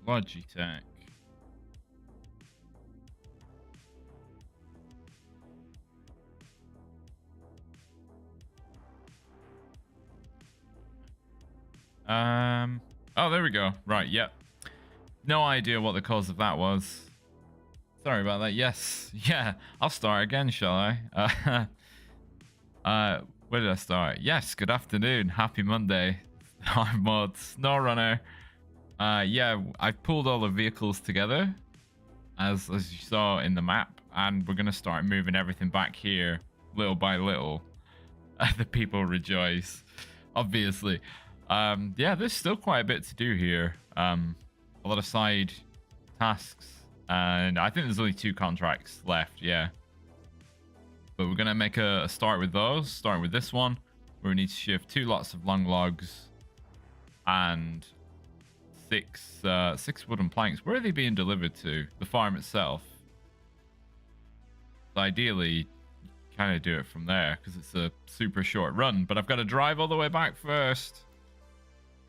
Logitech. Oh, there we go. Right, yep. No idea what the cause of that was. Sorry about that. Yes. Yeah, I'll start again, shall I? Where did I start? Yes, good afternoon. Happy Monday. I'm Mod Snowrunner. Yeah, I've pulled all the vehicles together, as you saw in the map, and we're going to start moving everything back here, little by little. The people rejoice, obviously. Yeah, there's still quite a bit to do here. A lot of side tasks, and I think there's only 2 contracts left, yeah. But we're going to make a start with those, starting with this one, where we need to shift 2 lots of long logs and 6 wooden planks. Where are they being delivered to? The farm itself. So ideally, kind of do it from there, because it's a super short run, but I've got to drive all the way back first.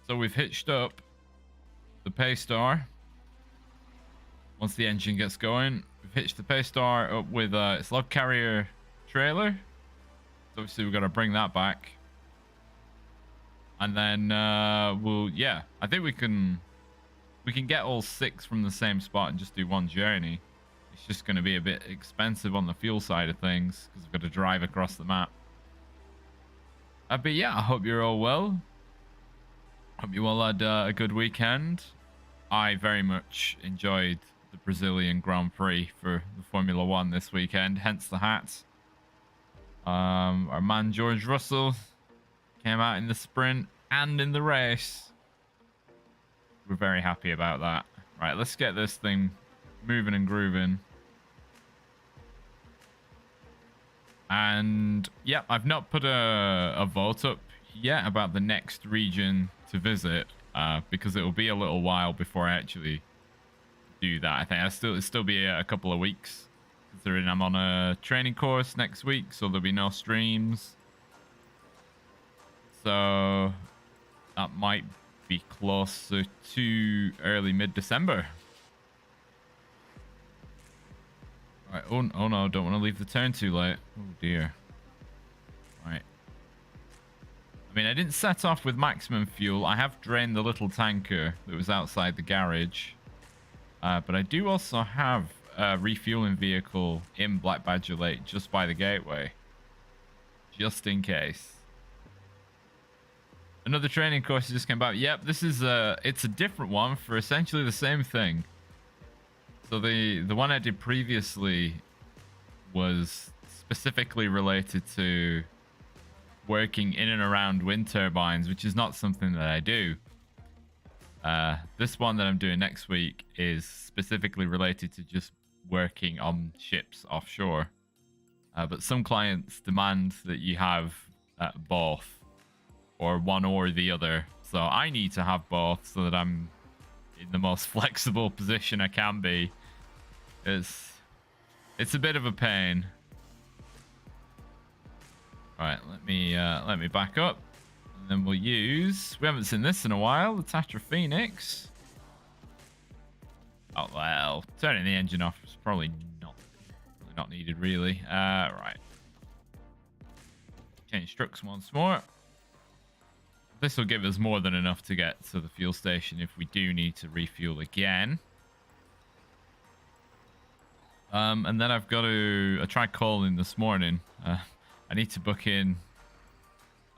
So we've hitched up the Paystar. Once the engine gets going, we've hitched the Paystar up with its log carrier trailer. So obviously we've got to bring that back. And then yeah, I think we can get all 6 from the same spot and just do one journey. It's just going to be a bit expensive on the fuel side of things, because we've got to drive across the map. But yeah, I hope you're all well. Hope you all had a good weekend. I very much enjoyed the Brazilian Grand Prix for the Formula 1 this weekend, hence the hat. Our man George Russell came out in the sprint, and in the race. We're very happy about that. Right, let's get this thing moving and grooving. And yeah, I've not put a vote up yet about the next region to visit, because it will be a little while before I actually do that. I think it'll still be a couple of weeks, considering I'm on a training course next week, so there'll be no streams. So that might be closer to early mid-December. Right. Oh no, don't want to leave the turn too late. Oh dear. Right. I mean, I didn't set off with maximum fuel. I have drained the little tanker that was outside the garage. But I do also have a refueling vehicle in Black Badger Lake just by the gateway. Just in case. Another training course just came out. Yep, this is it's a different one for essentially the same thing. So the one I did previously was specifically related to working in and around wind turbines, which is not something that I do. This one that I'm doing next week is specifically related to just working on ships offshore. But some clients demand that you have both, or one or the other. So I need to have both so that I'm in the most flexible position I can be. It's a bit of a pain. All right, let me back up, and then we'll use. We haven't seen this in a while. The Tatra Phoenix. Oh well, turning the engine off is probably not needed really. Right. Change trucks once more. This will give us more than enough to get to the fuel station if we do need to refuel again. And then I've got to... I tried calling this morning. I need to book in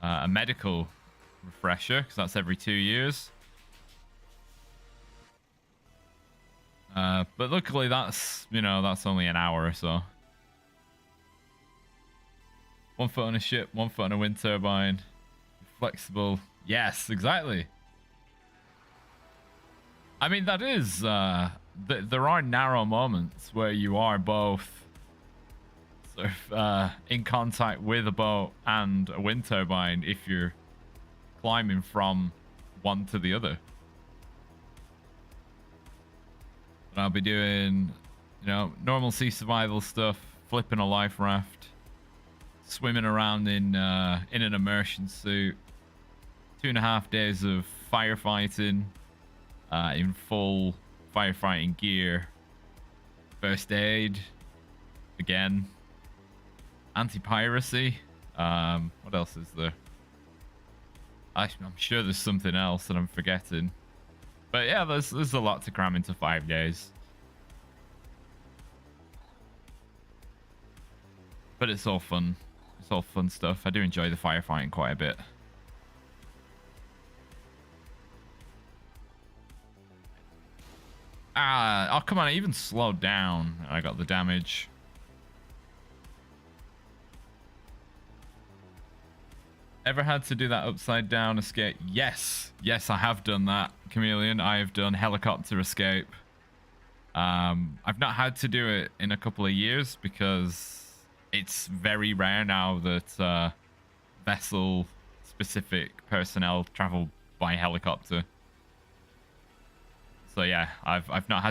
a medical refresher, because that's every 2 years. But luckily that's, that's only an hour or so. 1 foot on a ship, 1 foot on a wind turbine. Flexible. Yes, exactly. I mean, that is... there are narrow moments where you are both sort of in contact with a boat and a wind turbine if you're climbing from one to the other. But I'll be doing, normal sea survival stuff, flipping a life raft, swimming around in an immersion suit, 2.5 days of firefighting in full firefighting gear, first aid, again, anti-piracy. What else is there? I'm sure there's something else that I'm forgetting. But yeah, there's a lot to cram into 5 days. But it's all fun. It's all fun stuff. I do enjoy the firefighting quite a bit. Oh, come on. I even slowed down. I got the damage. Ever had to do that upside down escape? Yes. Yes, I have done that, Chameleon. I have done helicopter escape. I've not had to do it in a couple of years because it's very rare now that vessel-specific personnel travel by helicopter. So yeah, I've not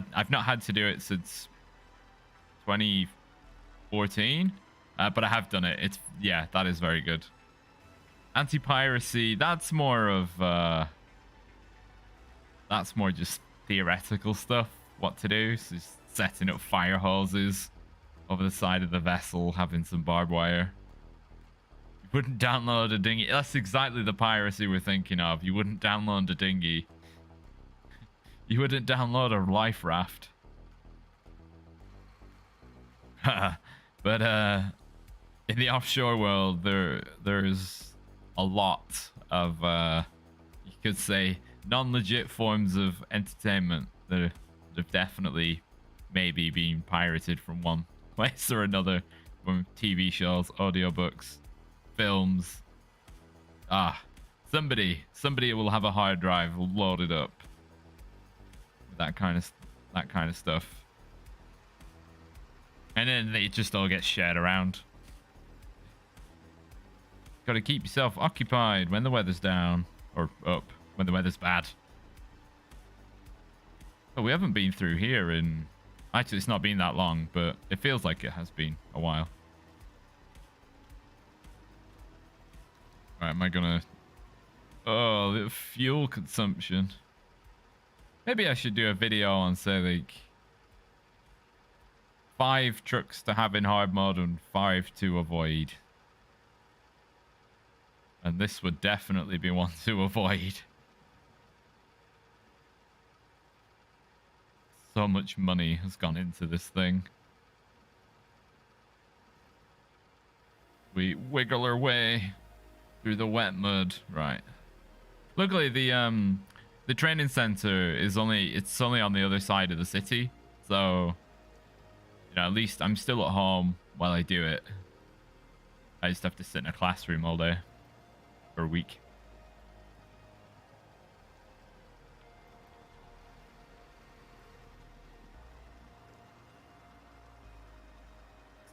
had to do it since 2014, but I have done it. Yeah, that is very good. Anti-piracy, that's more just theoretical stuff. What to do? So just setting up fire hoses over the side of the vessel, having some barbed wire. You wouldn't download a dinghy. That's exactly the piracy we're thinking of. You wouldn't download a dinghy. You wouldn't download a life raft. But in the offshore world, there's a lot of you could say non-legit forms of entertainment that have definitely maybe been pirated from one place or another, from TV shows, audiobooks, films. Somebody will have a hard drive loaded up with that kind of stuff. And then it just all gets shared around. Got to keep yourself occupied when the weather's down. Or up when the weather's bad. Oh, we haven't been through here in... Actually, it's not been that long, but it feels like it has been a while. Alright, am I gonna... Oh, the fuel consumption. Maybe I should do a video on, say, like... 5 trucks to have in hard mode and 5 to avoid. And this would definitely be one to avoid. So much money has gone into this thing. We wiggle our way through the wet mud. Right. Luckily, the training center is only on the other side of the city. So, you know, at least I'm still at home while I do it. I just have to sit in a classroom all day for a week.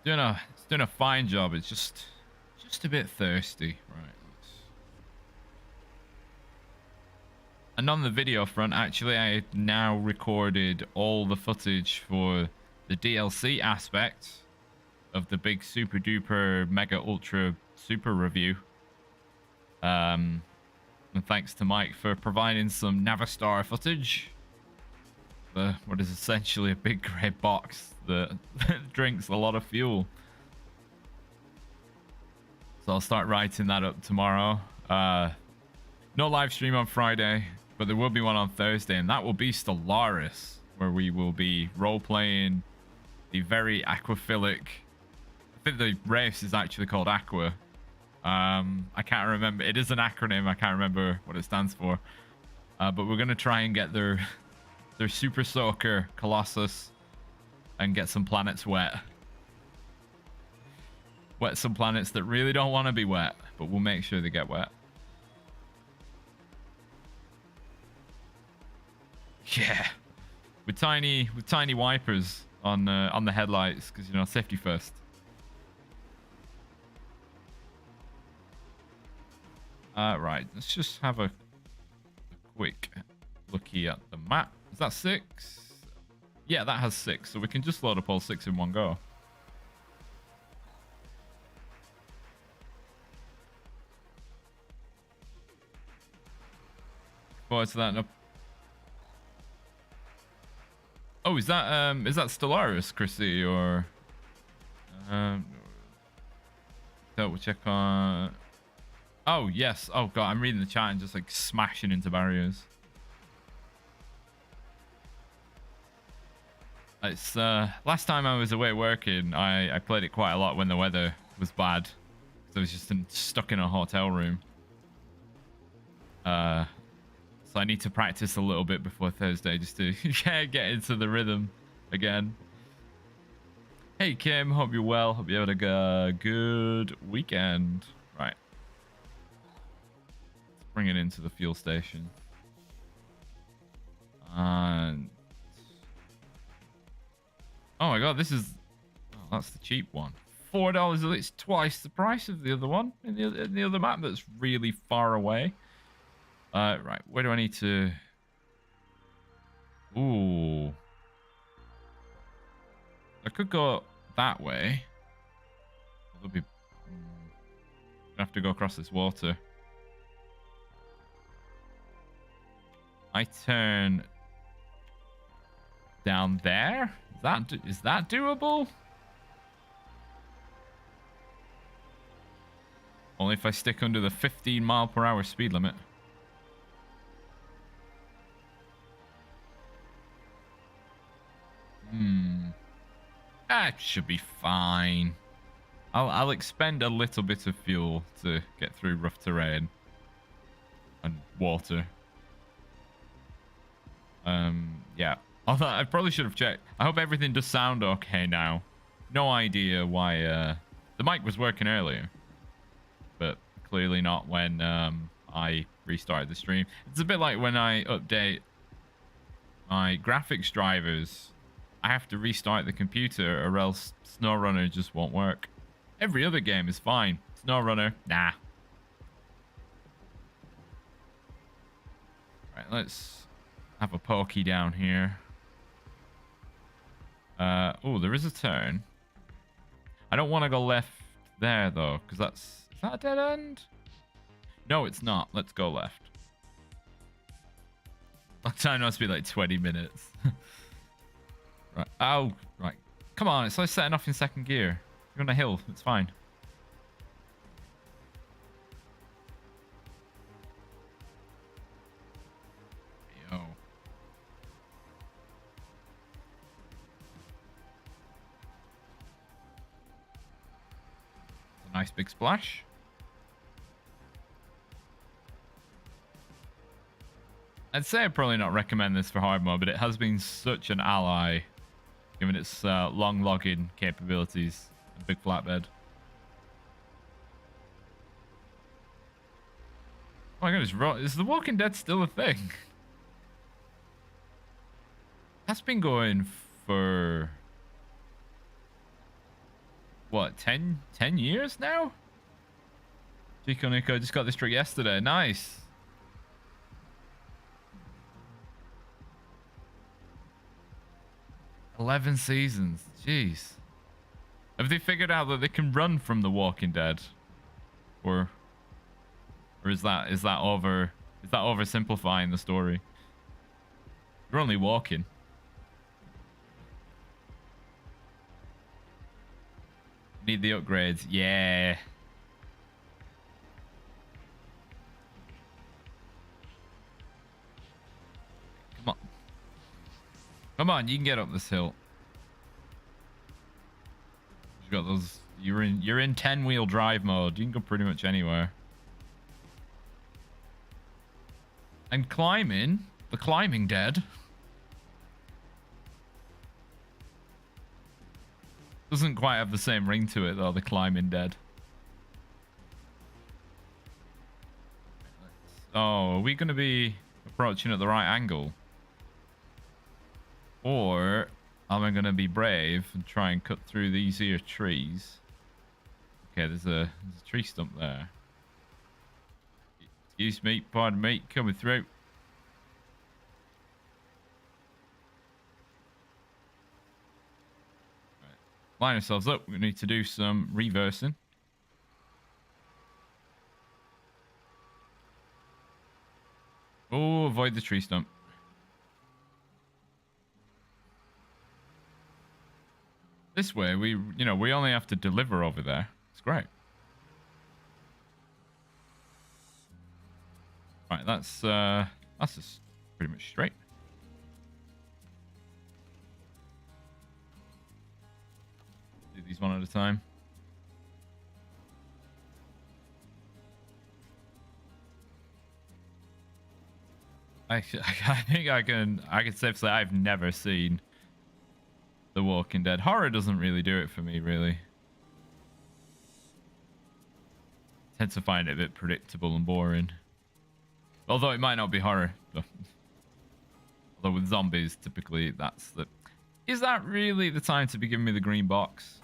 It's doing a fine job. It's just a bit thirsty, right? And on the video front, actually, I now recorded all the footage for the DLC aspect of the big super duper mega ultra super review. And thanks to Mike for providing some Navistar footage. What is essentially a big grey box that drinks a lot of fuel. So I'll start writing that up tomorrow. No live stream on Friday, but there will be one on Thursday, and that will be Stellaris, where we will be role-playing the very aquaphilic... I think the race is actually called Aqua. I can't remember. It is an acronym. I can't remember what it stands for. But we're going to try and get their super soaker Colossus and get some planets wet. Wet some planets that really don't want to be wet, but we'll make sure they get wet. Yeah, with tiny wipers on the headlights, because you know, safety first. Right, let's just have a quick looky at the map. Is that 6? Yeah, that has 6, so we can just load up all 6 in one go. Forward to that. Oh, is that Stellaris, Chrissy, or we'll check on. Oh yes. Oh god, I'm reading the chat and just like smashing into barriers. It's last time I was away working, I played it quite a lot when the weather was bad. So I was just stuck in a hotel room. So I need to practice a little bit before Thursday just to get into the rhythm again. Hey Kim, hope you're well. Hope you had a good weekend. Right. Let's bring it into the fuel station. And oh my god, this is... Oh, that's the cheap one. $4. It's twice the price of the other one in the other map that's really far away. Right, where do I need to... Ooh. I could go that way. I'll be... I have to go across this water. I turn down there? Is that doable? Only if I stick under the 15 mile per hour speed limit. That should be fine. I'll expend a little bit of fuel to get through rough terrain and water. Yeah. Although I probably should have checked. I hope everything does sound okay now. No idea why the mic was working earlier, but clearly not when I restarted the stream. It's a bit like when I update my graphics drivers. I have to restart the computer or else Snowrunner just won't work. Every other game is fine. Snowrunner, nah. Right, let's have a pokey down here. Oh, there is a turn. I don't want to go left there though, because is that a dead end? No, it's not. Let's go left. That time must be like 20 minutes. Right. Oh, right. Come on, it's like setting off in second gear. You're on a hill. It's fine. Yo. A nice big splash. I'd say I'd probably not recommend this for hard mode, but it has been such an ally, given its long login capabilities and big flatbed. Oh my goodness, is The Walking Dead still a thing? That's been going for what, 10 years now? Chico Nico just got this trick yesterday. Nice. $11 seasons. Jeez. Have they figured out that they can run from The Walking Dead? Or is that oversimplifying the story? You're only walking. Need the upgrades. Yeah. Come on. Come on, you can get up this hill. You got those. You're in 10-wheel drive mode. You can go pretty much anywhere. And climbing, the climbing dead. Doesn't quite have the same ring to it though, the climbing dead. Oh, are we going to be approaching at the right angle? Or am I going to be brave and try and cut through these here trees? Okay, there's a tree stump there. Excuse me, pardon me, coming through. Line ourselves up. We need to do some reversing. Oh, avoid the tree stump. This way, we only have to deliver over there. It's great. Right, that's just pretty much straight. Do these one at a time. I think I can safely say I've never seen The Walking Dead. Horror doesn't really do it for me, really. I tend to find it a bit predictable and boring. Although it might not be horror. Although with zombies, typically that's the... Is that really the time to be giving me the green box?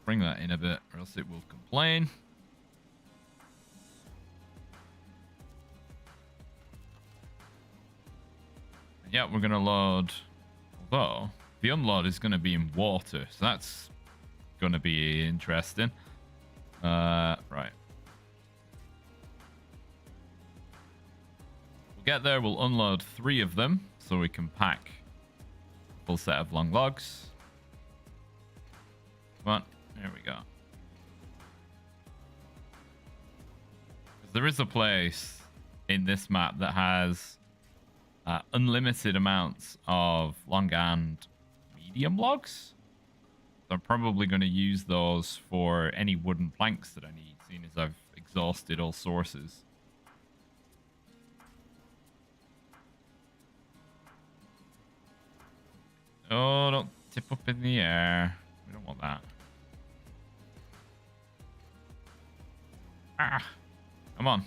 Bring that in a bit, or else it will complain. And yeah, we're going to load... Although, the unload is going to be in water, so that's going to be interesting. Right. We'll get there, we'll unload 3 of them, so we can pack a full set of long logs. Come on. There we go. There is a place in this map that has unlimited amounts of long and medium logs. So I'm probably going to use those for any wooden planks that I need, seeing as I've exhausted all sources. Oh, don't tip up in the air. We don't want that. Ah, come on.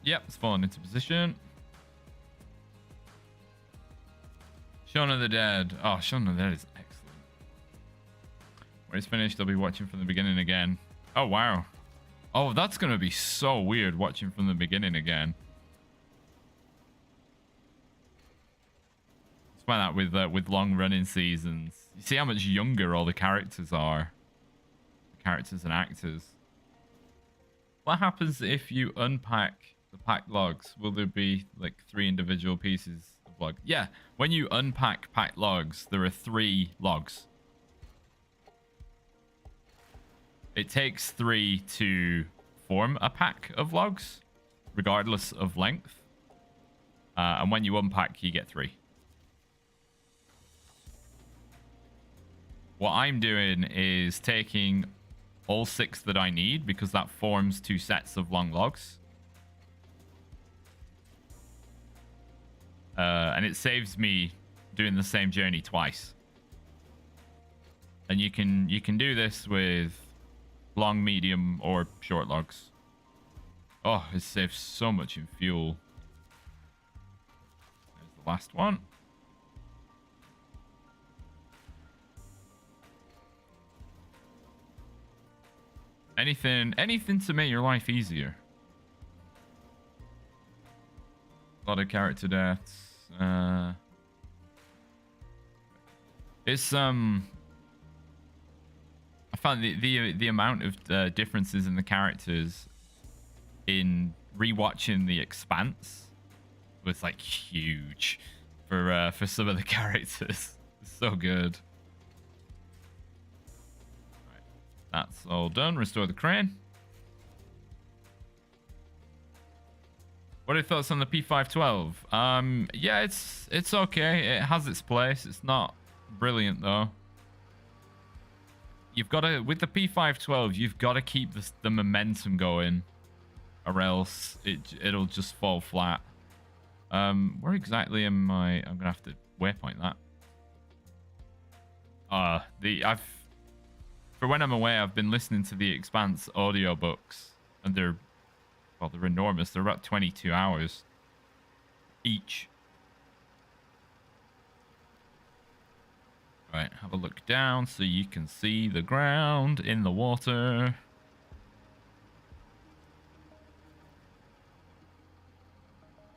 Yep, it's fallen into position. Shaun of the Dead. Oh, Shaun of the Dead is excellent. When it's finished, I'll be watching from the beginning again. Oh, wow. Oh, that's going to be so weird watching from the beginning again. Let's find out with long-running seasons. You see how much younger all the characters are. The characters and actors. What happens if you unpack the packed logs? Will there be like 3 individual pieces of log? Yeah, when you unpack packed logs, there are 3 logs. It takes 3 to form a pack of logs, regardless of length. And when you unpack, you get 3. What I'm doing is taking all 6 that I need, because that forms 2 sets of long logs. And it saves me doing the same journey twice. And you can do this with long, medium, or short logs. Oh, it saves so much in fuel. There's the last one. Anything to make your life easier. A lot of character deaths. It's I found the amount of differences in the characters in rewatching The Expanse was like huge for some of the characters. It's so good. That's all done. Restore the crane. What are your thoughts on the P512? Yeah, it's okay. It has its place. It's not brilliant though. You've got to, with the P512, you've got to keep the momentum going, or else it'll just fall flat. Where exactly am I? I'm gonna have to waypoint that. For when I'm away, I've been listening to the Expanse audiobooks, and they're enormous. They're about 22 hours each. Right, have a look down so you can see the ground in the water.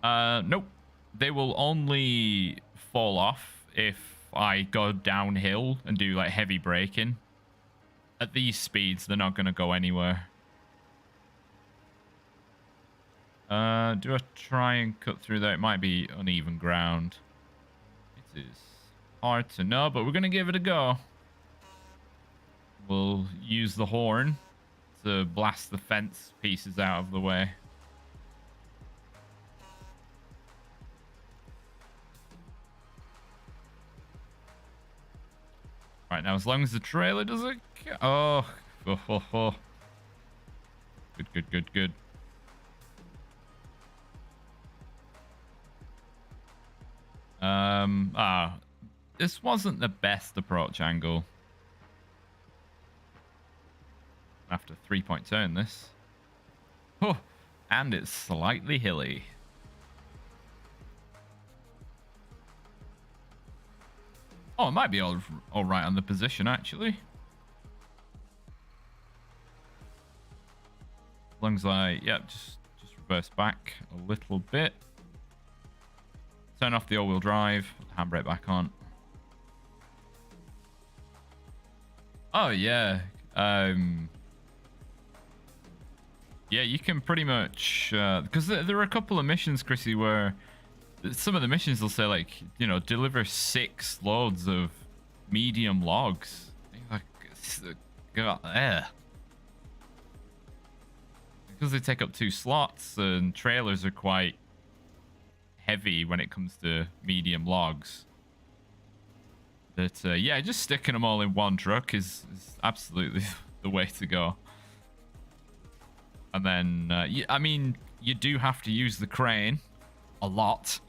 Nope. They will only fall off if I go downhill and do like heavy braking. At these speeds, they're not going to go anywhere. Do I try and cut through there? It might be uneven ground. It is hard to know, but we're going to give it a go. We'll use the horn to blast the fence pieces out of the way. Right, now, as long as the trailer doesn't... Oh. Good. This wasn't the best approach angle. After 3-point turn this. Oh, and it's slightly hilly. Oh, it might be all right on the position, actually. As long as I, just reverse back a little bit. Turn off the all-wheel drive, handbrake back on. Oh, yeah. Yeah, you can pretty much... because there are a couple of missions, Chrissy, where... Some of the missions will say, like, deliver 6 loads of medium logs. Like, because they take up 2 slots, and trailers are quite heavy when it comes to medium logs. But, yeah, just sticking them all in one truck is absolutely the way to go. And then, I mean, you do have to use the crane a lot.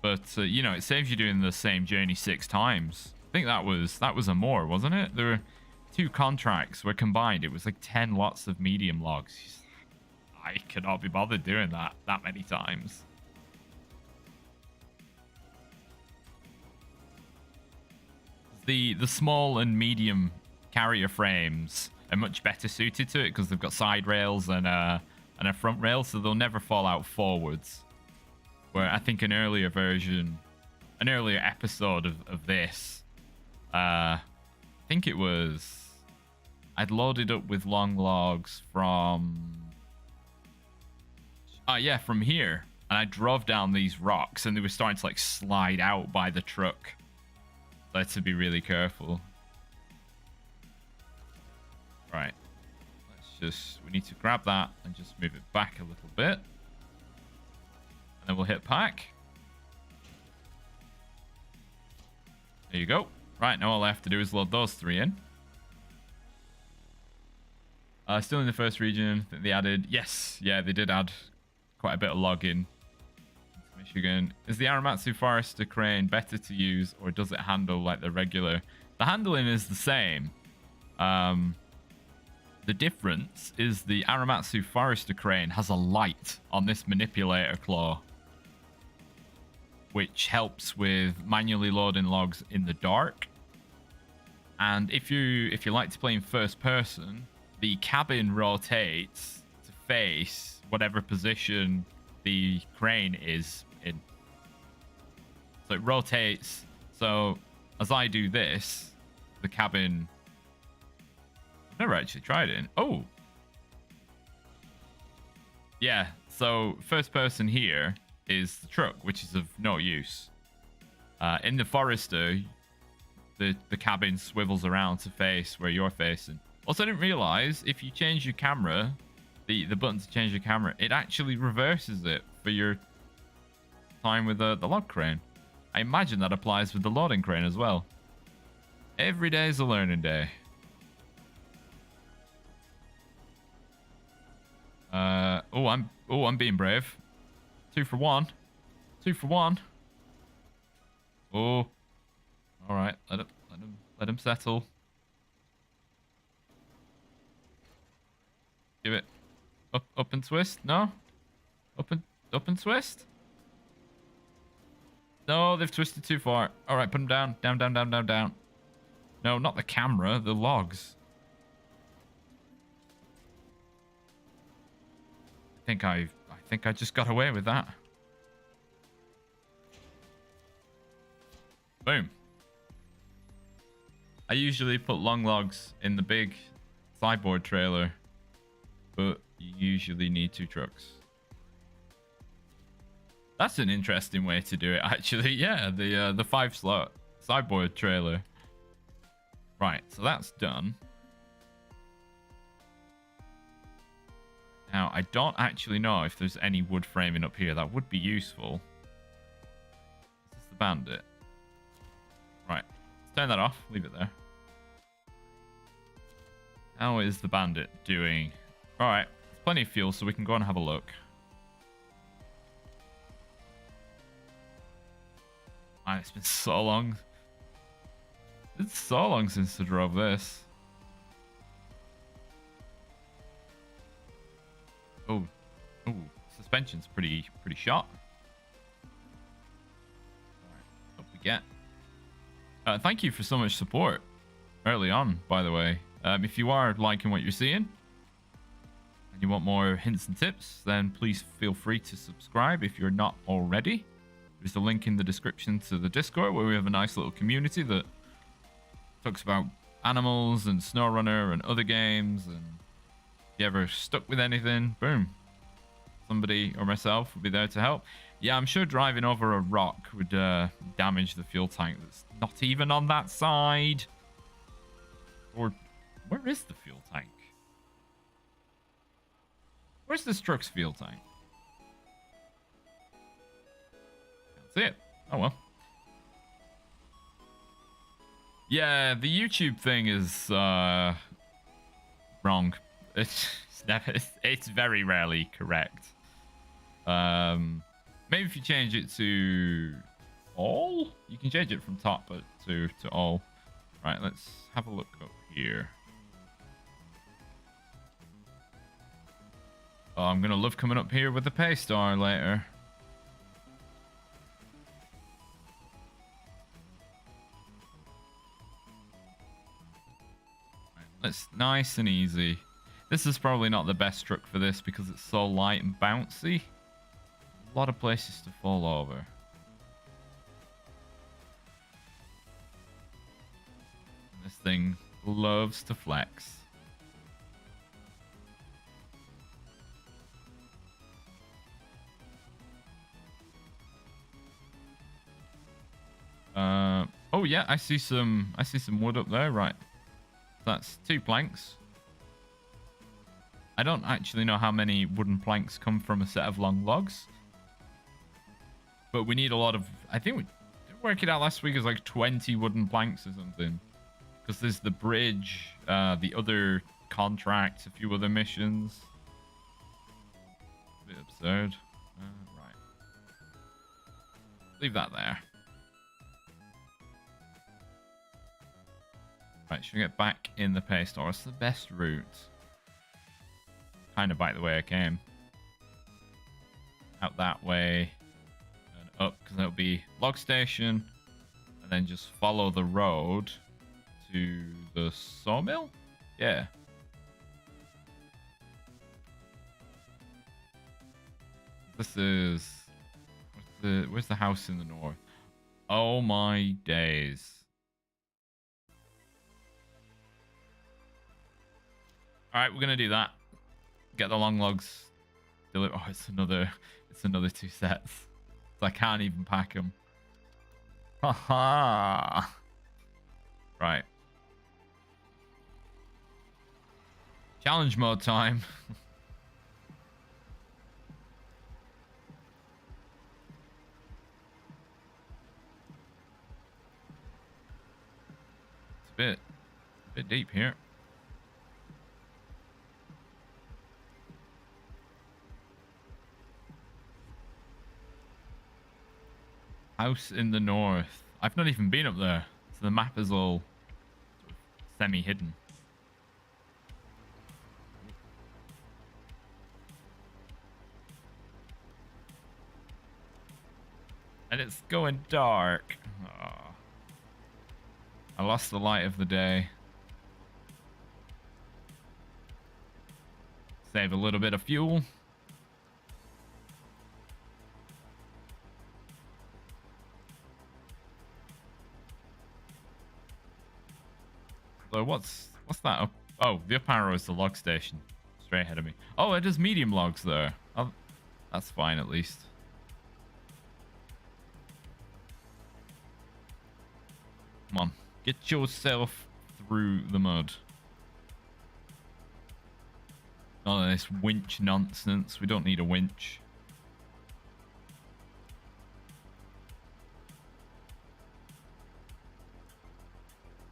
But you know, it saves you doing the same journey 6 times. I think that was a more, wasn't it? There were 2 contracts were combined. It was like 10 lots of medium logs. I cannot be bothered doing that many times. The small and medium carrier frames are much better suited to it because they've got side rails and a front rail, so they'll never fall out forwards. Where I think an earlier episode of this, I think it was, I'd loaded up with long logs from, from here, and I drove down these rocks, and they were starting to like slide out by the truck. So I had to be really careful. Right, we need to grab that and just move it back a little bit. Then we'll hit pack. There you go. Right, now all I have to do is load those 3 in. Still in the first region that they added. Yes, yeah, they did add quite a bit of logging. Michigan. Is the Aramatsu Forester crane better to use, or does it handle like the regular? The handling is the same. The difference is the Aramatsu Forester crane has a light on this manipulator claw, which helps with manually loading logs in the dark. And if you like to play in first person, the cabin rotates to face whatever position the crane is in. So it rotates. So as I do this, the cabin... I've never actually tried it. Oh! Yeah, so first person here is the truck, which is of no use. In the Forester, the cabin swivels around to face where you're facing. Also, I didn't realize if you change your camera, the button to change your camera, it actually reverses it for your time with the log crane. I imagine that applies with the loading crane as well. Every day is a learning day. I'm being brave. 2 for 1. 2 for 1. Oh. Alright, let him settle. Give it up and twist. No? Up and twist? No, they've twisted too far. Alright, put him down. Down. No, not the camera, the logs. I think I just got away with that. Boom. I usually put long logs in the big sideboard trailer, but you usually need 2 trucks. That's an interesting way to do it, actually. Yeah, the 5-slot sideboard trailer. Right, so that's done. Now, I don't actually know if there's any wood framing up here. That would be useful. Is this the bandit? Right. Let's turn that off. Leave it there. How is the bandit doing? Alright. There's plenty of fuel, so we can go and have a look. Man, it's been so long. It's so long since I drove this. Oh, suspension's pretty shot. Alright, up we get. Thank you for so much support early on, by the way. If you are liking what you're seeing and you want more hints and tips, then please feel free to subscribe if you're not already. There's a link in the description to the Discord where we have a nice little community that talks about animals and Snowrunner and other games, and if you ever stuck with anything, boom, somebody or myself will be there to help. Yeah, I'm sure driving over a rock would damage the fuel tank that's not even on that side. Or where is the fuel tank? Where's this truck's fuel tank? Can't see it. Oh well. Yeah, the YouTube thing is wrong. It's very rarely correct. Maybe if you change it to all? You can change it from top to all. Right, let's have a look up here. Oh, I'm gonna love coming up here with the pay star later. Right, let's nice and easy. This is probably not the best truck for this because it's so light and bouncy. A lot of places to fall over. This thing loves to flex. Oh yeah, I see some wood up there. Right, that's 2 planks. I don't actually know how many wooden planks come from a set of long logs, but we need a lot of. I think we did work it out last week as like 20 wooden planks or something. Because there's the bridge, the other contract, a few other missions. A bit absurd. Right. Leave that there. Right, should we get back in the pay store? What's the best route? Kind of back the way I came. Out that way. And up, because that'll be log station. And then just follow the road to the sawmill? Yeah. This is... Where's the house in the north? Oh my days. Alright, we're gonna do that. Get the long logs. Oh, it's another 2 sets. So I can't even pack them. Haha. Right. Challenge mode time. It's a bit deep here. House in the north. I've not even been up there, so the map is all sort of semi-hidden. And it's going dark. Oh. I lost the light of the day. Save a little bit of fuel. So what's that? Oh, the up arrow is the log station. Straight ahead of me. Oh, it is medium logs there. Oh, that's fine at least. Come on. Get yourself through the mud. None of this winch nonsense. We don't need a winch.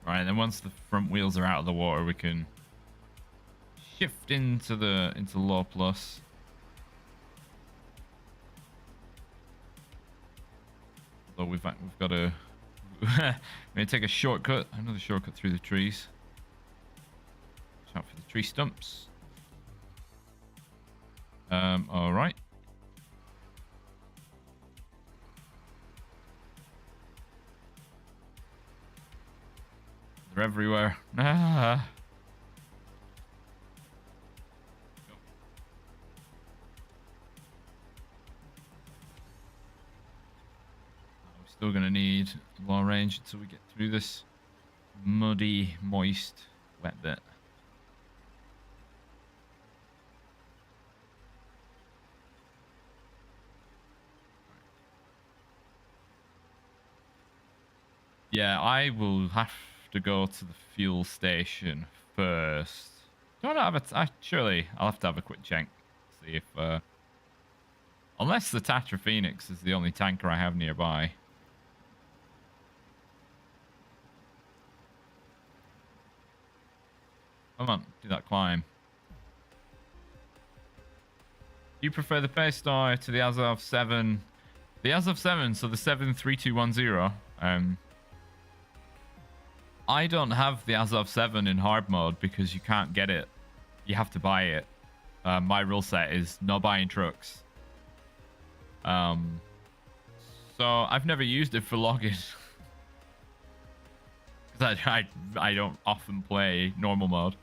Right, then once the front wheels are out of the water, we can shift into low plus. Although we've got to we're gonna take a shortcut, another shortcut through the trees. Watch out for the tree stumps. All right. They're everywhere. Ah. We're still gonna need long range until we get through this muddy, moist, wet bit. Yeah, I will have to go to the fuel station first. Do I have surely I'll have to have a quick check. See if unless the Tatra Phoenix is the only tanker I have nearby. Come on, do that climb. Do you prefer the Paystar to the Azov 7, The Azov 7, so the 73210. I don't have the Azov 7 in hard mode because you can't get it. You have to buy it. My rule set is no buying trucks. So I've never used it for logging. Because I don't often play normal mode.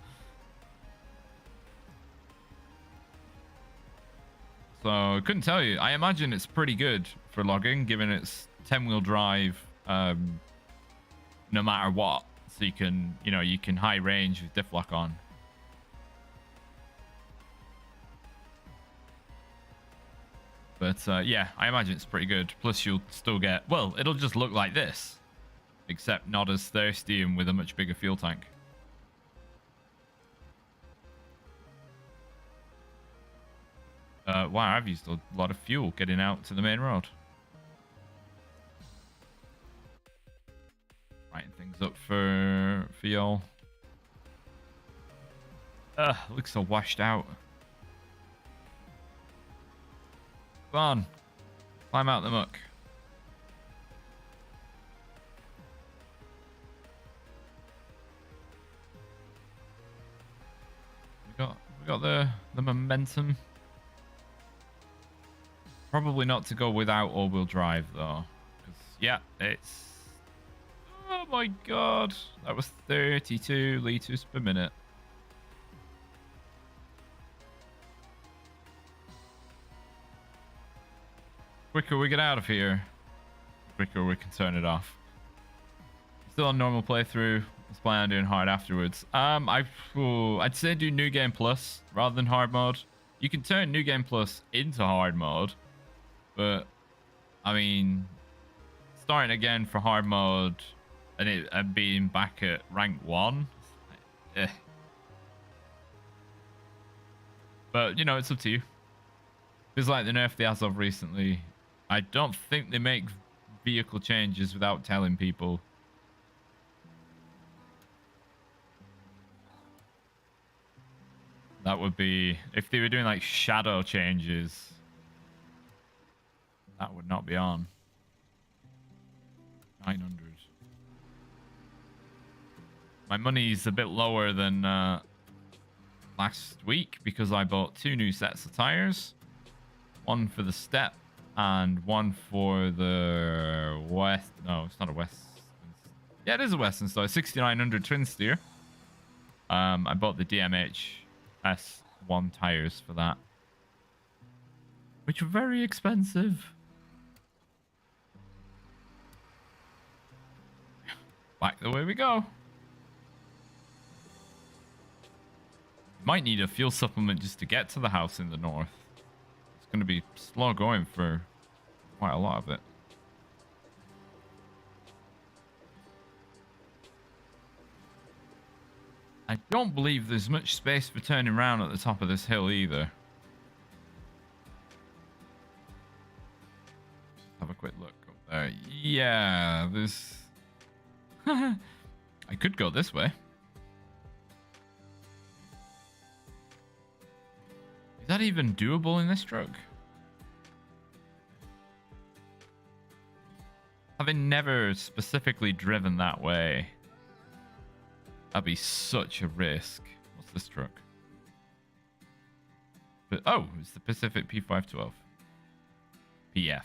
So I couldn't tell you. I imagine it's pretty good for logging, given it's 10-wheel drive, no matter what. So you can, you can high range with diff lock on. But yeah, I imagine it's pretty good. Plus you'll still get, well, it'll just look like this, except not as thirsty and with a much bigger fuel tank. Wow, I've used a lot of fuel getting out to the main road. Writing things up for y'all. Looks so washed out. Come on. Climb out the muck. We got the momentum. Probably not to go without all-wheel drive though. Yeah, it's... Oh my god. That was 32 liters per minute. Quicker we get out of here, quicker we can turn it off. Still on normal playthrough. Let's plan on doing hard afterwards. I'd say do New Game Plus rather than hard mode. You can turn New Game Plus into hard mode, but I mean, starting again for hard mode and being back at rank 1, but it's up to you. Feels like they nerfed the Azov recently. I don't think they make vehicle changes without telling people. That would be if they were doing like shadow changes. That would not be on. 900. My money's a bit lower than last week because I bought 2 new sets of tires. One for the step and one for the west. No, it's not a west. Yeah, it is a Western Star. 6900 twin steer. I bought the DMH S1 tires for that, which were very expensive. Back the way we go. Might need a fuel supplement just to get to the house in the north. It's going to be slow going for quite a lot of it. I don't believe there's much space for turning around at the top of this hill either. Have a quick look up there. Yeah, there's... I could go this way. Is that even doable in this truck? Having never specifically driven that way, that'd be such a risk. What's this truck? But, oh, it's the Pacific P512. PF.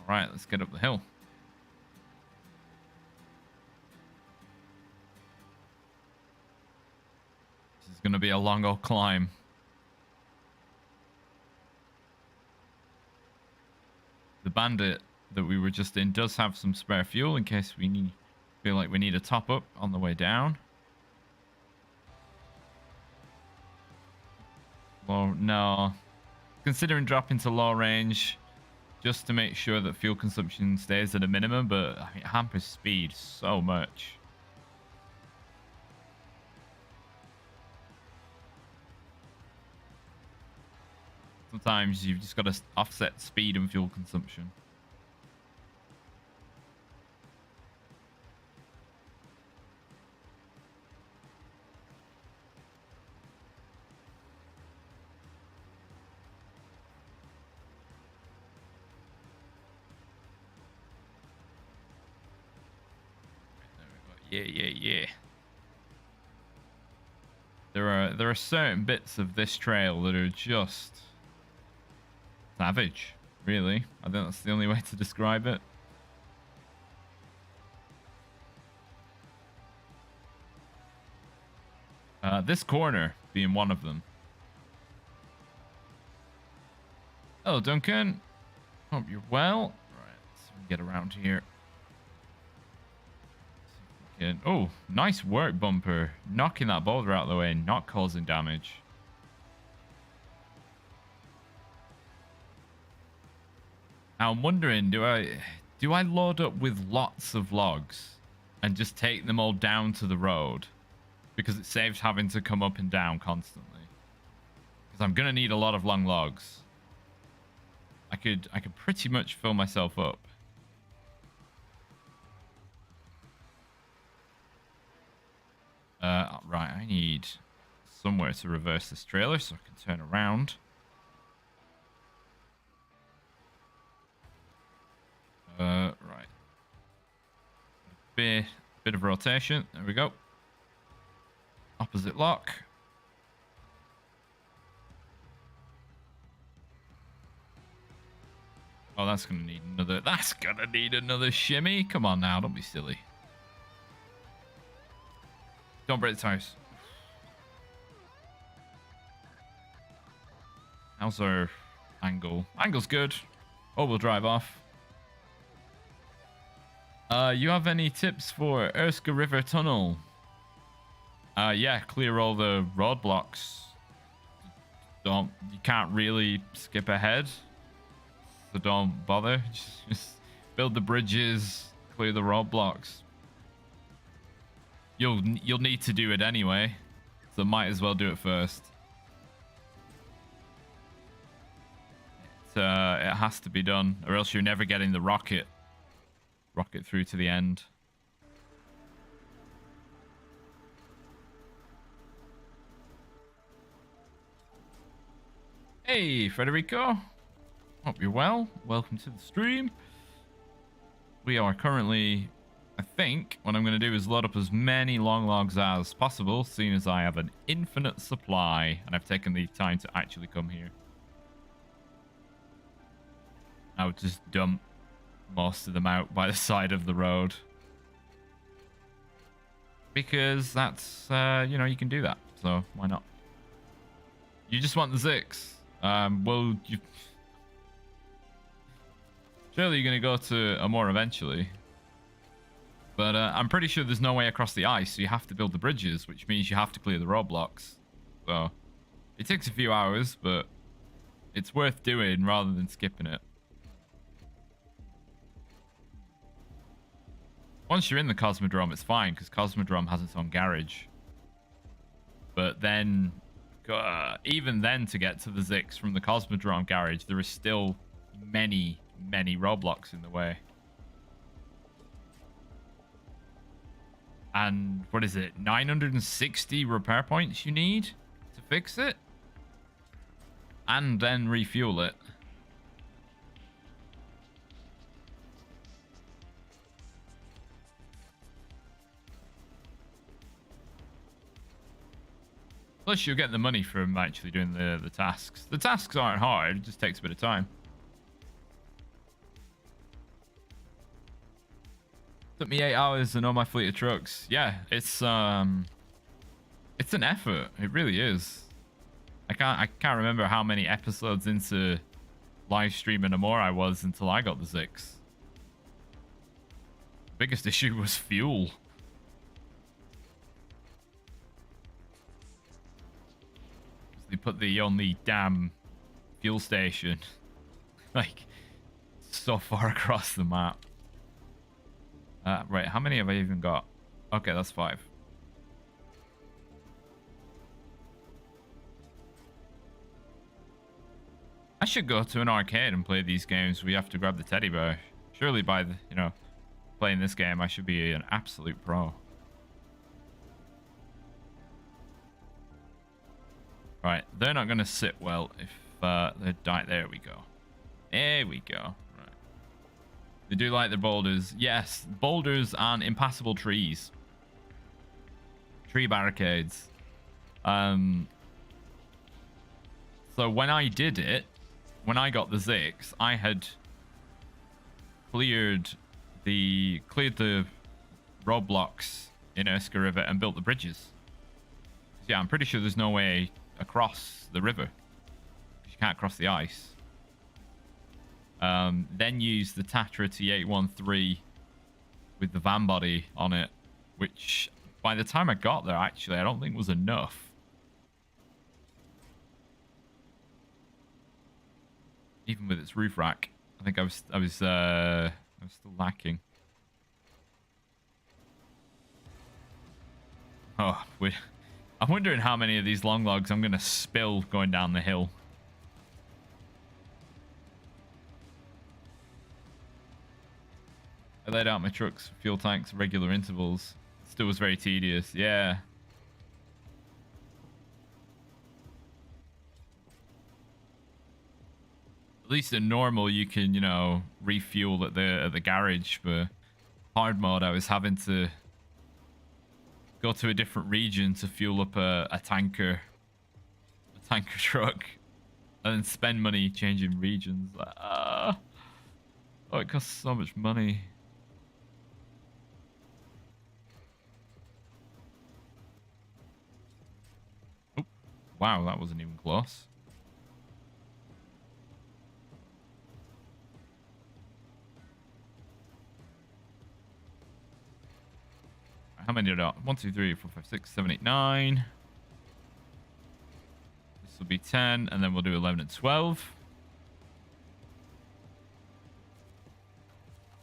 Alright, let's get up the hill. This is going to be a long old climb. The Bandit that we were just in does have some spare fuel in case we feel like we need a top up on the way down. Well, no. Considering dropping to low range just to make sure that fuel consumption stays at a minimum, but I mean, it hampers speed so much. Sometimes you've just got to offset speed and fuel consumption. Yeah, yeah, yeah. There are certain bits of this trail that are just savage, really. I think that's the only way to describe it. This corner being one of them. Hello, Duncan. Hope you're well. Right, let's get around here. Oh, nice work, Bumper. Knocking that boulder out of the way and not causing damage. Now I'm wondering, do I load up with lots of logs and just take them all down to the road? Because it saves having to come up and down constantly. Because I'm gonna need a lot of long logs. I could pretty much fill myself up. Right, I need somewhere to reverse this trailer so I can turn around. Right. Bit of rotation. There we go. Opposite lock. Oh, that's gonna need another shimmy. Come on now, don't be silly. Don't break the tires. How's our angle? Angle's good. Oh, we'll drive off. You have any tips for Erska River Tunnel? Yeah, clear all the roadblocks. You can't really skip ahead, so don't bother. Just build the bridges, clear the roadblocks. You'll need to do it anyway, so might as well do it first. It has to be done, or else you're never getting the rocket through to the end. Hey, Federico. Hope you're well. Welcome to the stream. We are currently, I think, what I'm going to do is load up as many long logs as possible, seeing as I have an infinite supply, and I've taken the time to actually come here. I would just dump most of them out by the side of the road. Because that's, you know, you can do that, so why not? You just want the Zix. Well, surely you're going to go to Amor eventually. But I'm pretty sure there's no way across the ice, so you have to build the bridges, which means you have to clear the roadblocks. So it takes a few hours, but it's worth doing rather than skipping it. Once you're in the Cosmodrome, it's fine, because Cosmodrome has its own garage. But then, even then, to get to the Zix from the Cosmodrome garage, there is still many roadblocks in the way. And what is it? 960 repair points you need to fix it? And then refuel it. Plus, you'll get the money from actually doing the tasks. The tasks aren't hard, it just takes a bit of time. Took me 8 hours and all my fleet of trucks. Yeah, it's an effort. It really is. I can't remember how many episodes into live streaming Amor I was until I got the Zix. The biggest issue was fuel. They put the only damn fuel station like so far across the map. Right, how many have I even got? Okay, that's 5. I should go to an arcade and play these games. We have to grab the teddy bear. Surely by the, you know, playing this game, I should be an absolute pro. Right, they're not going to sit well if they die. There we go. There we go. Right. They do like the boulders. Yes, boulders and impassable trees. tree barricades. So when I did it, when I got the Zix, I had cleared the roadblocks in Erska River and built the bridges. Yeah, I'm pretty sure there's no way across the river. You can't cross the ice. Then use the Tatra T813 with the van body on it, which by the time I got there, actually, I don't think was enough. Even with its roof rack, I think I was still lacking. Oh, I'm wondering how many of these long logs I'm gonna spill going down the hill. I laid out my trucks, fuel tanks, regular intervals. Still was very tedious. Yeah. At least in normal, you can, you know, refuel at the garage. But hard mode, I was having to go to a different region to fuel up a tanker truck, and then spend money changing regions. Oh, it costs so much money. Oh, wow, that wasn't even close. How many are 1, 2, 3, 4, 5, 6, 7, 8, 9. This will be 10, and then we'll do 11 and 12.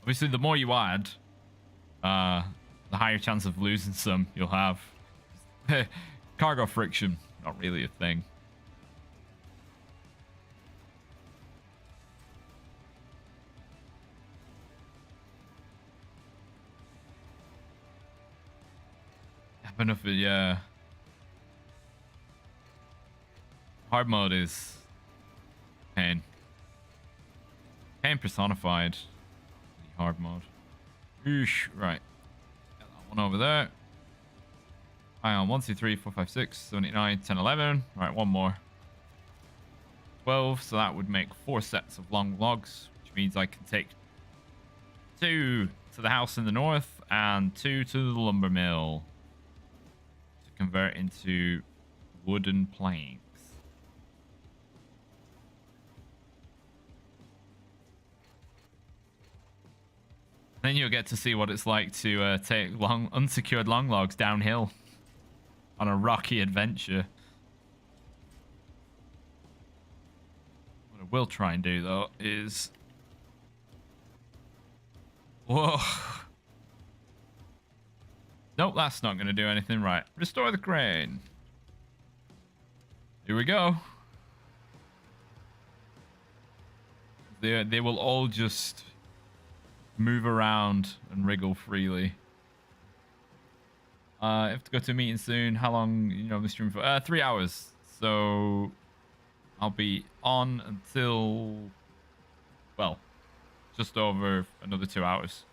Obviously, the more you add, the higher chance of losing some you'll have. Cargo friction, not really a thing. Enough of it, yeah. Hard mode is pain. Pain personified. Hard mode. Oosh, right. Got that one over there. Hang on, 1, 2, 3, 4, 5, 6, 7, 8, 9, 10, 11. Right, one more. 12, so that would make 4 sets of long logs, which means I can take 2 to the house in the north and 2 to the lumber mill. Convert into wooden planks. Then you'll get to see what it's like to take unsecured long logs downhill on a rocky adventure. What I will try and do though is, whoa. Nope, that's not going to do anything. Right. Restore the crane. Here we go. They will all just move around and wriggle freely. I have to go to a meeting soon. How long, you know, the stream for? 3 hours. So I'll be on until, well, just over another 2 hours.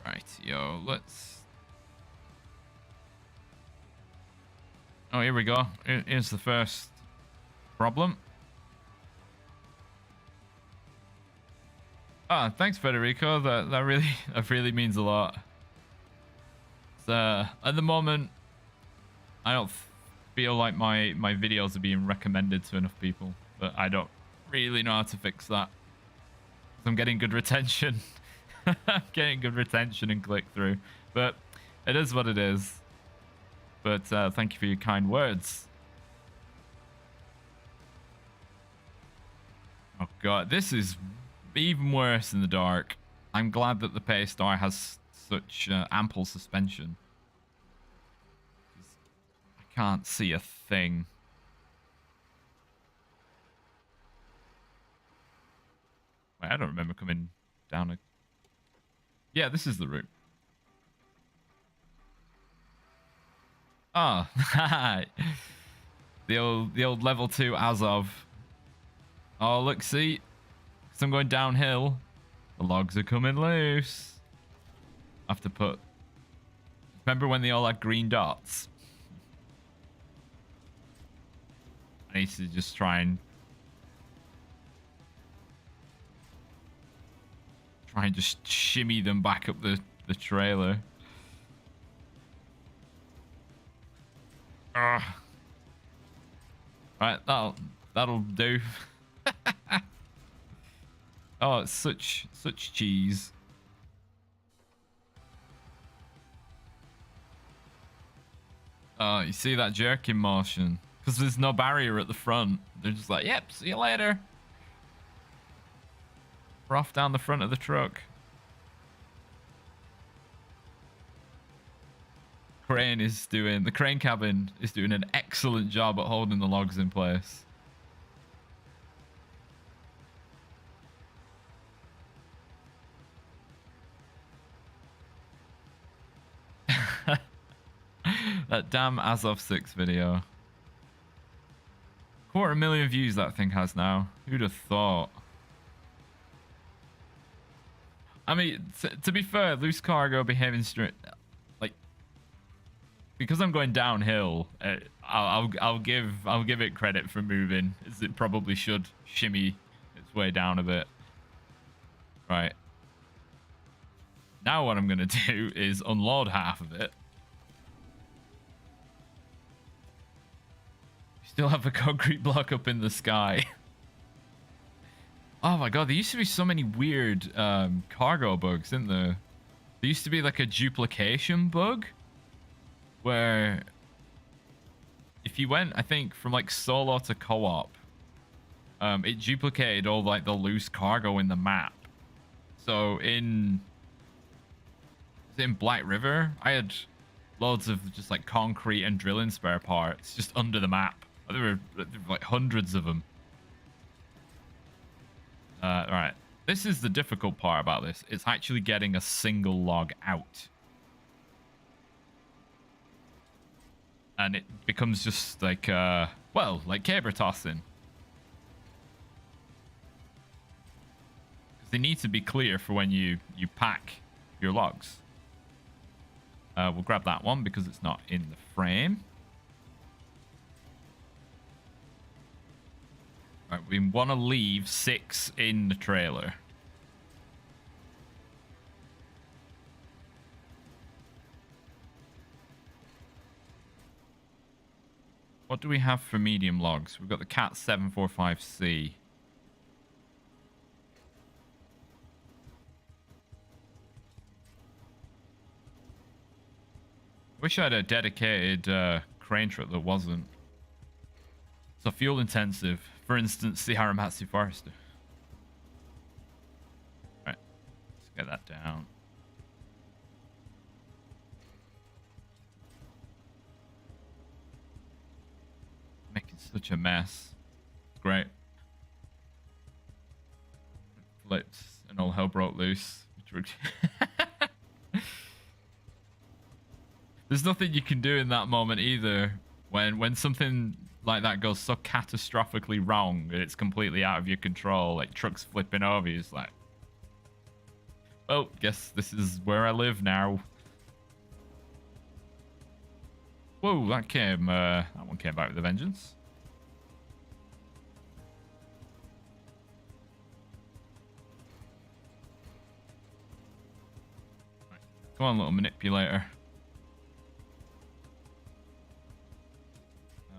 Right, yo, let's... Oh, here we go. Here's the first problem. Ah, thanks, Federico. That really means a lot. So, at the moment, I don't feel like my videos are being recommended to enough people, but I don't really know how to fix that. I'm getting good retention. Getting good retention and click through, but it is what it is. But thank you for your kind words. Oh god, this is even worse in the dark. I'm glad that the Paystar has such ample suspension. I can't see a thing. Wait, I don't remember coming down a... Yeah, this is the route. Ah, the old level 2 as of. Oh, look, see, because I'm going downhill, the logs are coming loose. I have to put... Remember when they all had green dots? I need to just try and just shimmy them back up the trailer. Ugh. Right, that'll do. Oh, it's such cheese. Oh, you see that jerking motion? Because there's no barrier at the front. They're just like, yep, see you later. We're off down the front of the truck. The crane cabin is doing an excellent job at holding the logs in place. That damn Azov 6 video. 250,000 views that thing has now. Who'd have thought? I mean, to be fair, loose cargo behaving straight, like, because I'm going downhill, I'll give it credit for moving, as it probably should shimmy its way down a bit. Right. Now what I'm gonna do is unload half of it. Still have a concrete block up in the sky. Oh my god, there used to be so many weird cargo bugs, didn't there? There used to be like a duplication bug where if you went, I think, from like solo to co-op, it duplicated all like the loose cargo in the map. So in Black River, I had loads of just like concrete and drilling spare parts just under the map. There were like hundreds of them. Right. This is the difficult part about this. It's actually getting a single log out. And it becomes just like, well, like caber tossing. Because they need to be clear for when you pack your logs. We'll grab that one because it's not in the frame. Right, we want to leave 6 in the trailer. What do we have for medium logs? We've got the Cat 745C. Wish I had a dedicated crane truck that wasn't. So fuel intensive. For instance, the Haramatsu Forester. Right, let's get that down. Making such a mess. Great. Flipped and all hell broke loose. There's nothing you can do in that moment either. When something like that goes so catastrophically wrong and it's completely out of your control, like trucks flipping over you, it's like, well, guess this is where I live now. Whoa, that one came back with a vengeance. Right. Come on, little manipulator.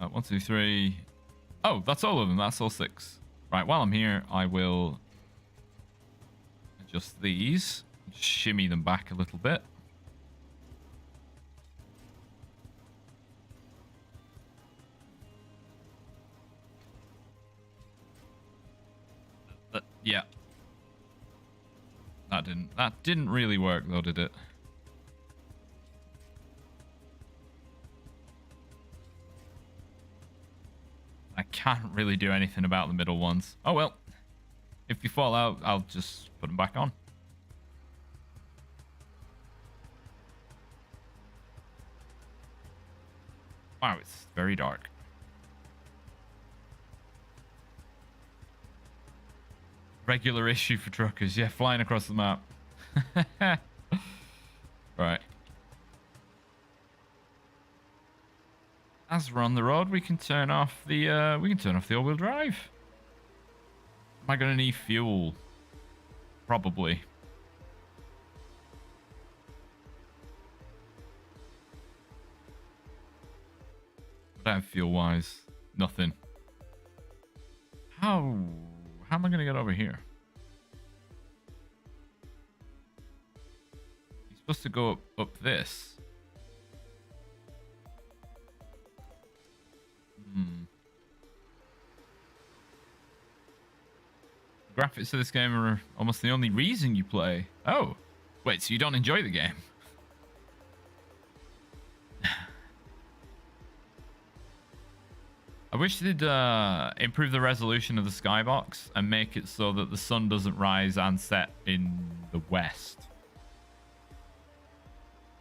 1, 2, 3. Oh, that's all of them. That's all 6. Right, while I'm here, I will adjust these. Shimmy them back a little bit. Yeah. That didn't really work though, did it? I can't really do anything about the middle ones. Oh well. If you fall out, I'll just put them back on. Wow, it's very dark. Regular issue for truckers. Yeah, flying across the map. Right. As we're on the road, we can turn off the all-wheel drive. Am I gonna need fuel? Probably. What I have fuel-wise? Nothing. How am I gonna get over here? You're supposed to go up this. Graphics of this game are almost the only reason you play. Oh, wait, so you don't enjoy the game? I wish they'd improve the resolution of the skybox and make it so that the sun doesn't rise and set in the west.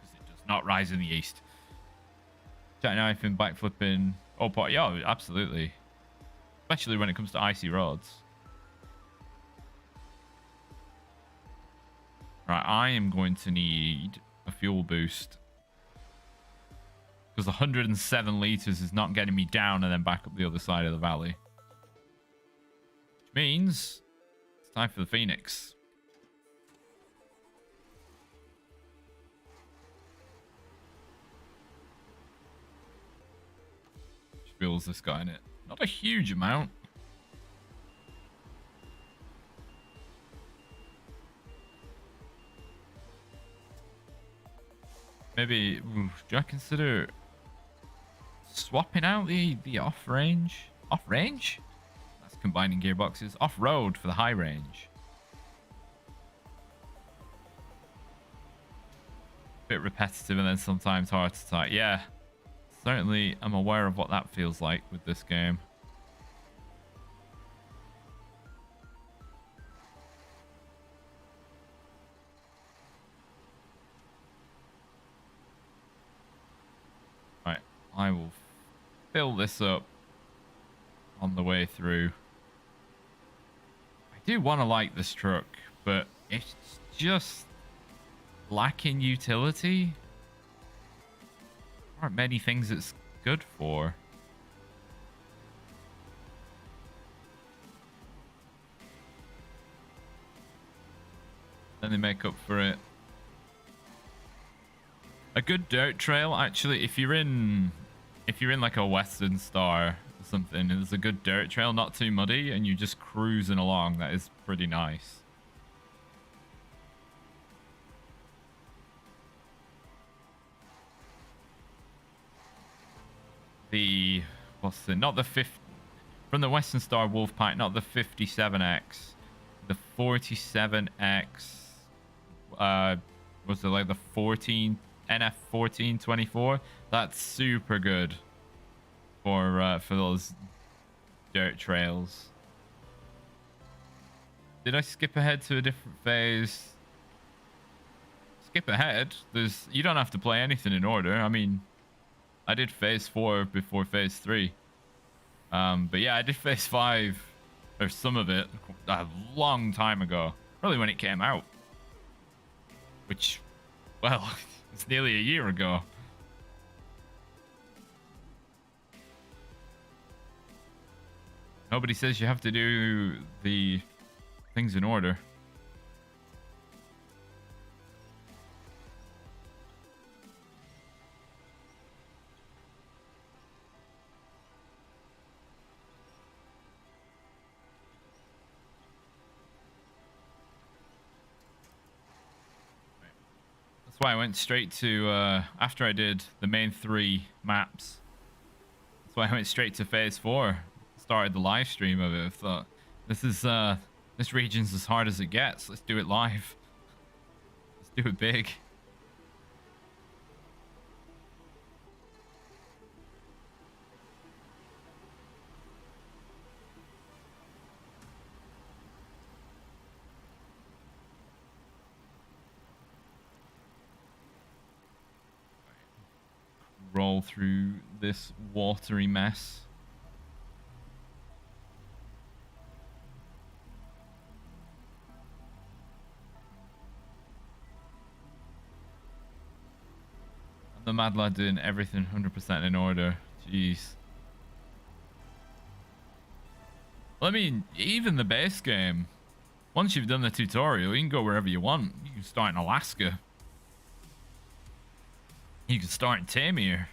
Because it does not rise in the east. Jackknifing, backflipping. Oh, yeah, absolutely. Especially when it comes to icy roads. Right, I am going to need a fuel boost. Because 107 liters is not getting me down and then back up the other side of the valley. Which means it's time for the Phoenix. Which fuel's this guy in it? Not a huge amount. Maybe, do I consider swapping out the off-range? Off-range? That's combining gearboxes. Off-road for the high range. Bit repetitive and then sometimes hard to type. Yeah, certainly I'm aware of what that feels like with this game. Right, I will fill this up on the way through. I do want to like this truck, but it's just lacking utility. There aren't many things it's good for. Then they make up for it. A good dirt trail, actually, if you're in like a Western Star or something, there's a good dirt trail, not too muddy, and you're just cruising along. That is pretty nice. Not the 50 from the Western Star Wolfpack, not the 57X, the 47X. Was it like the 14 NF 1424? That's super good for those dirt trails. Did I skip ahead to a different phase? Skip ahead. You don't have to play anything in order. I mean, I did phase 4 before phase 3. But yeah, I did phase 5, or some of it, a long time ago. Probably when it came out. Which, well, it's nearly a year ago. Nobody says you have to do the things in order. That's why I went straight to, after I did the main 3 maps, that's why I went straight to phase 4. Started the live stream of it. I thought, this region's as hard as it gets. Let's do it live. Let's do it big. Roll through this watery mess. The mad lad doing everything 100% in order. Jeez. Well, I mean, even the base game, once you've done the tutorial, you can go wherever you want. You can start in Alaska. You can start in Tamir.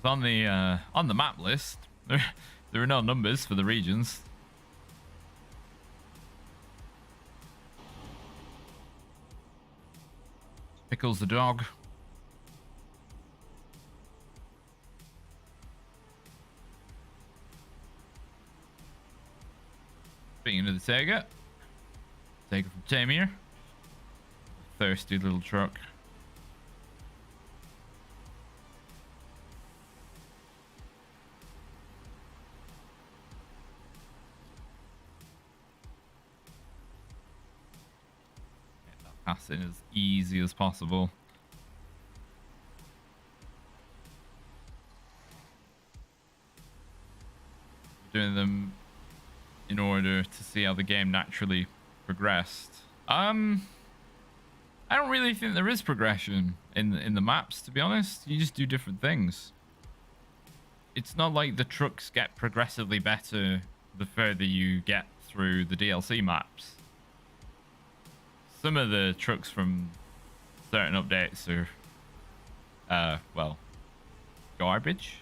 On the map list, there are no numbers for the regions. Pickles the dog. Speaking of the Tega from Tamir. Thirsty little truck. Passing as easy as possible. Doing them in order to see how the game naturally progressed. I don't really think there is progression in the maps, to be honest. You just do different things. It's not like the trucks get progressively better the further you get through the DLC maps. Some of the trucks from certain updates are, well, garbage.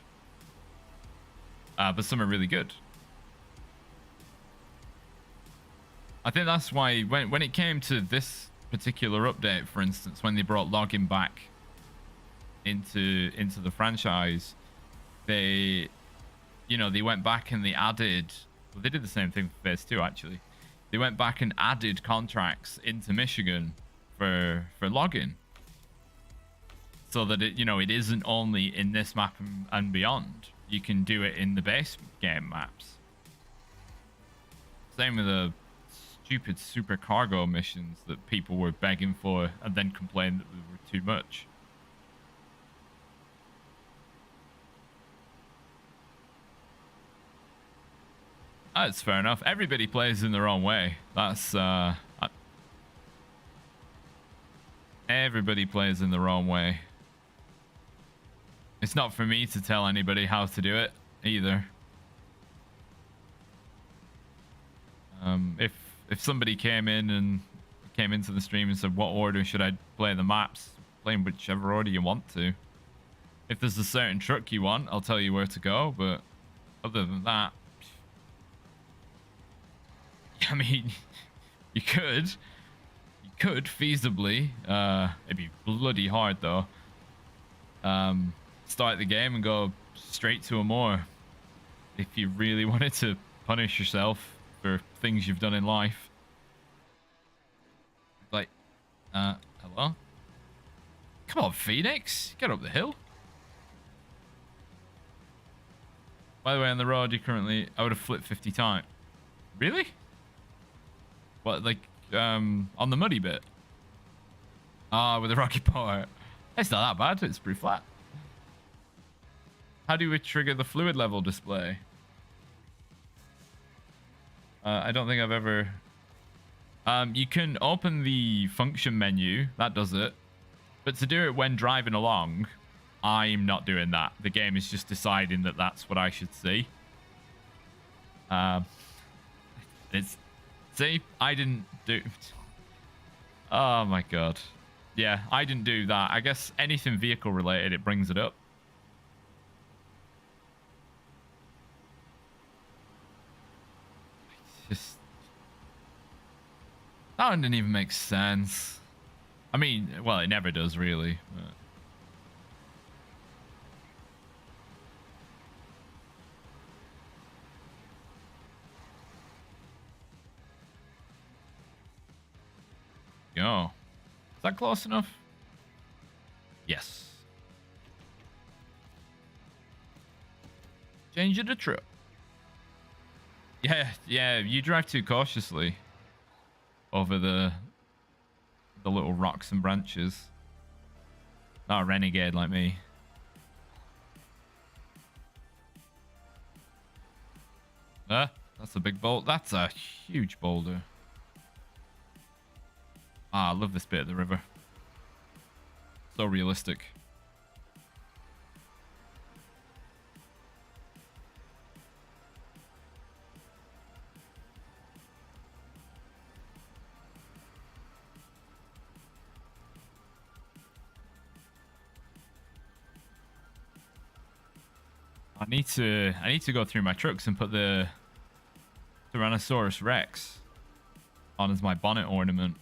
But some are really good. I think that's why when it came to this particular update, for instance, when they brought logging back into the franchise, they went back and they added, well, they did the same thing for phase 2 actually. They went back and added contracts into Michigan for logging, so that it isn't only in this map and beyond. You can do it in the base game maps. Same with the stupid super cargo missions that people were begging for and then complained that they were too much. That's fair enough. Everybody plays in their own way. That's everybody plays in their own way. It's not for me to tell anybody how to do it either. If somebody came into the stream and said, what order should I play the maps, play in whichever order you want to. If there's a certain truck you want, I'll tell you where to go, but other than that, I mean, you could feasibly, it'd be bloody hard though, start the game and go straight to a more if you really wanted to punish yourself for things you've done in life. Like, hello? Come on, Phoenix, get up the hill. By the way, on the road you currently, I would have flipped 50 times. Really? What, like, on the muddy bit? Ah, with the rocky part. It's not that bad, it's pretty flat. How do we trigger the fluid level display? I don't think I've ever... you can open the function menu, that does it. But to do it when driving along, I'm not doing that. The game is just deciding that that's what I should see. See, I didn't do... Oh my god. Yeah, I didn't do that. I guess anything vehicle related, it brings it up. Just... That one didn't even make sense. I mean, well, it never does really. But... Yo. Is that close enough? Yes. Change it to true. Yeah, you drive too cautiously over the little rocks and branches. Not a renegade like me. That's a big boulder. That's a huge boulder. Ah, I love this bit of the river. So realistic. I need to go through my trucks and put the Tyrannosaurus Rex on as my bonnet ornament.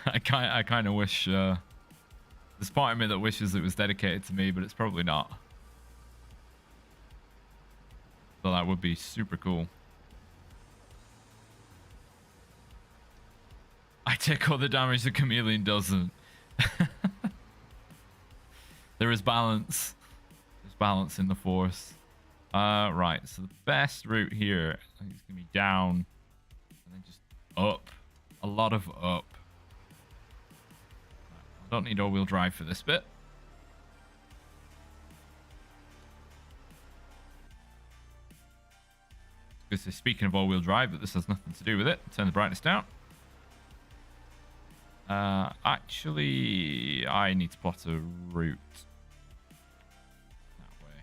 I kind of wish there's part of me that wishes it was dedicated to me, but it's probably not. So that would be super cool. I take all the damage the chameleon doesn't. There is balance. There's balance in the force. Right, so the best route here, I think it's gonna be down and then just up. A lot of up. I don't need all-wheel drive for this bit. Because speaking of all-wheel drive, but this has nothing to do with it. Turn the brightness down. Actually, I need to plot a route. That way.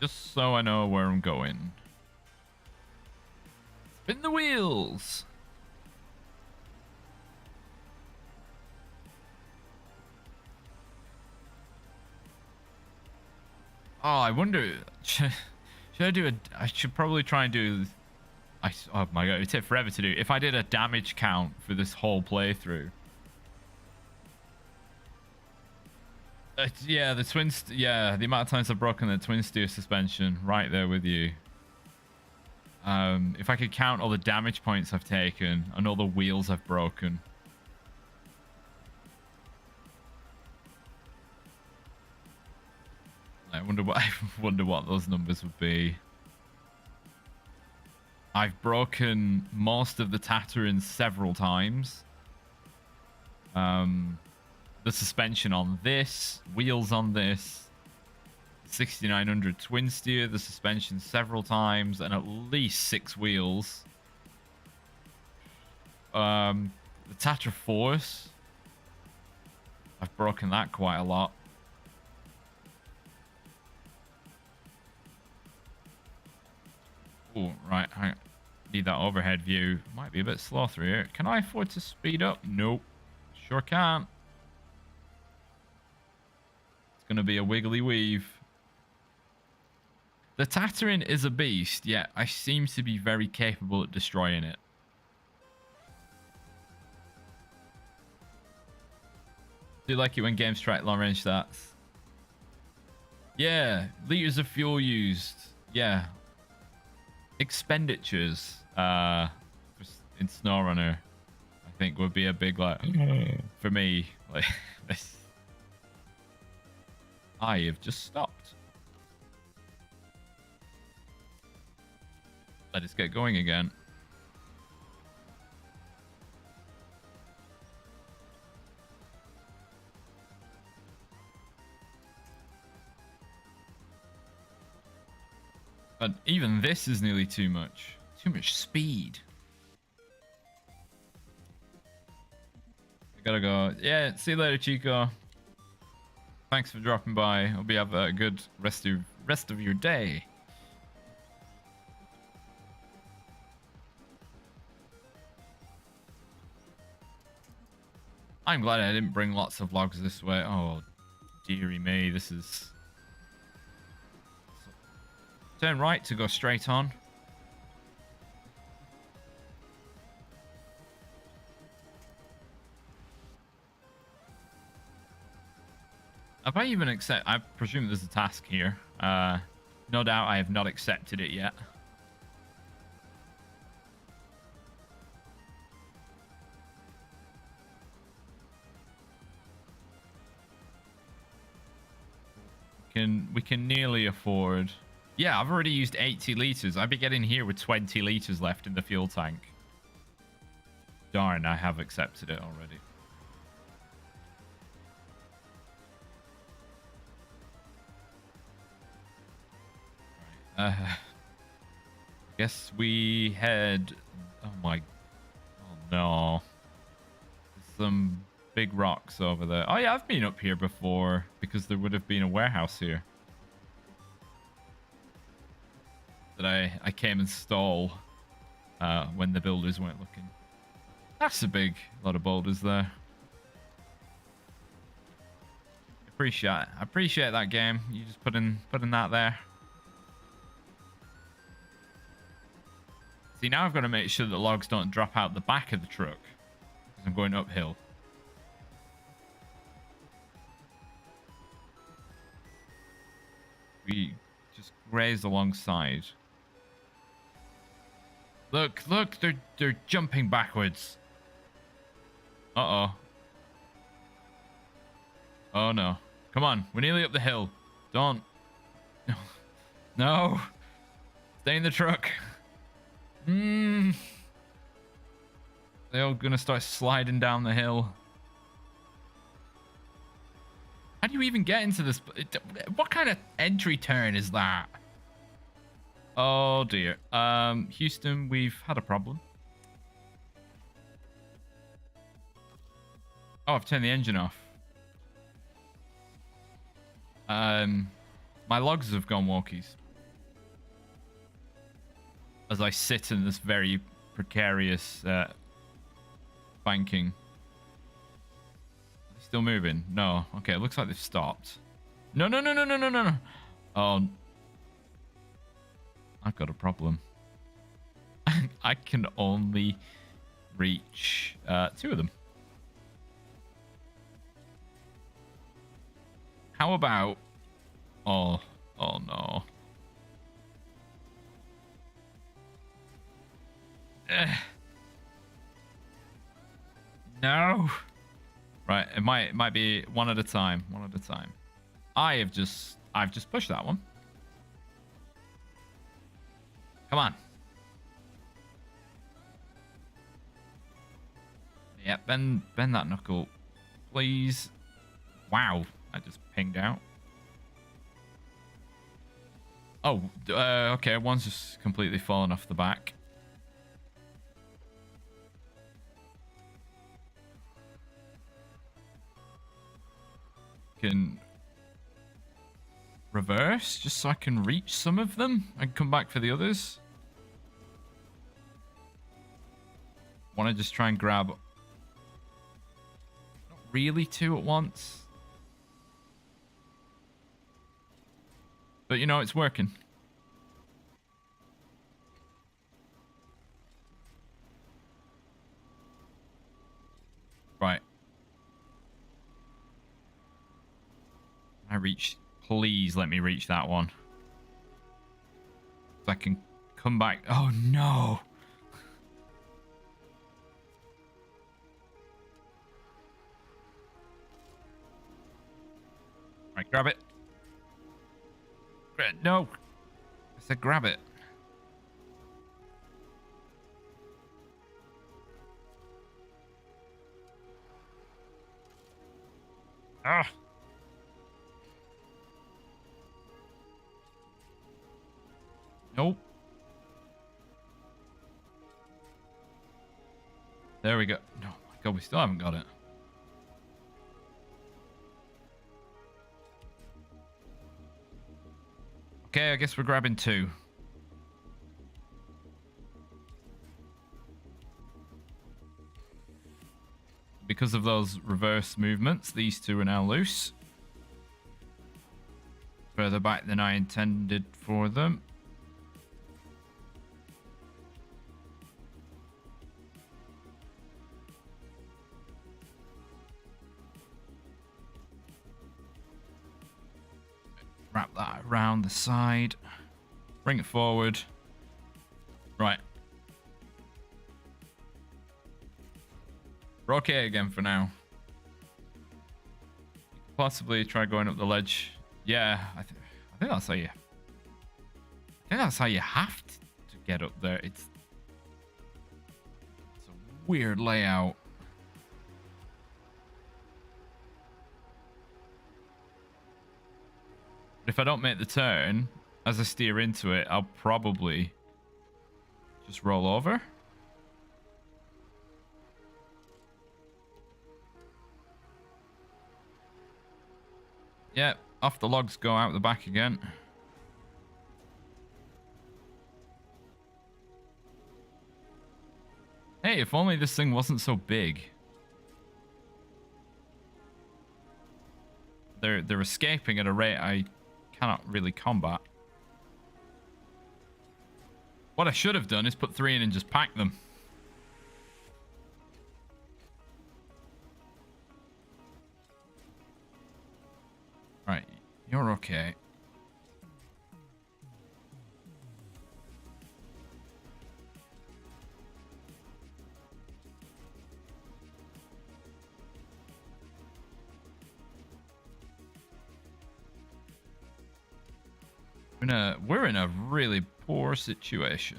Just so I know where I'm going. Spin the wheels! Oh, I wonder... Should I do a... I should probably try and do... Oh my god, it would take forever to do. If I did a damage count for this whole playthrough. Yeah, the the amount of times I've broken the twin steer suspension, right there with you. If I could count all the damage points I've taken and all the wheels I've broken. I wonder what those numbers would be. I've broken most of the Tatooine several times. The suspension on this, wheels on this, 6900 twin steer, the suspension several times, and at least 6 wheels. The Tatra Force, I've broken that quite a lot. Oh, right. I need that overhead view. Might be a bit slow through here. Can I afford to speed up? Nope. Sure can't. It's going to be a wiggly weave. The Tatooine is a beast, yet I seem to be very capable at destroying it. Do you like it when games track long range stats? Yeah, liters of fuel used. Yeah. Expenditures in Snowrunner, I think, would be a big, like, for me, like, this. I have just stopped. Let us get going again. But even this is nearly too much. Too much speed. I gotta go. Yeah, see you later, Chico. Thanks for dropping by. Hope you have a good rest of your day. I'm glad I didn't bring lots of logs this way. Oh, dearie me. This is... Turn right to go straight on. Have I even accept? I presume there's a task here. No doubt I have not accepted it yet. We can nearly afford... Yeah, I've already used 80 liters. I'd be getting here with 20 liters left in the fuel tank. Darn, I have accepted it already. Guess we head. Oh my. Oh no. There's some big rocks over there. Oh yeah, I've been up here before because there would have been a warehouse here that I came and stole when the builders weren't looking. That's a big lot of boulders there. I appreciate that game. You just putting that there. See, now I've got to make sure that logs don't drop out the back of the truck because I'm going uphill. We just graze alongside. Look, they're jumping backwards. Uh-oh. Oh no. Come on, we're nearly up the hill. Don't. No. Stay in the truck. They're all gonna start sliding down the hill. How do you even get into this? What kind of entry turn is that? Oh dear. Houston, we've had a problem. Oh, I've turned the engine off. My logs have gone walkies. As I sit in this very precarious banking. Still moving? No. Okay, it looks like they've stopped. No. Oh. I've got a problem. I can only reach 2 of them. How about... Oh no. No. Right, it might be one at a time. I've just pushed that one. Come on. Yeah, bend that knuckle, please. Wow, I just pinged out. Oh, okay, one's just completely fallen off the back. Can reverse just so I can reach some of them and come back for the others. Want to just try and grab not really 2 at once, but you know, it's working. Right. Please let me reach that one. So I can come back. Oh no. Right, grab it. No. I said grab it. Ah. Nope. There we go. No, my God, we still haven't got it. Okay, I guess we're grabbing 2. Because of those reverse movements, these 2 are now loose. Further back than I intended for them. Wrap that around the side. Bring it forward. Right. We're okay again for now. Possibly try going up the ledge. Yeah, I think that's how you... I think that's how you have to get up there. It's a weird layout. If I don't make the turn, as I steer into it, I'll probably just roll over. Yeah, off the logs go out the back again. Hey, if only this thing wasn't so big. They're escaping at a rate I cannot really combat. What I should have done is put 3 in and just pack them. Right, you're okay. We're in a really poor situation.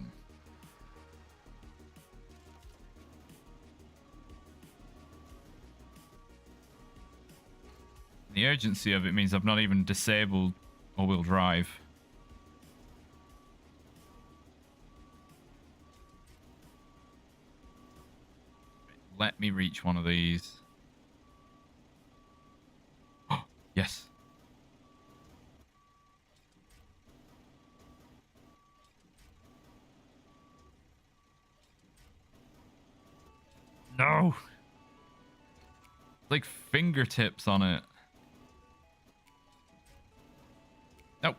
The urgency of it means I've not even disabled all-wheel drive. Let me reach one of these. Oh, yes. No. Like fingertips on it. Nope.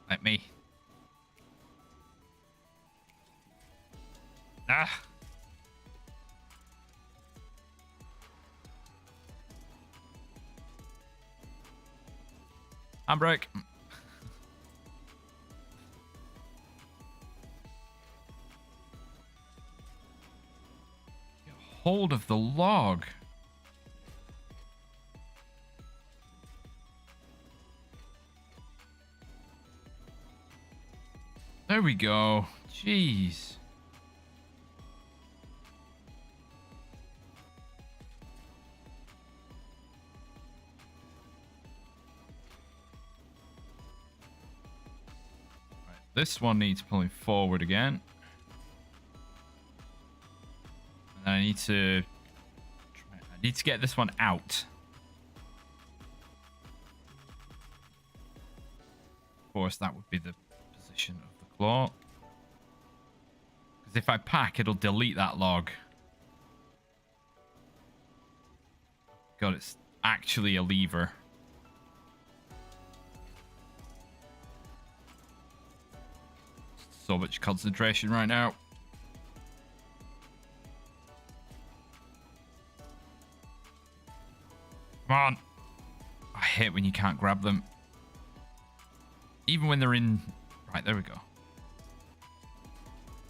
Let me. Ah. Handbrake. Get hold of the log. There we go. Jeez. This one needs pulling forward again. And I need to get this one out. Of course, that would be the position of the claw. Because if I pack, it'll delete that log. God, it's actually a lever. So much concentration right now. Come on. I hate when you can't grab them. Even when they're in... Right, there we go.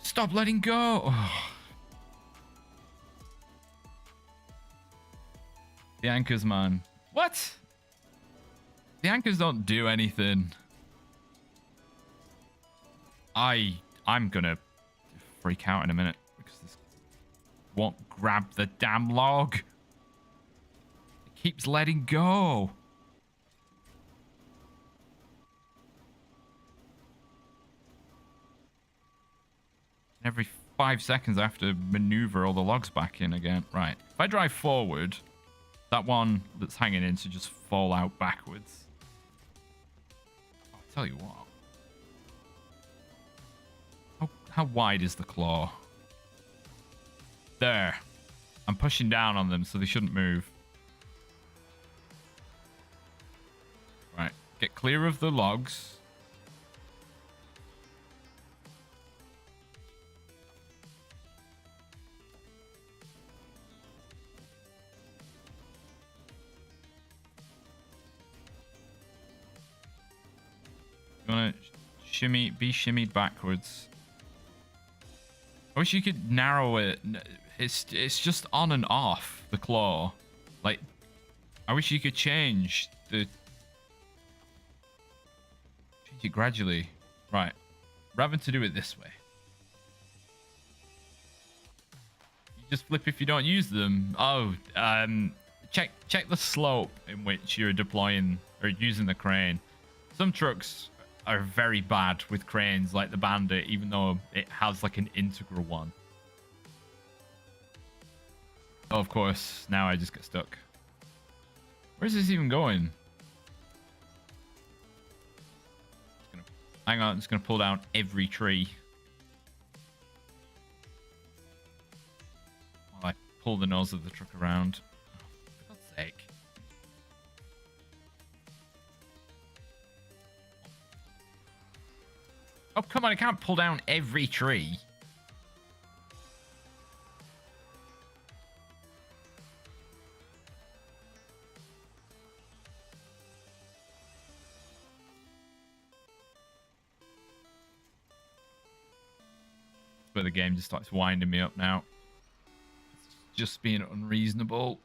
Stop letting go. Oh. The anchors, man. What? The anchors don't do anything. I'm gonna freak out in a minute because this won't grab the damn log. It keeps letting go. Every 5 seconds I have to maneuver all the logs back in again. Right. If I drive forward, that one that's hanging in should just fall out backwards. I'll tell you what. How wide is the claw? There. I'm pushing down on them so they shouldn't move. Right. Get clear of the logs. You want to be shimmied backwards. I wish you could narrow it. It's just on and off the claw. Like, I wish you could change it gradually. Right. Rather than to do it this way. You just flip if you don't use them. Oh, check the slope in which you're deploying or using the crane. Some trucks are very bad with cranes, like the Bandit, even though it has like an integral one. Oh, of course, now I just get stuck. Where's this even going? Hang on, I'm just gonna pull down every tree. While I pull the nose of the truck around. Oh, for God's sake. Oh, come on, I can't pull down every tree. But the game just starts winding me up now. It's just being unreasonable.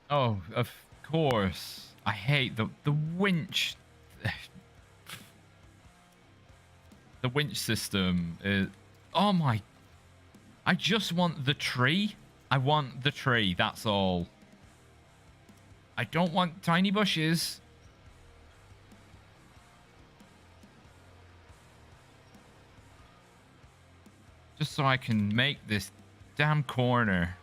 Oh, of course. I hate the winch. The winch system is... Oh my... I just want the tree. I want the tree, that's all. I don't want tiny bushes. Just so I can make this damn corner.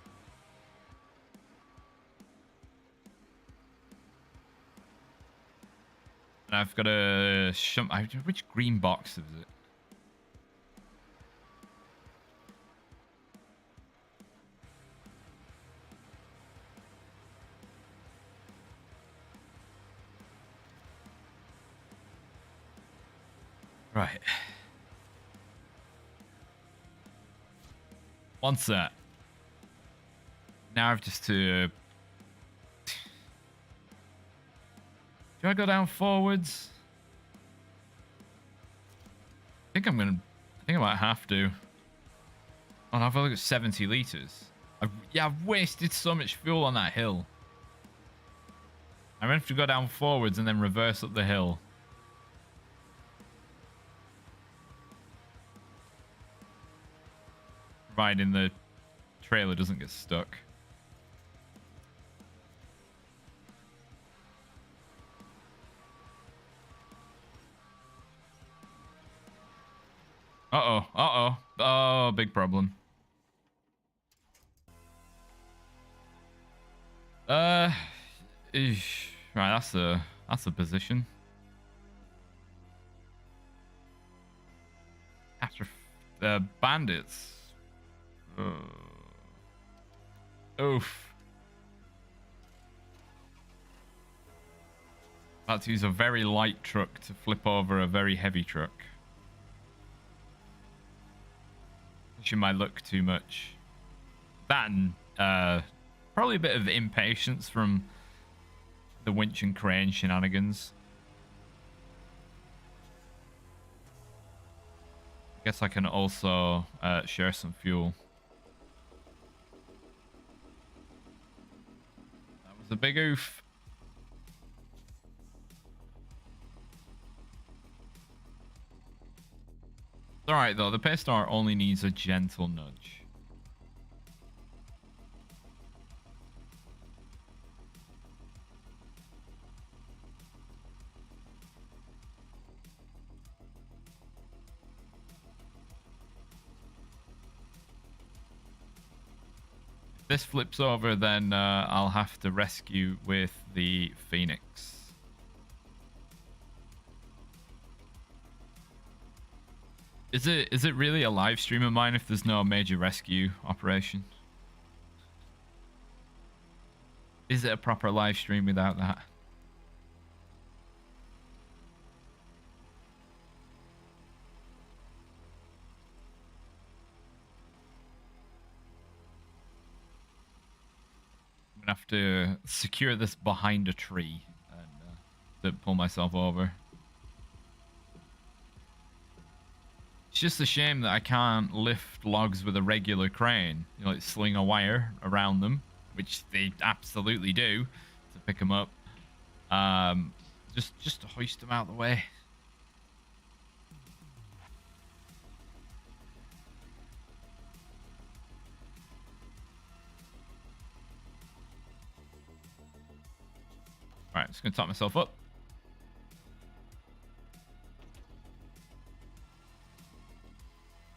And I've got a... Which green box is it? Right. One set. Now I've just to... Do I go down forwards? I think I might have to. Oh, I've only got 70 liters. I've wasted so much fuel on that hill. I'm going to have to go down forwards and then reverse up the hill. Providing the trailer doesn't get stuck. Uh-oh, uh-oh. Oh, big problem. Right, that's a position. After bandits. Oof. About to use a very light truck to flip over a very heavy truck. Pushing my luck too much. That and probably a bit of impatience from the winch and crane shenanigans. I guess I can also share some fuel. That was a big oof. It's alright though, the Paystar only needs a gentle nudge. If this flips over, then I'll have to rescue with the Phoenix. Is it really a live stream of mine if there's no major rescue operation? Is it a proper live stream without that? I'm gonna have to secure this behind a tree and pull myself over. It's just a shame that I can't lift logs with a regular crane. You know, like sling a wire around them, which they absolutely do to pick them up. Just to hoist them out of the way. Alright, just gonna top myself up.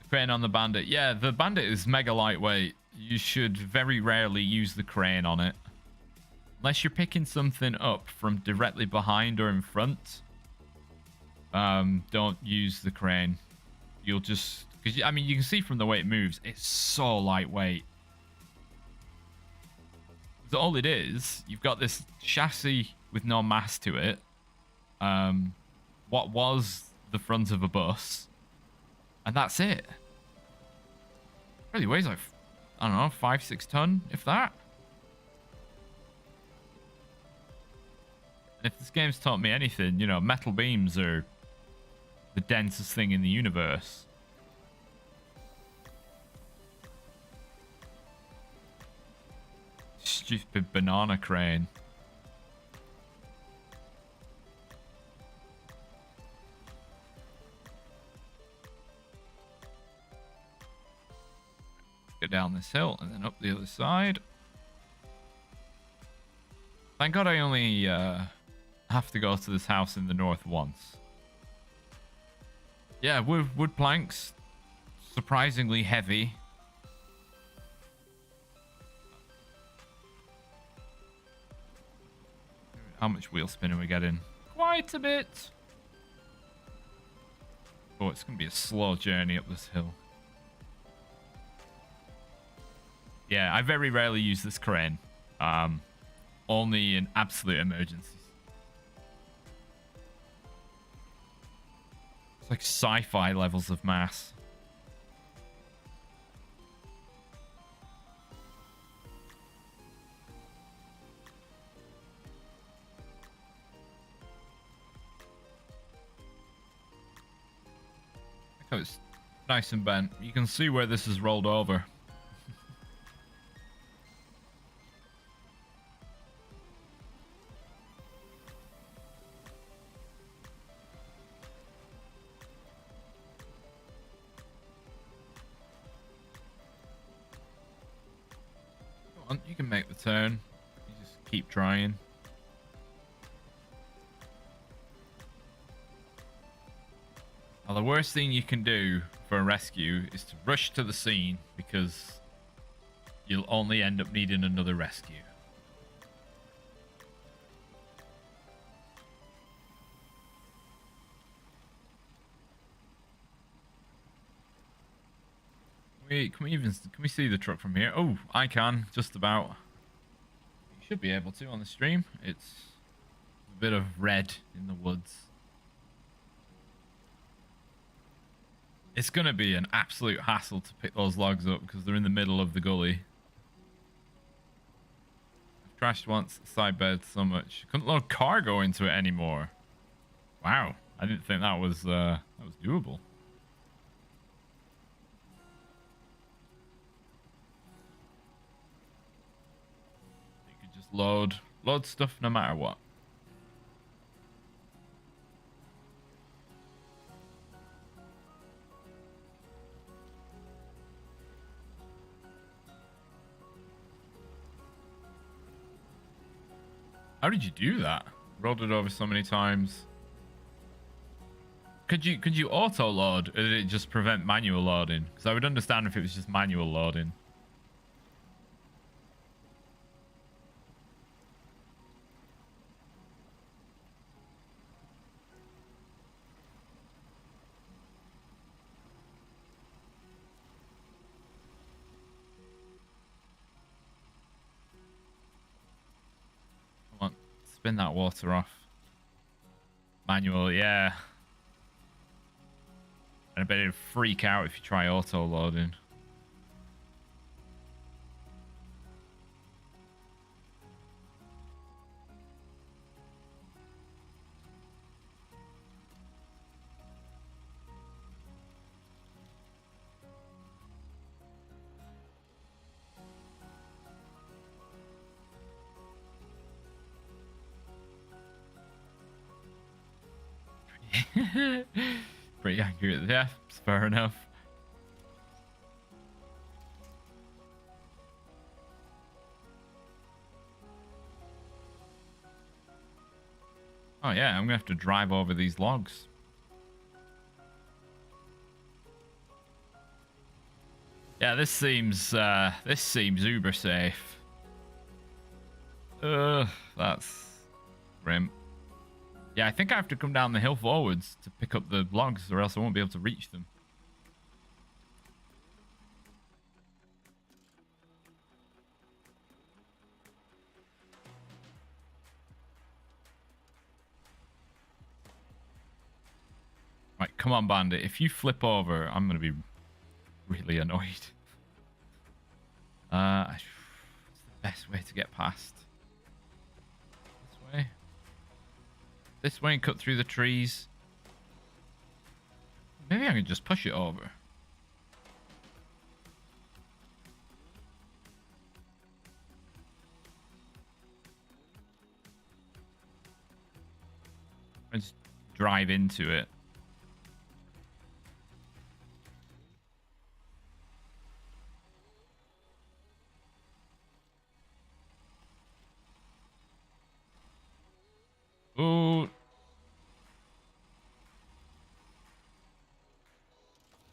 The crane on the bandit. Yeah, the bandit is mega lightweight. You should very rarely use the crane on it. Unless you're picking something up from directly behind or in front. Don't use the crane. You'll just... Because, I mean, you can see from the way it moves, it's so lightweight. So all it is, you've got this chassis with no mass to it. What was the front of a bus. And that's it. It really weighs like, I don't know, 5-6 ton, if that. And if this game's taught me anything, you know, metal beams are the densest thing in the universe. Stupid banana crane. Go down this hill and then up the other side. Thank God I only have to go to this house in the north once. Yeah, wood planks. Surprisingly heavy. How much wheel spin are we getting? Quite a bit. Oh, it's going to be a slow journey up this hill. Yeah, I very rarely use this crane. Only in absolute emergencies. It's like sci-fi levels of mass. Oh, it's nice and bent. You can see where this is rolled over. Come on, you can make the turn. You just keep trying. Now, the worst thing you can do for a rescue is to rush to the scene, because you'll only end up needing another rescue. Can we see the truck from here? Oh, I can, just about. You should be able to on the stream. It's a bit of red in the woods. It's going to be an absolute hassle to pick those logs up because they're in the middle of the gully. I've trashed once, the side bed so much. Couldn't load cargo into it anymore. Wow, I didn't think that was doable. You could just load stuff no matter what. How did you do that? Rolled it over so many times. Could you auto load, or did it just prevent manual loading? Because I would understand if it was just manual loading. Spin that water off. Manual, yeah. And I bet it'd freak out if you try auto loading. Pretty accurate, yeah, it's fair enough. Oh yeah, I'm gonna have to drive over these logs. Yeah, this seems uber safe. That's grim. Yeah, I think I have to come down the hill forwards to pick up the logs, or else I won't be able to reach them. Right, come on, Bandit. If you flip over, I'm going to be really annoyed. What's the best way to get past? This way? This way and cut through the trees. Maybe I can just push it over. I just drive into it. Ooh.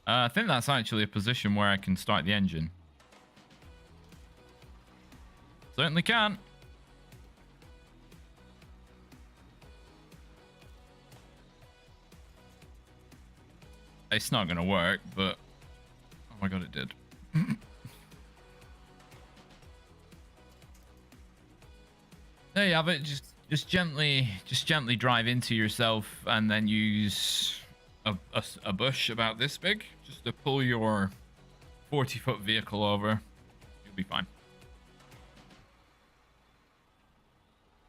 I think that's actually a position where I can start the engine. Certainly can. It's not going to work, but... Oh my god, it did. There you have it. Just gently drive into yourself and then use a bush about this big just to pull your 40-foot vehicle over. You'll be fine.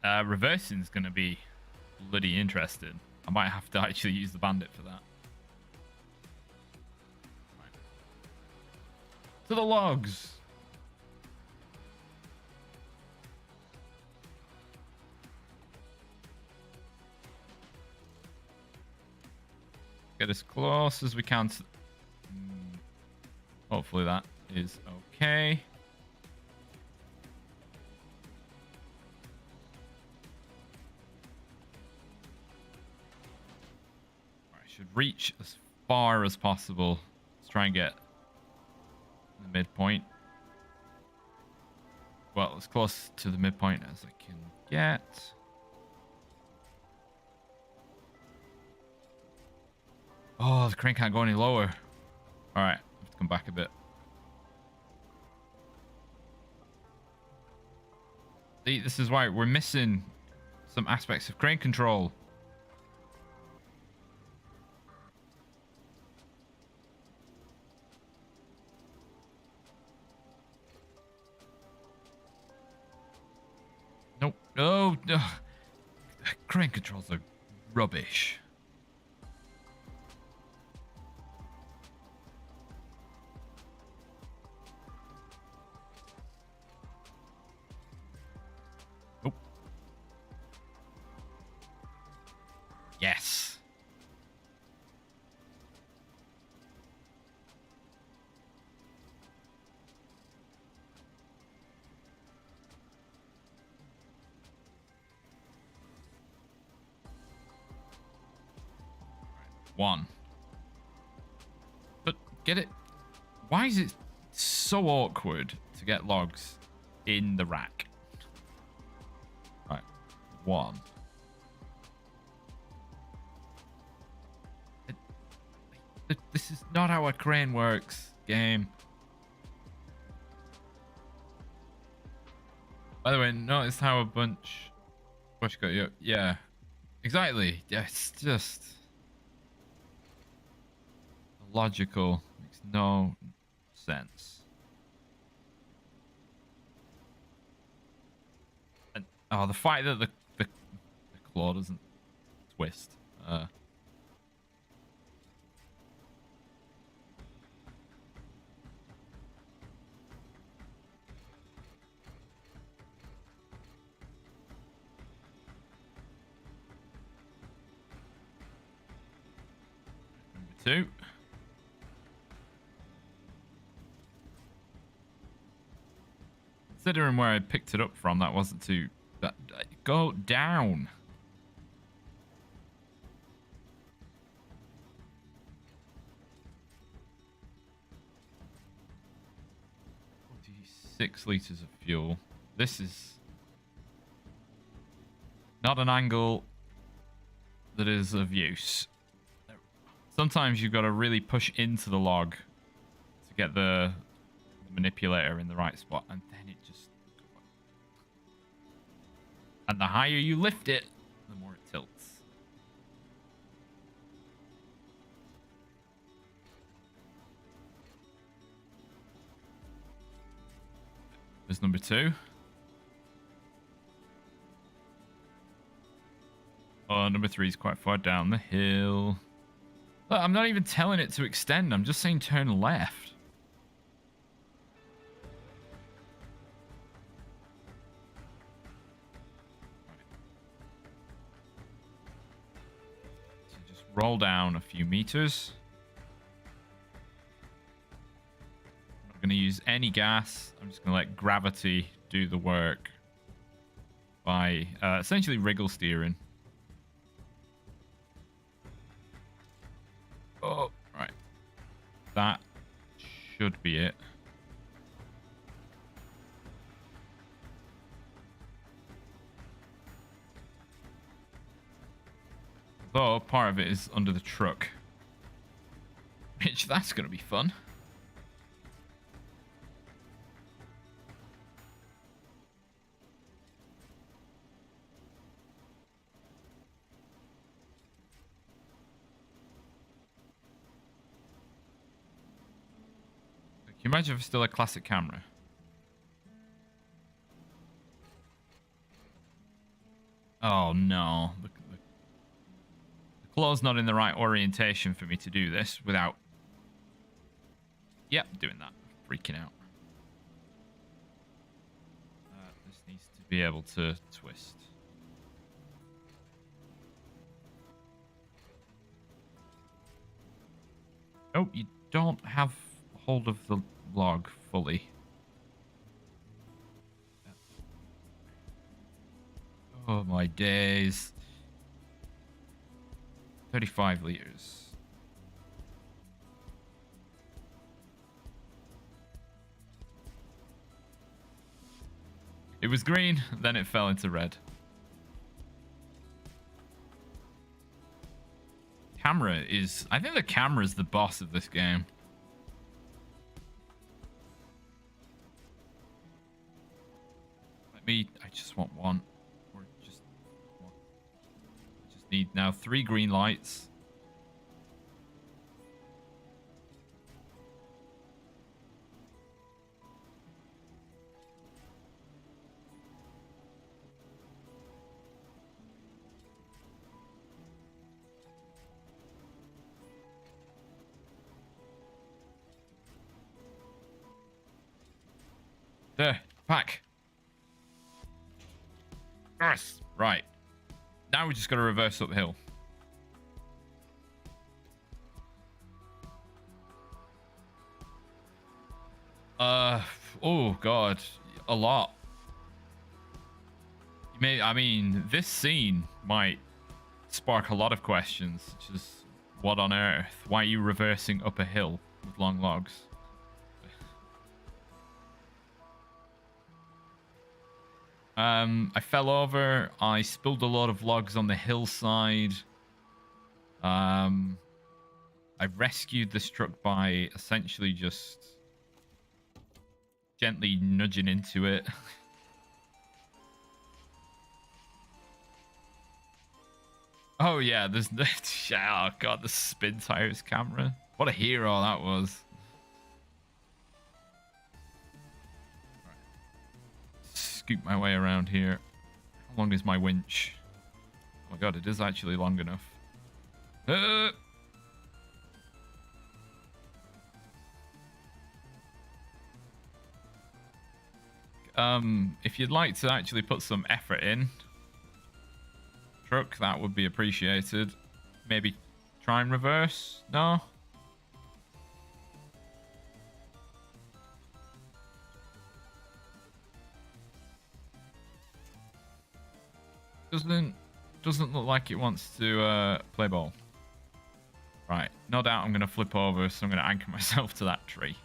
Reversing is going to be bloody interesting. I might have to actually use the bandit for that. Right. To the logs. Get as close as we can to... Hopefully that is okay. I should reach as far as possible. Let's try and get the midpoint. Well, as close to the midpoint as I can get. Oh, the crane can't go any lower. All right, I have to come back a bit. See, this is why we're missing some aspects of crane control. Nope. No. Crane controls are rubbish. Yes. One. But get it? Why is it so awkward to get logs in the rack? Right. One. This is not how a crane works, game. By the way, notice how a bunch... Push got you. Yeah, exactly. Yeah, it's just... logical. Makes no sense. And, oh, the fact that the claw doesn't twist. Two. Considering where I picked it up from, that wasn't too... Go down. 6 liters of fuel. This is not an angle that is of use. Sometimes you've got to really push into the log to get the manipulator in the right spot, and then it just... And the higher you lift it, the more it tilts. There's number 2. Oh, number 3 is quite far down the hill. Look, I'm not even telling it to extend. I'm just saying turn left. So just roll down a few meters. I'm not going to use any gas. I'm just going to let gravity do the work by essentially wriggle steering. Oh, right. That should be it. Though part of it is under the truck. Which, that's going to be fun. Can you imagine if it's still a classic camera? Oh no. The claw's not in the right orientation for me to do this without... Yep, doing that. Freaking out. This needs to be able to twist. Oh, you don't have hold of the log fully. Oh my days. 35 liters. It was green, then it fell into red. Camera is... I think the camera is the boss of this game. I just want one. Or just one. I just need now 3 green lights. There, back. Yes, right. Now we just got to reverse uphill. Oh god, a lot. I mean, this scene might spark a lot of questions, such as what on earth? Why are you reversing up a hill with long logs? I fell over. I spilled a lot of logs on the hillside. I rescued this truck by essentially just gently nudging into it. Oh yeah, there's no... Oh god, the Spintires camera. What a hero that was. Scoop my way around here. How long is my winch? Oh my god, it is actually long enough. If you'd like to actually put some effort in, truck, that would be appreciated. Maybe try and reverse? No? Doesn't look like it wants to play ball. Right, no doubt I'm going to flip over, so I'm going to anchor myself to that tree.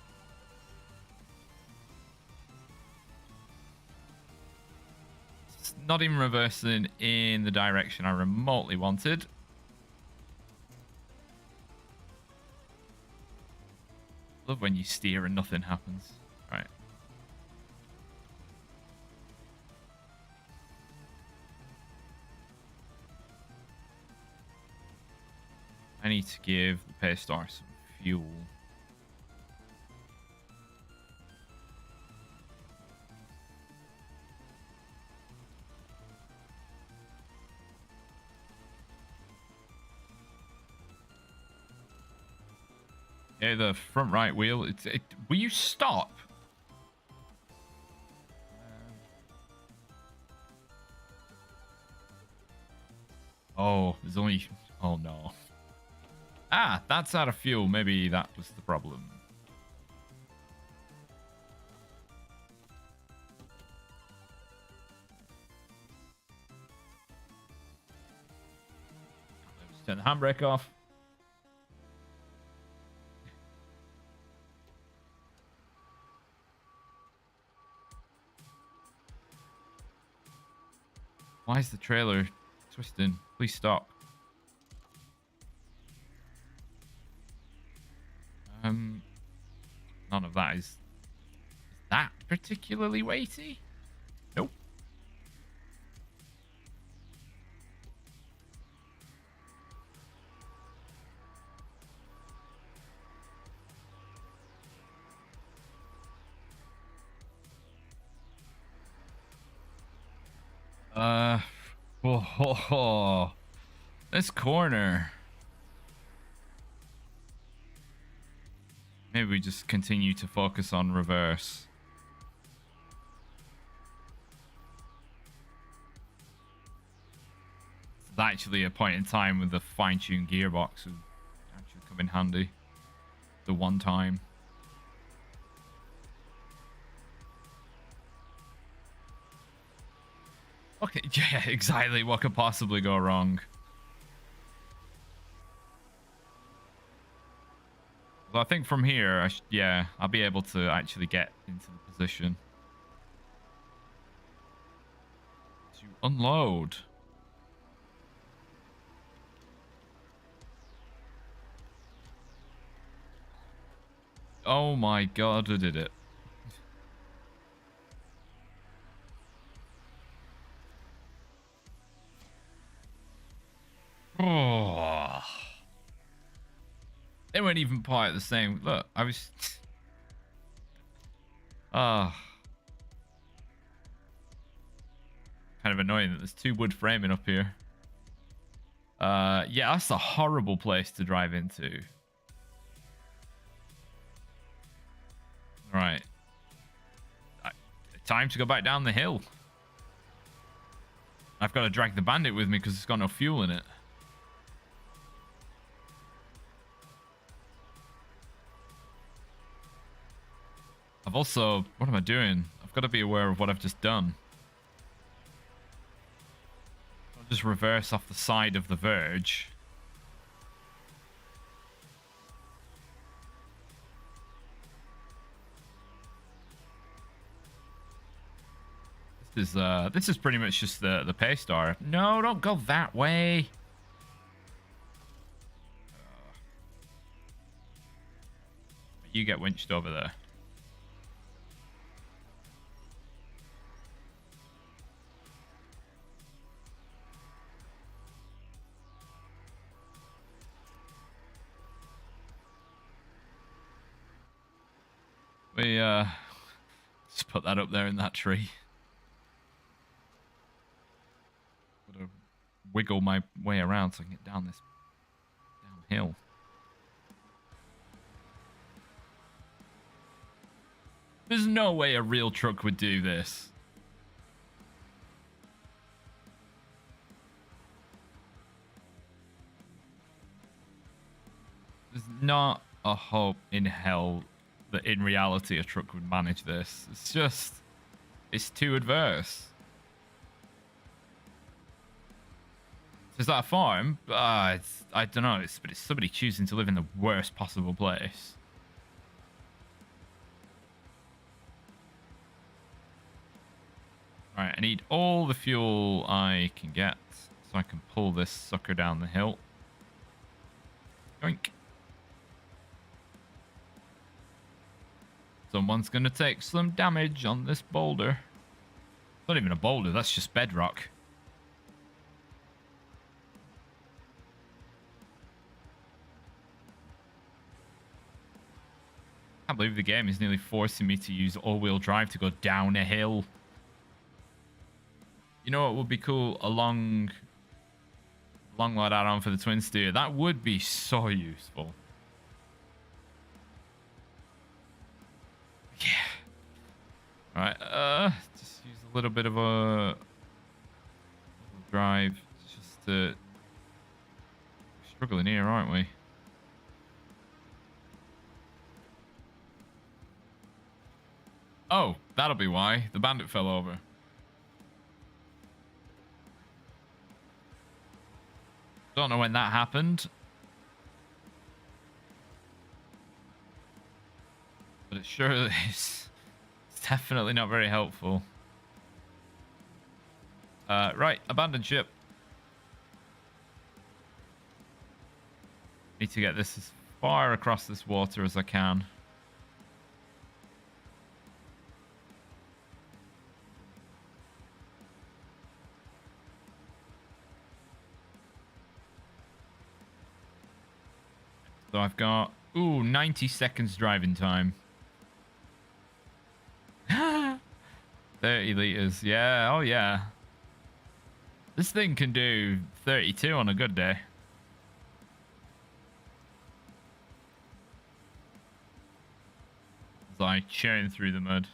not even reversing in the direction I remotely wanted. Love when you steer and nothing happens. Right. I need to give the Paystar some fuel. Yeah, the front right wheel. Will you stop? Oh, there's only... Oh, no. Ah, that's out of fuel. Maybe that was the problem. Let's turn the handbrake off. Why is the trailer twisting? Please stop. None of that is that particularly weighty? Nope. This corner. Maybe we just continue to focus on reverse. It's actually a point in time with the fine-tuned gearbox would actually come in handy. The one time. Okay, yeah, exactly. What could possibly go wrong? Well, I think from here, yeah, I'll be able to actually get into the position to unload. Oh my god, I did it. Oh. They weren't even quite the same. Look, I was... Ah. Kind of annoying that there's two wood framing up here. Yeah, that's a horrible place to drive into. Right. Time to go back down the hill. I've got to drag the Bandit with me because it's got no fuel in it. I've also... What am I doing? I've got to be aware of what I've just done. I'll just reverse off the side of the verge. This is pretty much just the Paystar. No, don't go that way. You get winched over there. We just put that up there in that tree. Gotta wiggle my way around so I can get down this downhill. There's no way a real truck would do this. There's not a hope in hell that in reality a truck would manage this. It's just... It's too adverse. Is that a farm? I don't know. But it's somebody choosing to live in the worst possible place. Right, I need all the fuel I can get so I can pull this sucker down the hill. Yoink. Someone's going to take some damage on this boulder. It's not even a boulder, that's just bedrock. I can't believe the game is nearly forcing me to use all-wheel drive to go down a hill. You know what would be cool? A long load add-on for the twin steer. That would be so useful. Yeah. Alright, just use a little bit of a drive. Just struggling here, aren't we? Oh, that'll be why. The bandit fell over. Don't know when that happened. But it sure is. It's definitely not very helpful. Right, abandoned ship. Need to get this as far across this water as I can. So I've got, 90 seconds driving time. 30 liters. Yeah, oh yeah. This thing can do 32 on a good day. It's like churning through the mud.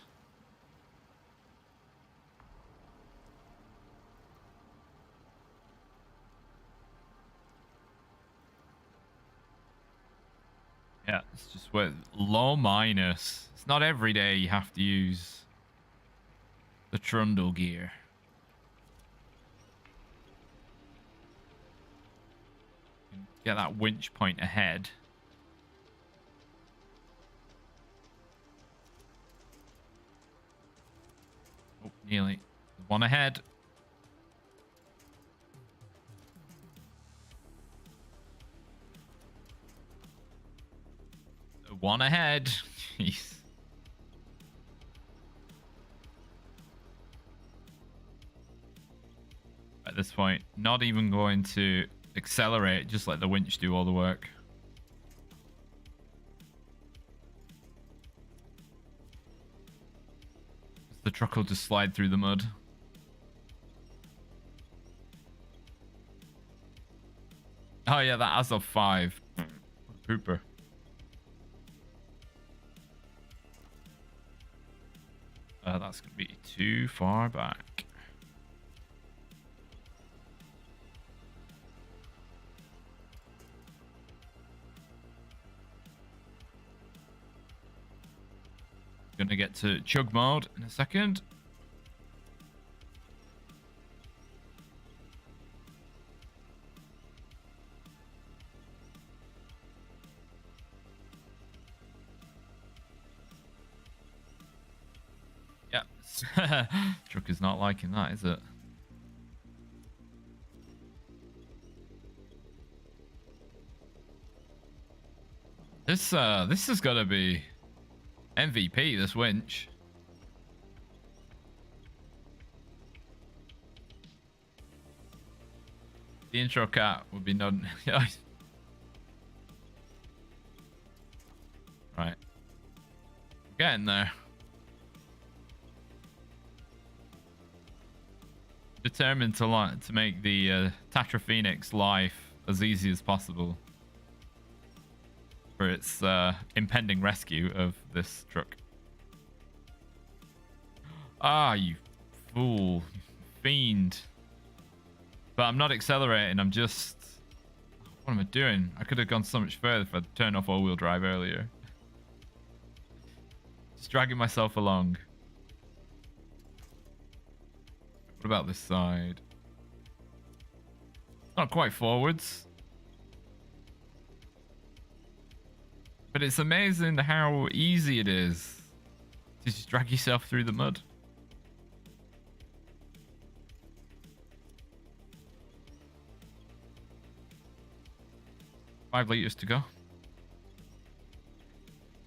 Yeah, it's just with low minus. It's not every day you have to use the trundle gear. Get that winch point ahead. Oh, nearly. One ahead. One ahead. Jeez. At this point, not even going to accelerate, just let the winch do all the work. The truck will just slide through the mud. Oh yeah, that has a 5. Pooper. That's going to be too far back. Gonna get to chug mode in a second. Yeah, truck is not liking that, is it? This is gonna be MVP, this winch. The intro cat would be none. Right. Getting there. Determined to make the Tatra Phoenix life as easy as possible for its impending rescue of this truck. Ah, you fool. You fiend. But I'm not accelerating, I'm just... What am I doing? I could have gone so much further if I'd turned off all-wheel drive earlier. Just dragging myself along. What about this side? Not quite forwards. But it's amazing how easy it is to just drag yourself through the mud. 5 liters to go.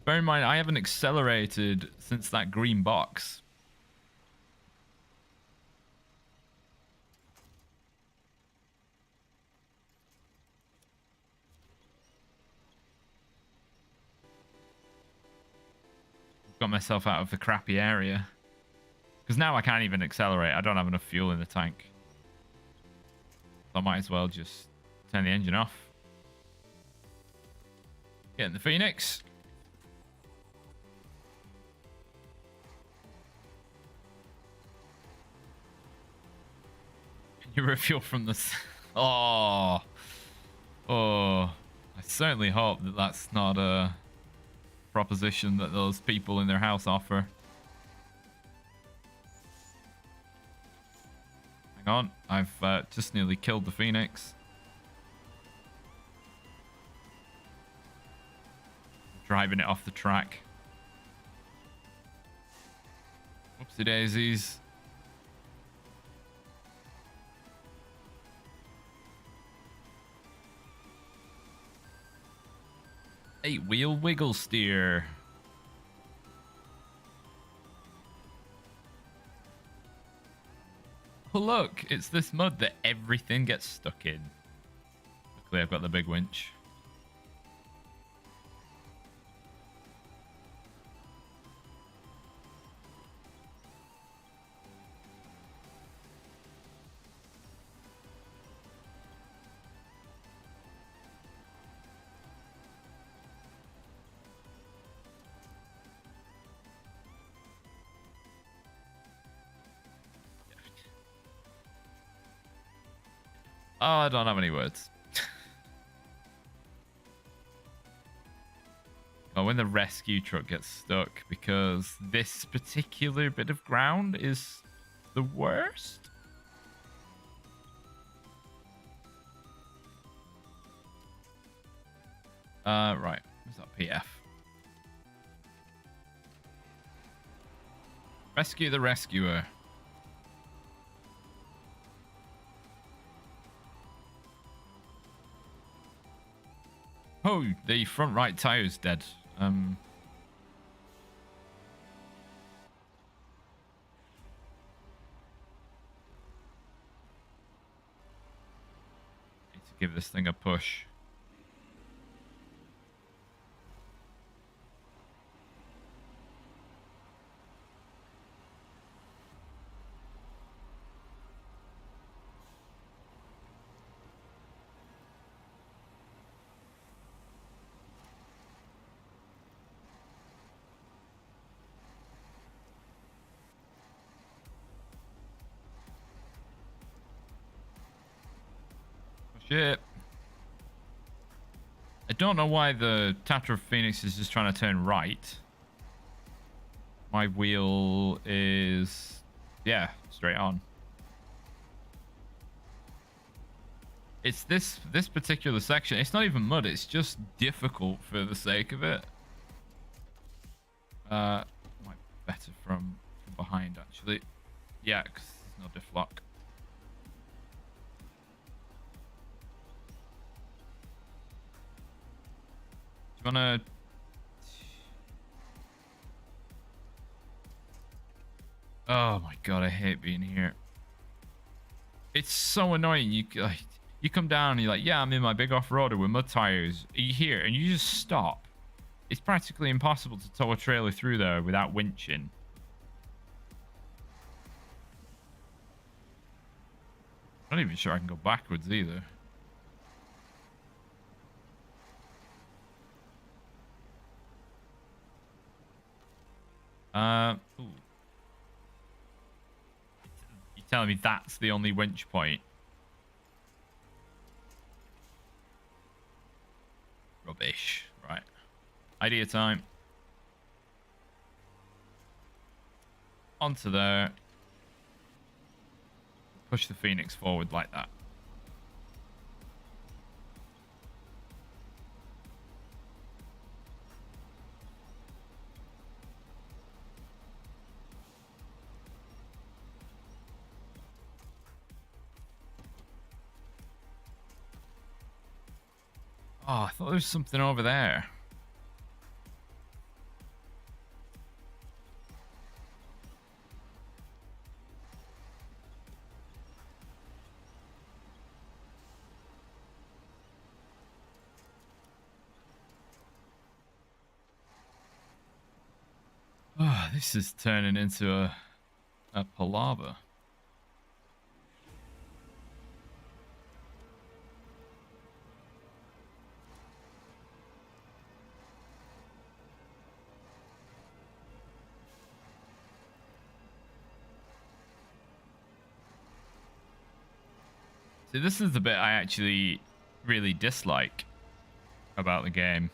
Bear in mind, I haven't accelerated since that green box. Got myself out of the crappy area. Because now I can't even accelerate. I don't have enough fuel in the tank. So I might as well just turn the engine off. Get in the Phoenix. You refuel from the... Oh. Oh. I certainly hope that that's not a proposition that those people in their house offer. Hang on. I've just nearly killed the Phoenix. Driving it off the track. Whoopsie daisies. Eight-wheel wiggle steer. Oh look, it's this mud that everything gets stuck in. Luckily I've got the big winch. Oh, I don't have any words. Oh, when the rescue truck gets stuck, because this particular bit of ground is the worst. Right. Where's that PF? Rescue the rescuer. Oh, the front right tire's dead. Need to give this thing a push. Shit. I don't know why the Tatra Phoenix is just trying to turn right. My wheel is... yeah, straight on. It's this particular section. It's not even mud. It's just difficult for the sake of it. Might be better from behind, actually. Yeah, because there's no diff lock. Do you want to... Oh my god, I hate being here. It's so annoying. You come down and you're like, yeah, I'm in my big off-roader with mud tires. You here and you just stop. It's practically impossible to tow a trailer through there without winching. I'm not even sure I can go backwards either. Ooh. You're telling me that's the only winch point? Rubbish. Right. Idea time. Onto there. Push the Phoenix forward like that. Oh, Oh, I thought there was something over there. Oh, this is turning into a palaver. See, this is the bit I actually really dislike about the game.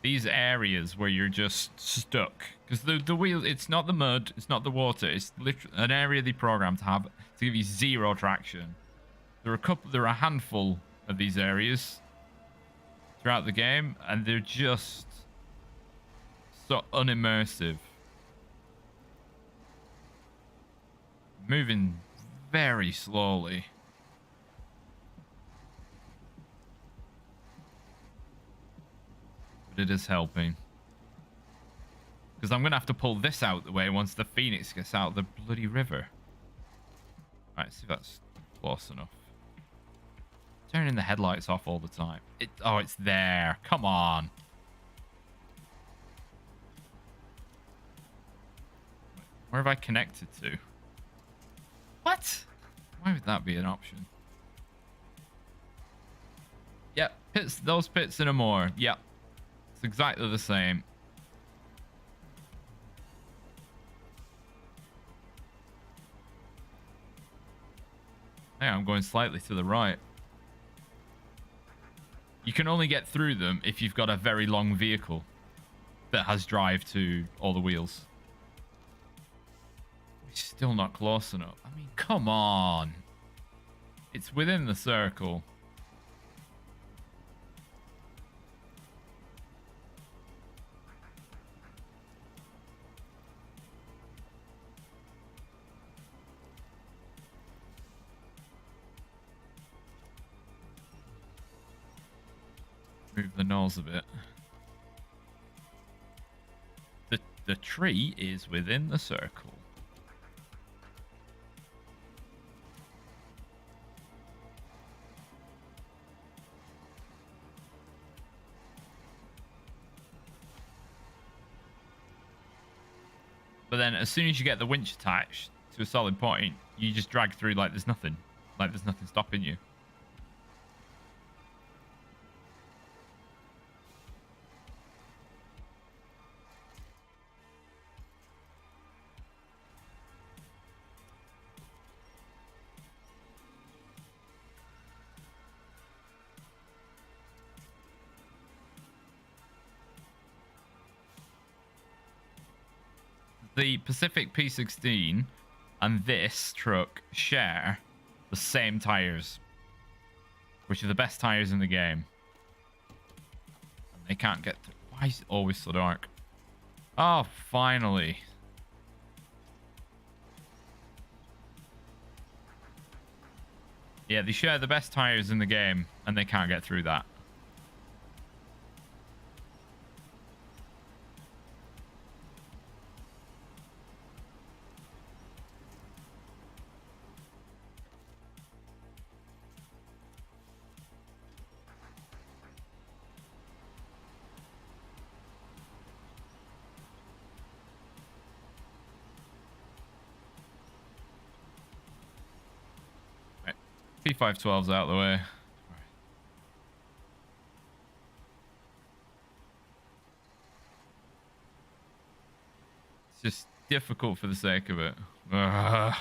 These areas where you're just stuck. Because the wheel, it's not the mud, it's not the water, it's literally an area they programmed to have to give you zero traction. There are a handful of these areas throughout the game, and they're just so unimmersive. Moving very slowly. But it is helping. Because I'm going to have to pull this out the way once the Phoenix gets out of the bloody river. Right, see if that's close enough. Turning the headlights off all the time. Oh, it's there. Come on. Where have I connected to? What? Why would that be an option? Yep, pits, those pits and a more. Yep. It's exactly the same. Hey, I'm going slightly to the right. You can only get through them if you've got a very long vehicle that has drive to all the wheels. It's still not close enough. I mean, come on. It's within the circle. Move the nose a bit. The tree is within the circle. But then as soon as you get the winch attached to a solid point, you just drag through like there's nothing. Like there's nothing stopping you. The Pacific P16 and this truck share the same tires, which are the best tires in the game. And they can't get through. Why is it always so dark? Oh, finally. Yeah, they share the best tires in the game, and they can't get through that. P512's out of the way. It's just difficult for the sake of it. Ugh.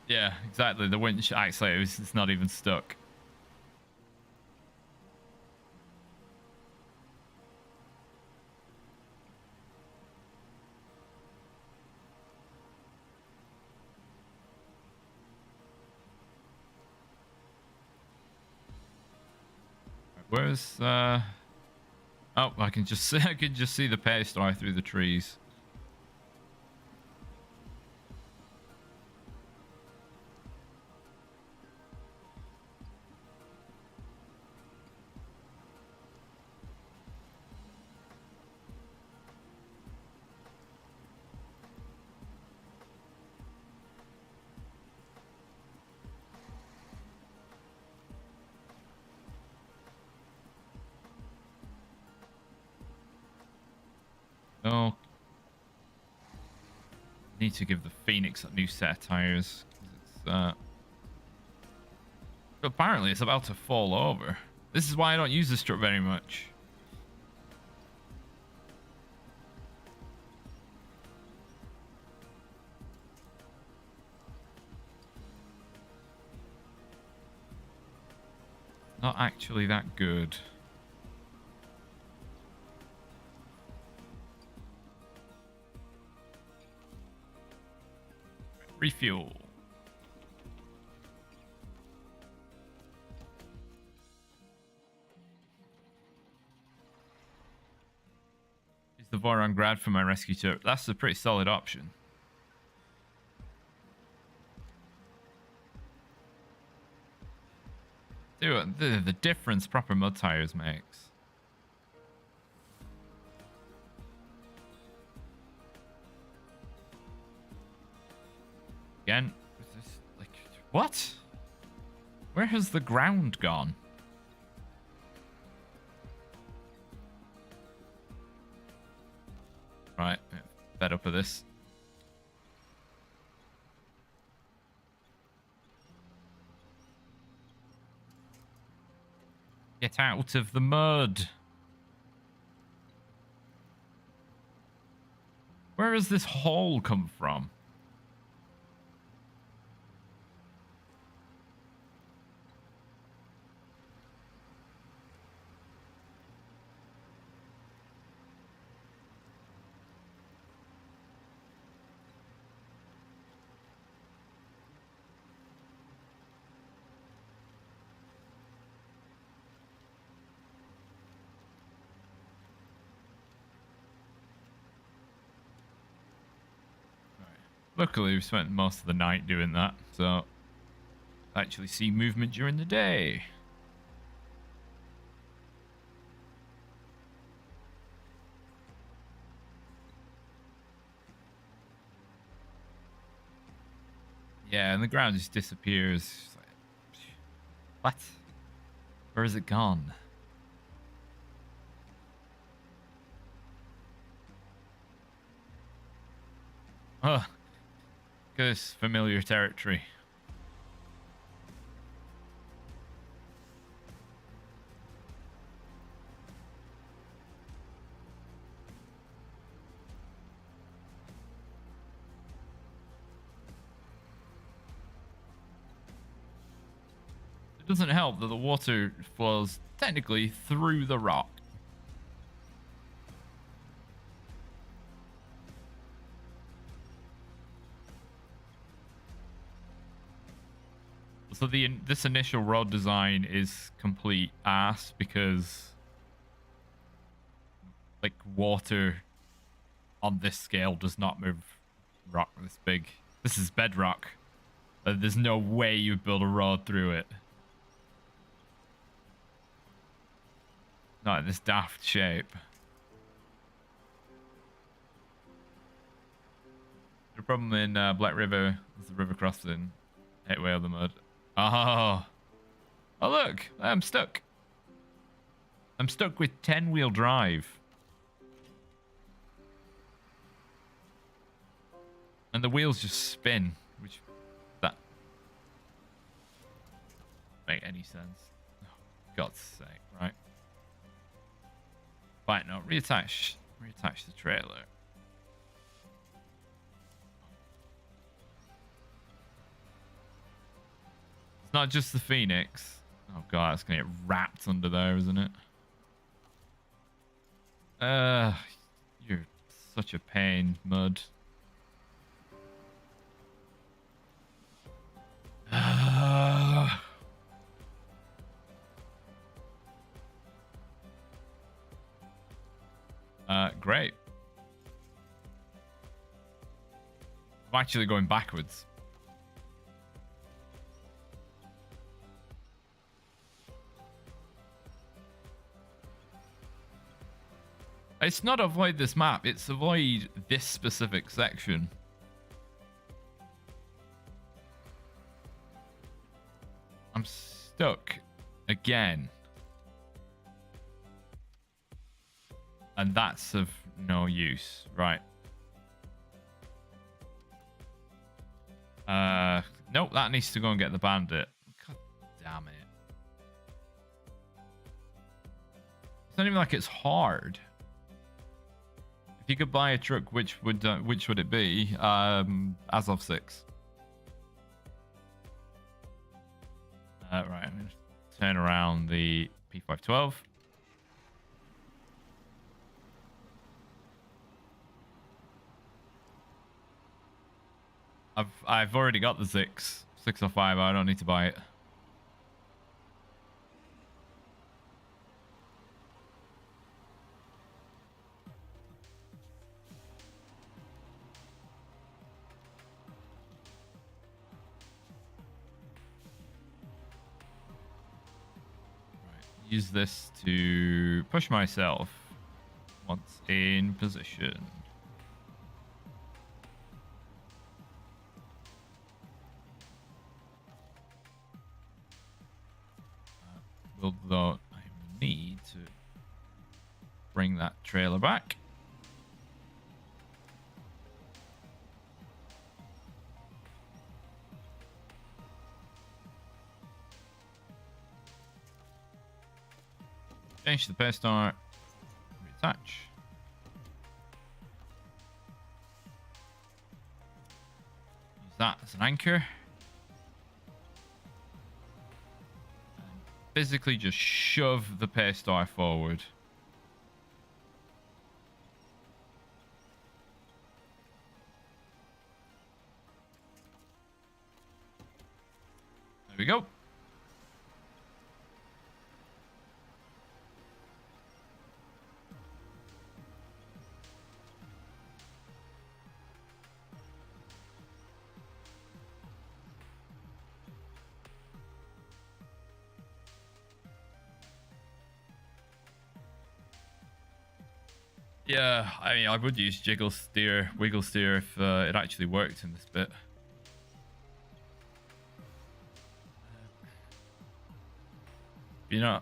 Yeah, exactly. The winch actually, it's not even stuck. Where's oh, I can just see the pace drive through the trees. No. Need to give the Phoenix a new set of tires. It's, apparently, it's about to fall over. This is why I don't use this truck very much. Not actually that good. Refuel. Use the Voron Grad for my rescue tour. That's a pretty solid option. Dude, the difference proper mud tires makes. Again, is this like what? Where has the ground gone? Right, fed up with this. Get out of the mud. Where has this hole come from? Luckily, we spent most of the night doing that, so I actually see movement during the day. Yeah, and the ground just disappears. What? Where has it gone? Oh. This familiar territory. It doesn't help that the water flows technically through the rock. So this initial road design is complete ass because like water on this scale does not move rock this big. This is bedrock. There's no way you build a road through it. Not in this daft shape. The problem in Black River is the river crossing. Hit way of the mud. Oh. Oh, look. I'm stuck. I'm stuck with 10-wheel drive. And the wheels just spin, which that make any sense. Oh, God's sake, right? Right, no, reattach the trailer. It's not just the Phoenix. Oh god, it's gonna get wrapped under there, isn't it? You're such a pain, Mud. Great. I'm actually going backwards. It's not avoid this map, it's avoid this specific section. I'm stuck again. And that's of no use. Right. Nope, that needs to go and get the bandit. God damn it. It's not even like it's hard. If you could buy a truck, which would it be? As of 6. Right, I'm gonna turn around the P512. I've already got the 605. I don't need to buy it. Right, use this to push myself once in position. Although I need to bring that trailer back. Change the pair star, reattach. Use that as an anchor. Physically just shove the pair star forward. There we go. Yeah, I mean, I would use wiggle steer if it actually worked in this bit. You know,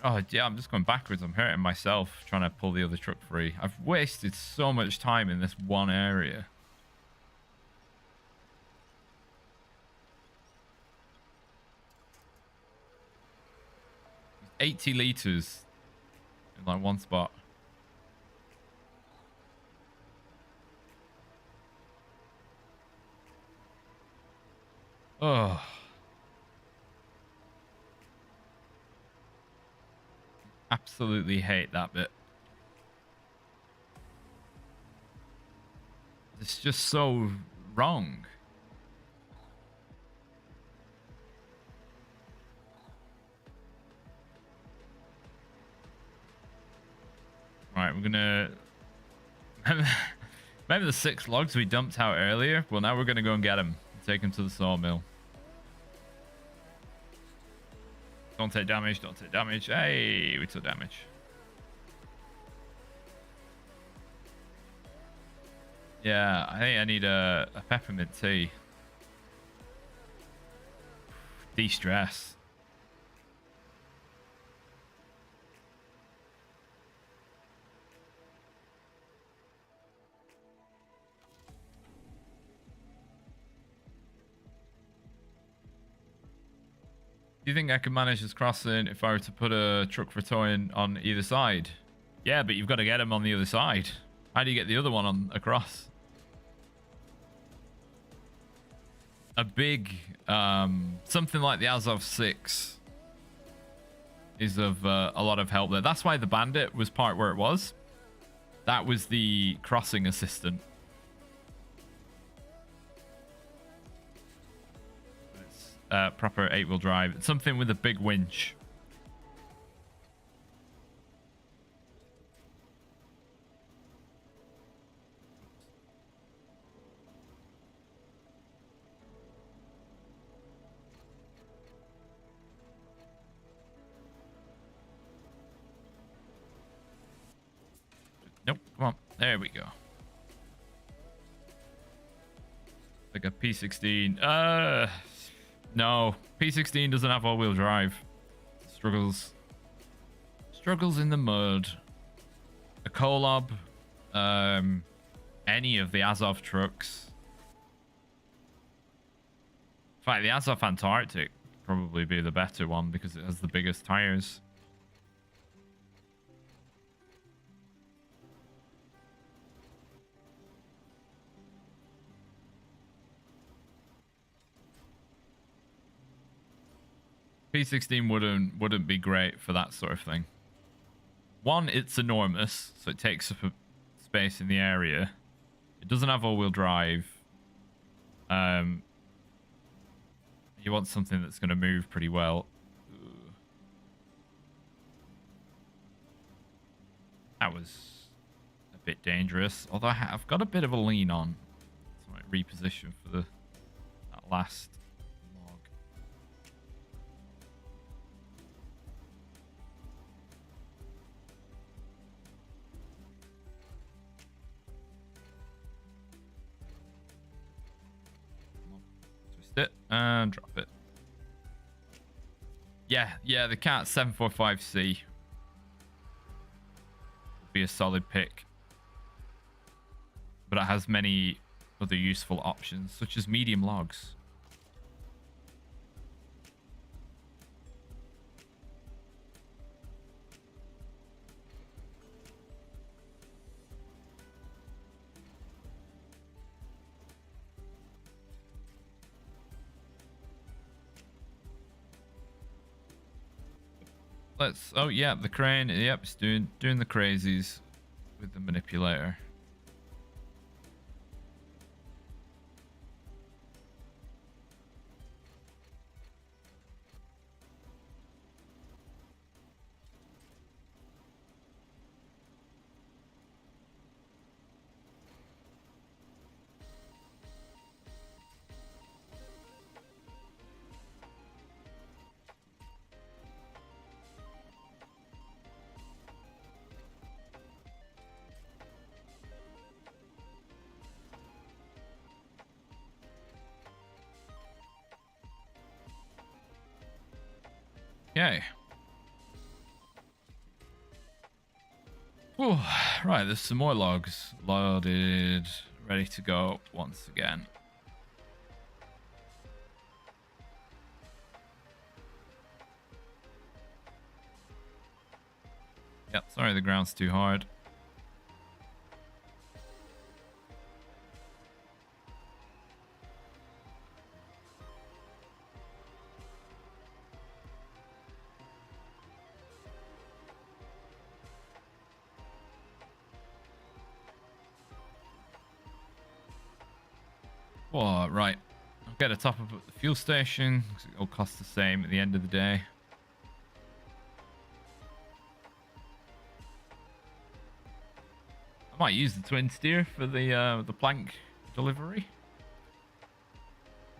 oh yeah, I'm just going backwards. I'm hurting myself trying to pull the other truck free. I've wasted so much time in this one area. $80 liters in like one spot. Oh. Absolutely hate that bit. It's just so wrong. Right, we're gonna remember the 6 logs we dumped out earlier? Well, now we're gonna go and get them. Take them to the sawmill. Don't take damage, don't take damage. Hey, we took damage. Yeah, I think I need a peppermint tea. De-stress. Do you think I could manage this crossing if I were to put a truck for towing on either side? Yeah, but you've got to get them on the other side. How do you get the other one on across? A big, something like the Azov 6 is of a lot of help there. That's why the bandit was parked where it was. That was the crossing assistant. Proper 8-wheel drive. It's something with a big winch. Nope, come on. There we go. Like a P16. No, P16 doesn't have all-wheel drive. Struggles. Struggles in the mud. A Kolob. Any of the Azov trucks. In fact, the Azov Antarctic would probably be the better one because it has the biggest tires. P16 wouldn't be great for that sort of thing. One, it's enormous, so it takes up a space in the area. It doesn't have all-wheel drive. You want something that's going to move pretty well. Ugh. That was a bit dangerous. Although I've got a bit of a lean on. So I might reposition for that last log. Twist it and drop it. Yeah, the Cat 745C would be a solid pick. But it has many other useful options, such as medium logs. Oh yeah, the crane. Yep, it's doing the crazies with the manipulator. Okay. Whew. Right, there's some more logs loaded, ready to go once again. Yep, sorry the ground's too hard. Whoa, right. I'll get a top up at the fuel station because it'll cost the same at the end of the day. I might use the twin steer for the plank delivery.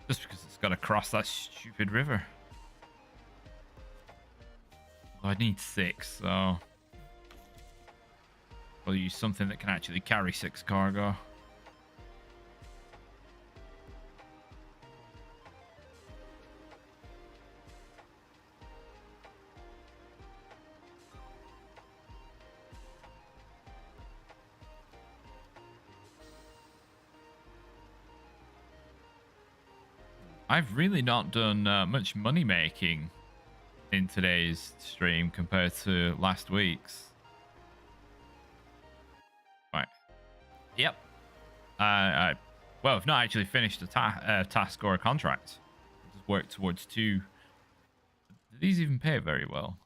Just because it's got to cross that stupid river. I need 6, so I'll use something that can actually carry 6 cargo. I've really not done much money making in today's stream compared to last week's. Right. Yep. Well, I've not actually finished a task or a contract. I've just worked towards 2. Do these even pay very well?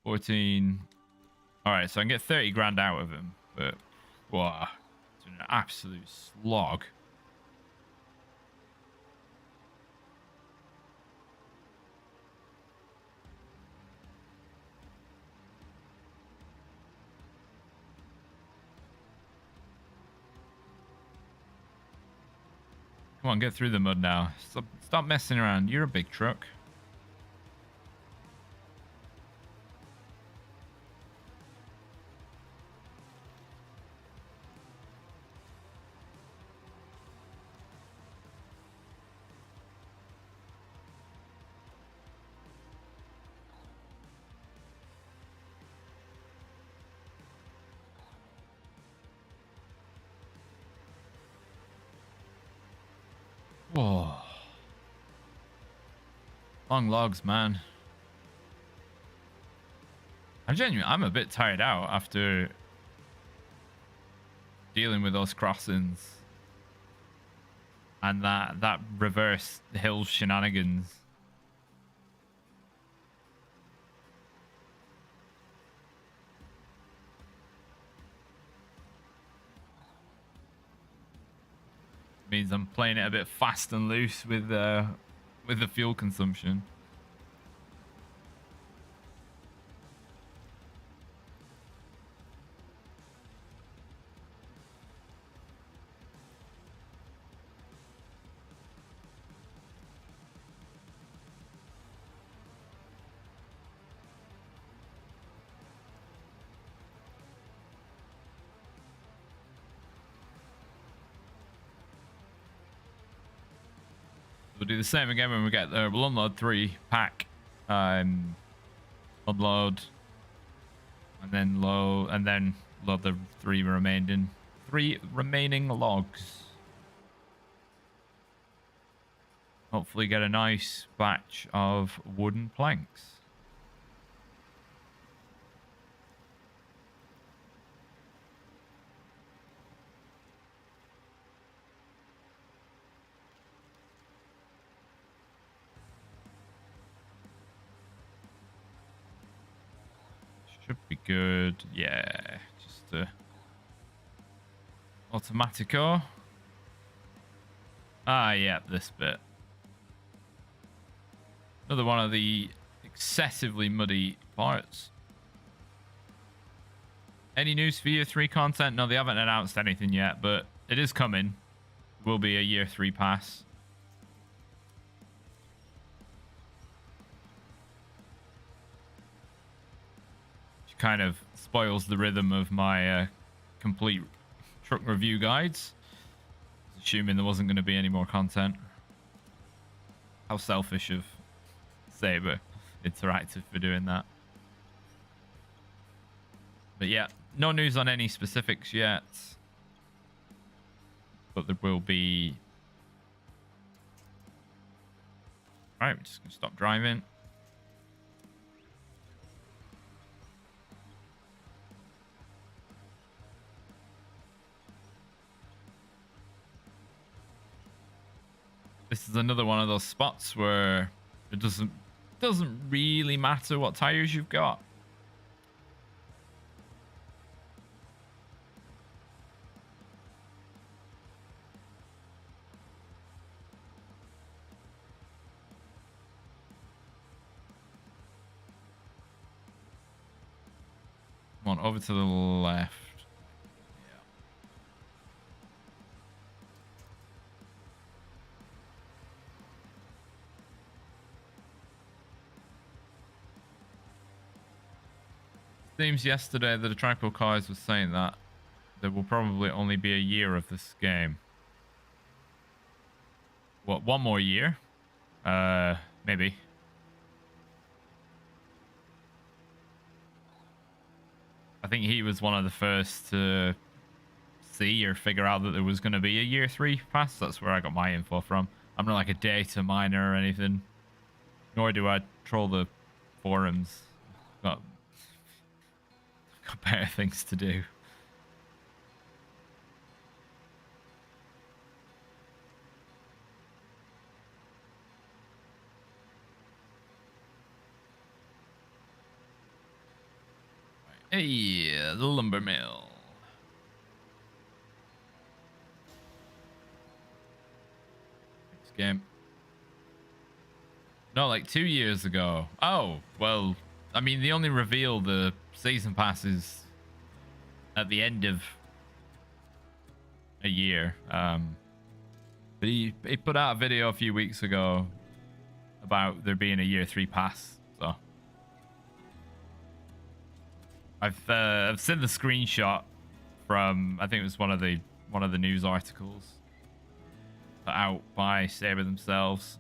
14. All right, so I can get 30 grand out of them, but wow, it's an absolute slog. Come on, get through the mud now. Stop messing around. You're a big truck. Whoa. Long logs, man. I'm a bit tired out after dealing with those crossings and that reverse hill shenanigans. Means I'm playing it a bit fast and loose with the fuel consumption. We'll do the same again when we get there. We'll unload 3 pack, unload, and then load the 3 remaining logs. Hopefully, get a nice batch of wooden planks. Should be good. Yeah, just automatico. Ah, yeah, this bit. Another one of the excessively muddy parts. Any news for year 3 content? No, they haven't announced anything yet, but it is coming. It will be a year 3 pass. Kind of spoils the rhythm of my complete truck review guides, assuming there wasn't going to be any more content. How selfish of Saber Interactive for doing that. But yeah, no news on any specifics yet, but there will be. All right, we're just gonna stop driving. This is another one of those spots where it doesn't really matter what tires you've got. Come on, over to the left. Seems yesterday that the Tranquil Cars was saying that there will probably only be a year of this game. What, 1 more year? Maybe. I think he was one of the first to see or figure out that there was going to be a year 3 pass. That's where I got my info from. I'm not like a data miner or anything. Nor do I troll the forums. Got better things to do. Hey, the lumber mill. Next game. No, like 2 years ago. Oh, well, I mean, they only reveal the season passes at the end of a year. But he put out a video a few weeks ago about there being a year 3 pass. So I've seen the screenshot from, I think it was one of the news articles put out by Saber themselves.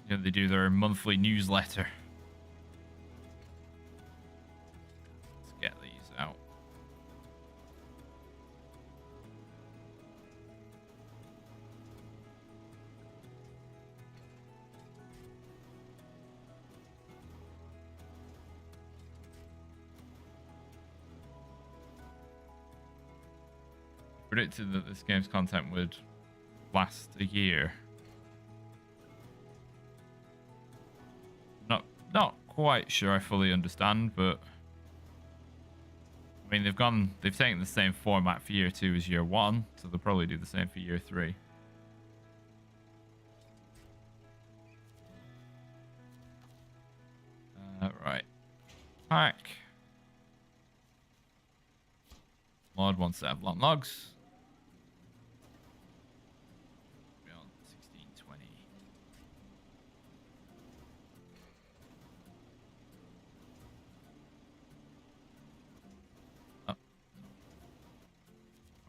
You know, they do their monthly newsletter. Let's get these out. predicted that this game's content would last a year. Not quite sure I fully understand, but I mean they've taken the same format for year 2 as year 1, so they'll probably do the same for year 3. Right. Pack. Mod 1 set of long logs. We're on 1620. Oh.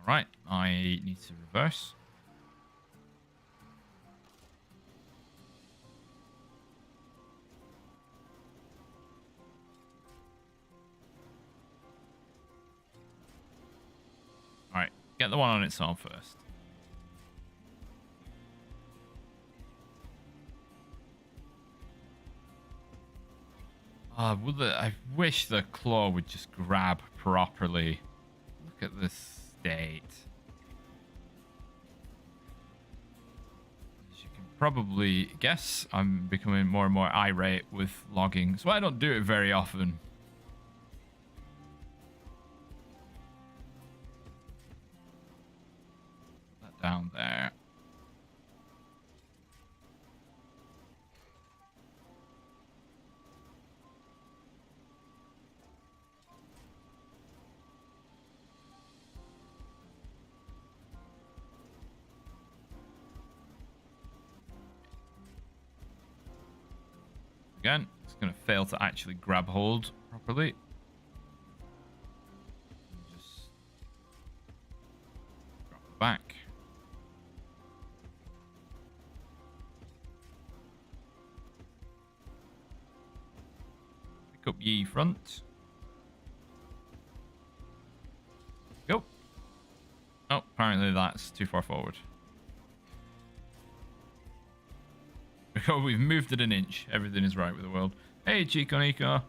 Alright, I need to reverse. Alright, get the one on its own first. I wish the claw would just grab properly. Look at this state. As you can probably guess, I'm becoming more and more irate with logging, so I don't do it very often. That down there. Again, it's going to fail to actually grab hold properly. Just drop it back. Pick up ye front. Go. Oh, apparently that's too far forward. Oh, we've moved it an inch. Everything is right with the world. Hey, Chico Nico.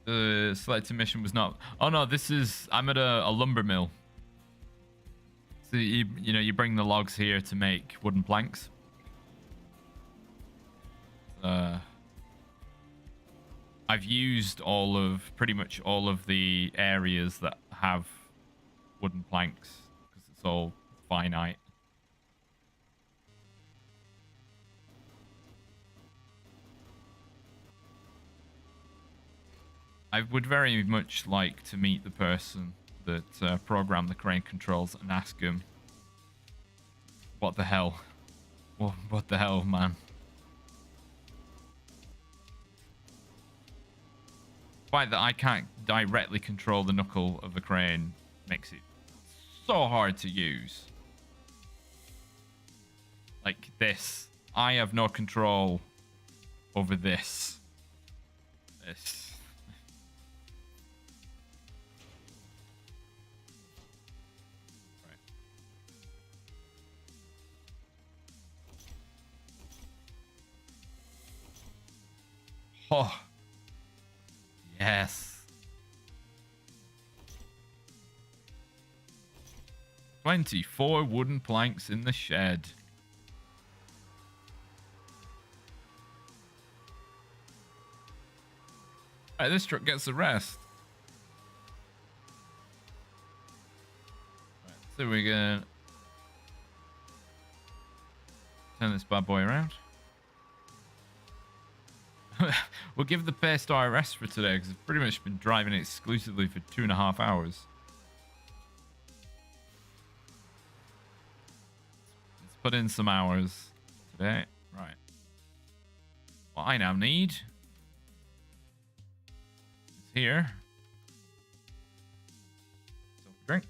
The selected mission was not... Oh, no, this is... I'm at a lumber mill. So, you know, you bring the logs here to make wooden planks. I've used pretty much all of the areas that have wooden planks because it's all finite. I would very much like to meet the person that programmed the crane controls and ask him, what the hell? What the hell, man? The fact that I can't directly control the knuckle of the crane makes it so hard to use. Like this. I have no control over this. This. Oh, yes. 24 wooden planks in the shed. Right, this truck gets the rest. Right, so we're gonna turn this bad boy around. We'll give the pair star a rest for today because I've pretty much been driving it exclusively for 2.5 hours. Let's put in some hours today. Right. What I now need is here. Drink.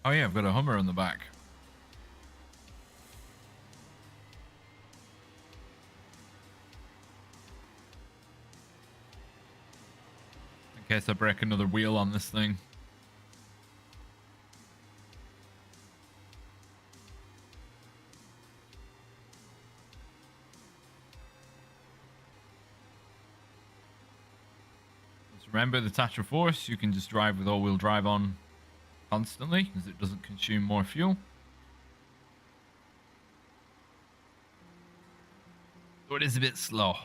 Oh yeah, I've got a Hummer on the back. In case I break another wheel on this thing. Remember the Tatra Force, you can just drive with all-wheel drive on constantly, because it doesn't consume more fuel. So it is a bit slow.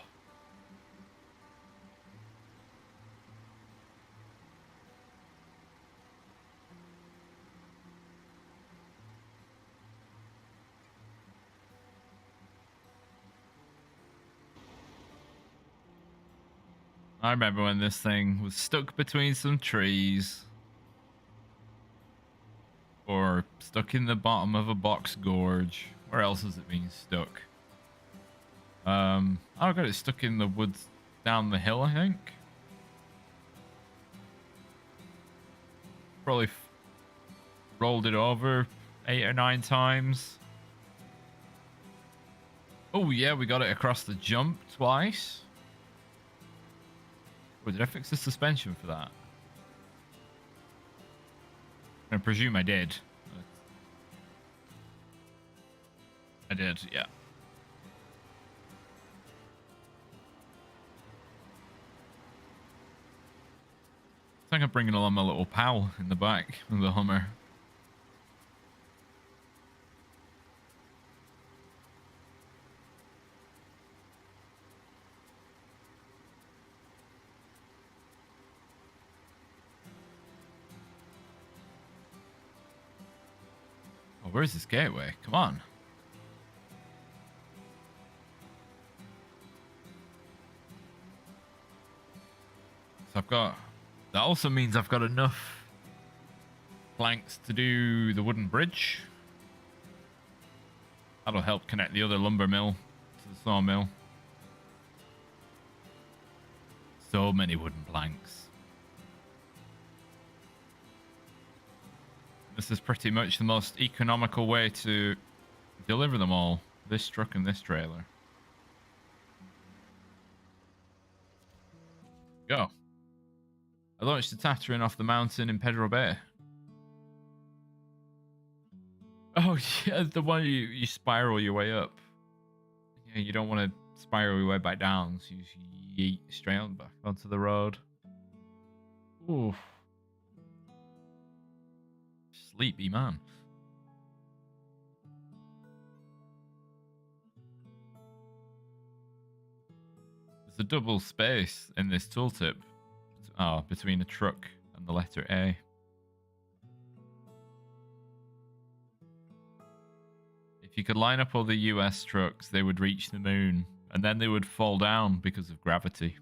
I remember when this thing was stuck between some trees. Or stuck in the bottom of a box gorge. Where else has it been stuck? I got it stuck in the woods down the hill, I think. Probably rolled it over 8 or 9 times. Oh yeah, we got it across the jump twice. Oh, did I fix the suspension for that? I presume I did. I did, yeah. I think I'm bringing along my little pal in the back of the Hummer. Oh, where's this gateway? Come on. So I've got... That also means I've got enough planks to do the wooden bridge. That'll help connect the other lumber mill to the sawmill. So many wooden planks. This is pretty much the most economical way to deliver them all. This truck and this trailer. Go. I launched the Tatooine off the mountain in Pedro Bay. Oh yeah, the one you spiral your way up. Yeah, you don't want to spiral your way back down, so you yeet straight on back onto the road. Oof. Sleepy man. There's a double space in this tooltip. Between a truck and the letter A. If you could line up all the US trucks, they would reach the moon, and then they would fall down because of gravity.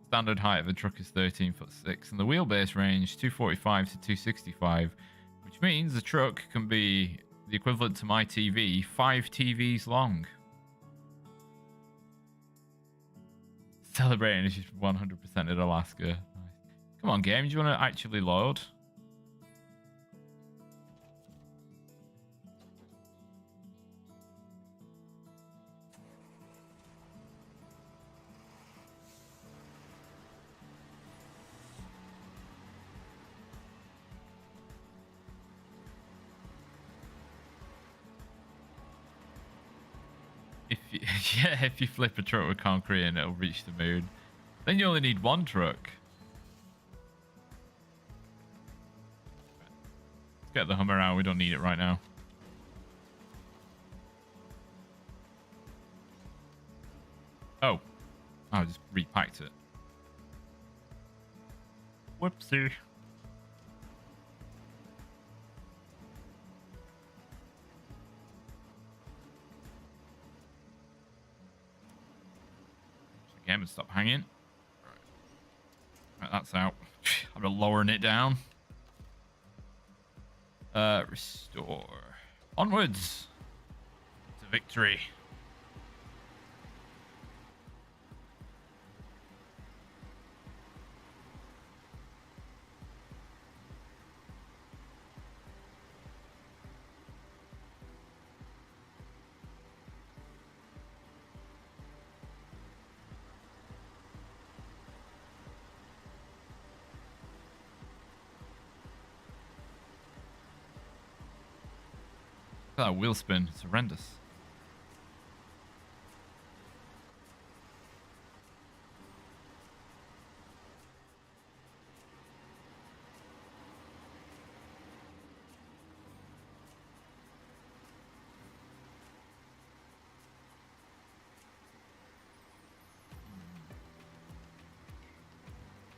Standard height of the truck is 13'6", and the wheelbase range 245 to 265, which means the truck can be the equivalent to my TV, 5 TVs long. Celebrating is just 100% at Alaska. Nice. Come on, game, do you want to actually load? If you flip a truck with concrete and it'll reach the moon. Then you only need one truck. Let's get the Hummer out. We don't need it right now. Oh. I just repacked it. Whoopsie. Game and stop hanging. Right, that's out. I'm lowering it down. Restore. Onwards to victory. Look at that wheel spin. It's horrendous.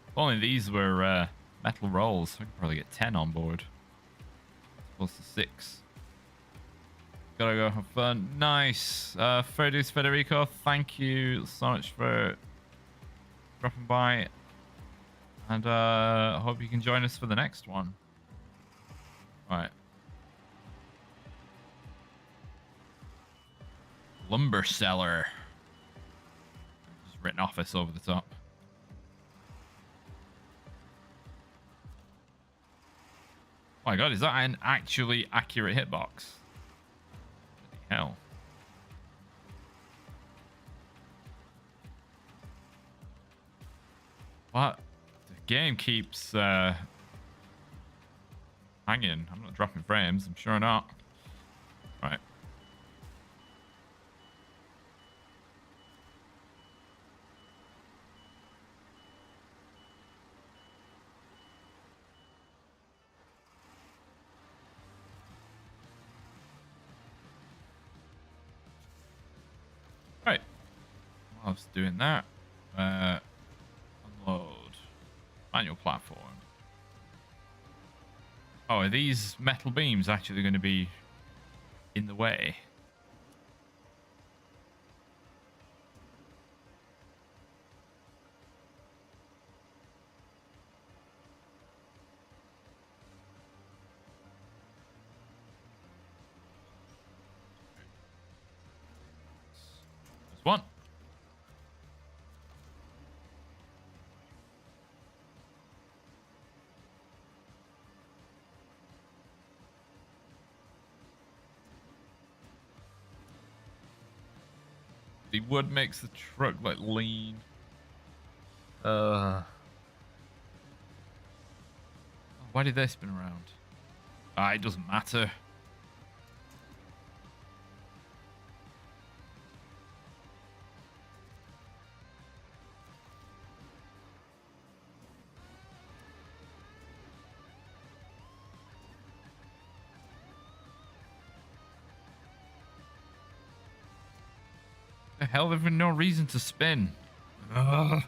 If only these were metal rolls, I could probably get 10 on board. As opposed to 6. Gotta go have fun. Nice. Federico, thank you so much for dropping by. And I hope you can join us for the next one. Right. Lumber seller. Just written office over the top. Oh my god, is that an actually accurate hitbox? Bloody hell. What? The game keeps hanging. I'm not dropping frames, I'm sure not. Right. Right. While I was doing that, unload. Manual platform. Oh, are these metal beams actually going to be in the way? There's one. The wood makes the truck like lean. Why did they spin around? Ah, it doesn't matter. The hell, there's no reason to spin. Ugh.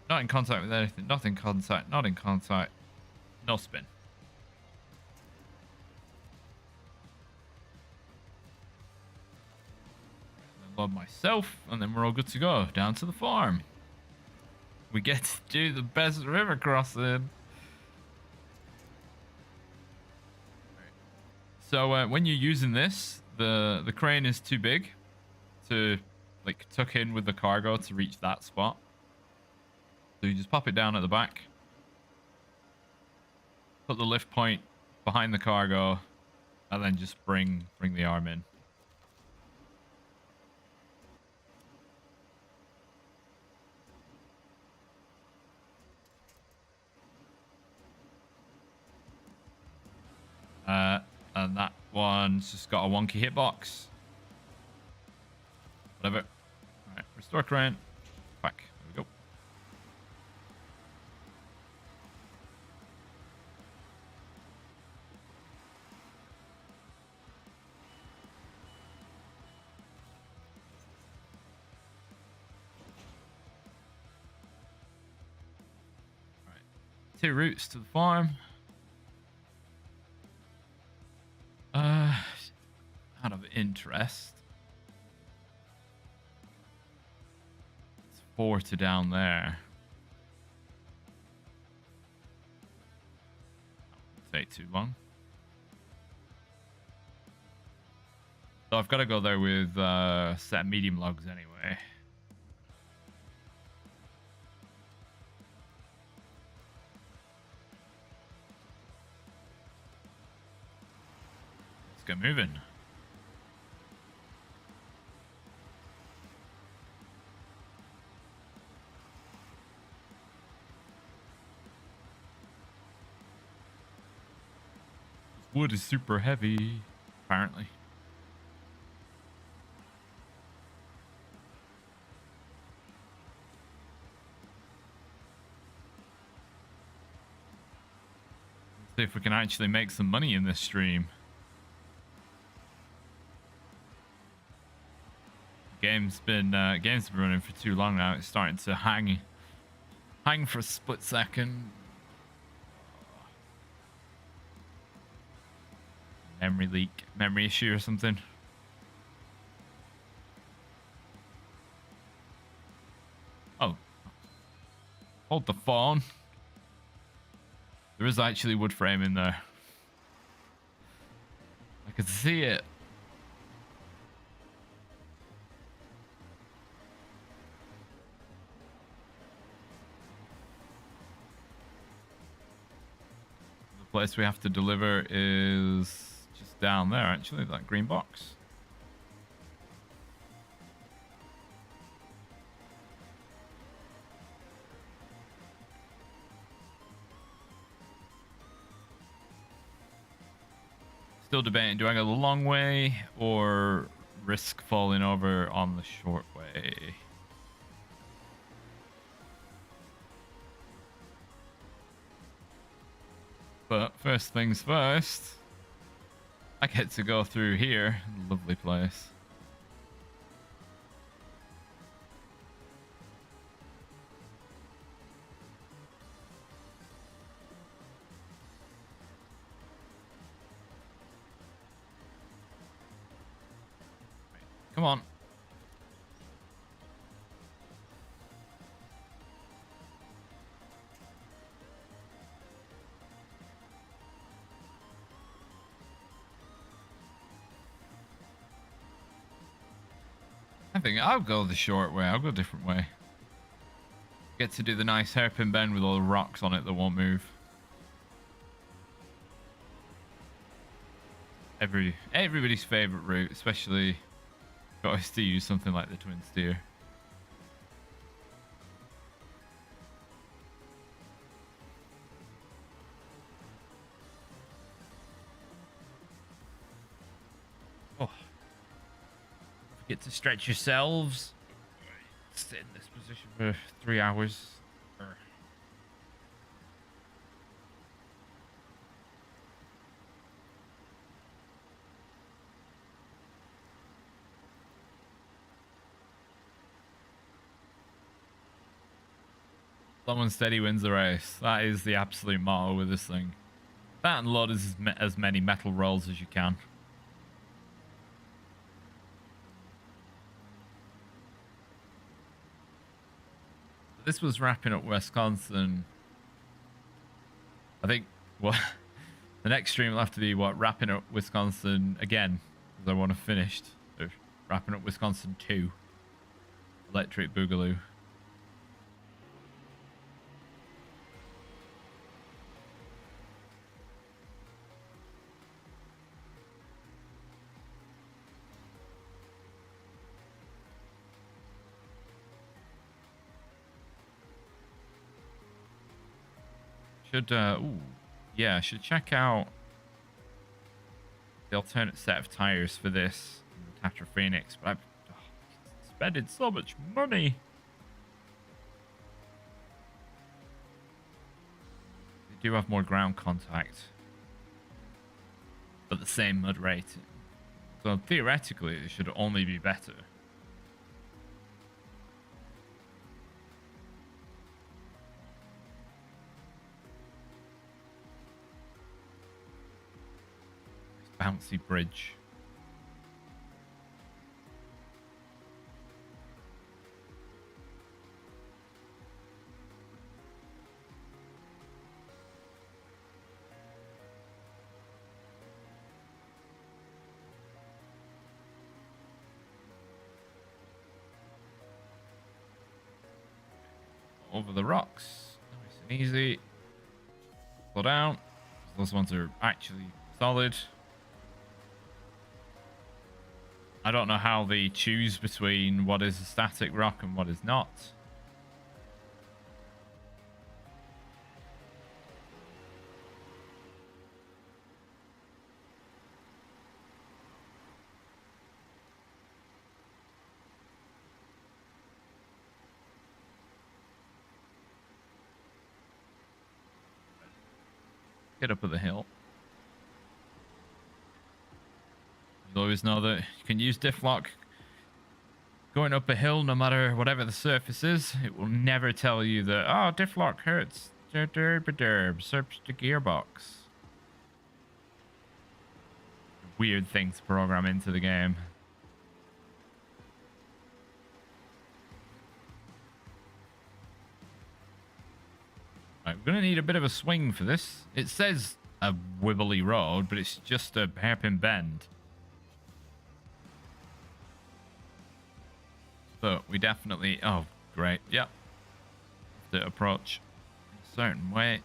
Not in contact with anything. Not in contact. Not in contact. No spin. Load myself, and then we're all good to go. Down to the farm. We get to do the best river crossing. So when you're using this, the crane is too big to like tuck in with the cargo to reach that spot. So you just pop it down at the back. Put the lift point behind the cargo, and then just bring the arm in. And that one's just got a wonky hitbox. Whatever. Alright, restore crane. Back. There we go. Alright. 2 routes to the farm. Out of interest. It's 4 to down there. That won't take too long. So I've got to go there with set medium logs anyway. get moving. Wood is super heavy, apparently. Let's see if we can actually make some money in this stream. Game's been running for too long now. It's starting to hang for a split second. Memory leak, memory issue or something. Oh, hold the phone. There is actually wood frame in there. I can see it. The place we have to deliver is just down there, actually, that green box. Still debating, do I go the long way or risk falling over on the short way? But first things first, I get to go through here. Lovely place. Come on. I think I'll go the short way. I'll go a different way. Get to do the nice hairpin bend with all the rocks on it that won't move. Everybody's favorite route, especially if you always to use something like the twin steer. Oh. Get to stretch yourselves. Sit in this position for 3 hours. Someone steady wins the race. That is the absolute motto with this thing. That and load as many metal rolls as you can. This was wrapping up Wisconsin. I think what the next stream will have to be wrapping up Wisconsin again, because I want to finish wrapping up Wisconsin 2 Electric Boogaloo. Yeah, I should check out the alternate set of tires for this Tatra Phoenix, but I've spending so much money. They do have more ground contact, but the same mud rating. So theoretically, it should only be better. Bouncy bridge. Over the rocks. Nice and easy. Slow down. Those ones are actually solid. I don't know how they choose between what is a static rock and what is not. Get up at the hill. You always know that you can use diff lock going up a hill, no matter whatever the surface is. It will never tell you that, oh, diff lock hurts. Search the gearbox. Weird thing to program into the game. Right, we're going to need a bit of a swing for this. It says a wibbly road, but it's just a hairpin bend. But we definitely... Oh, great. Yep. The approach in a certain way.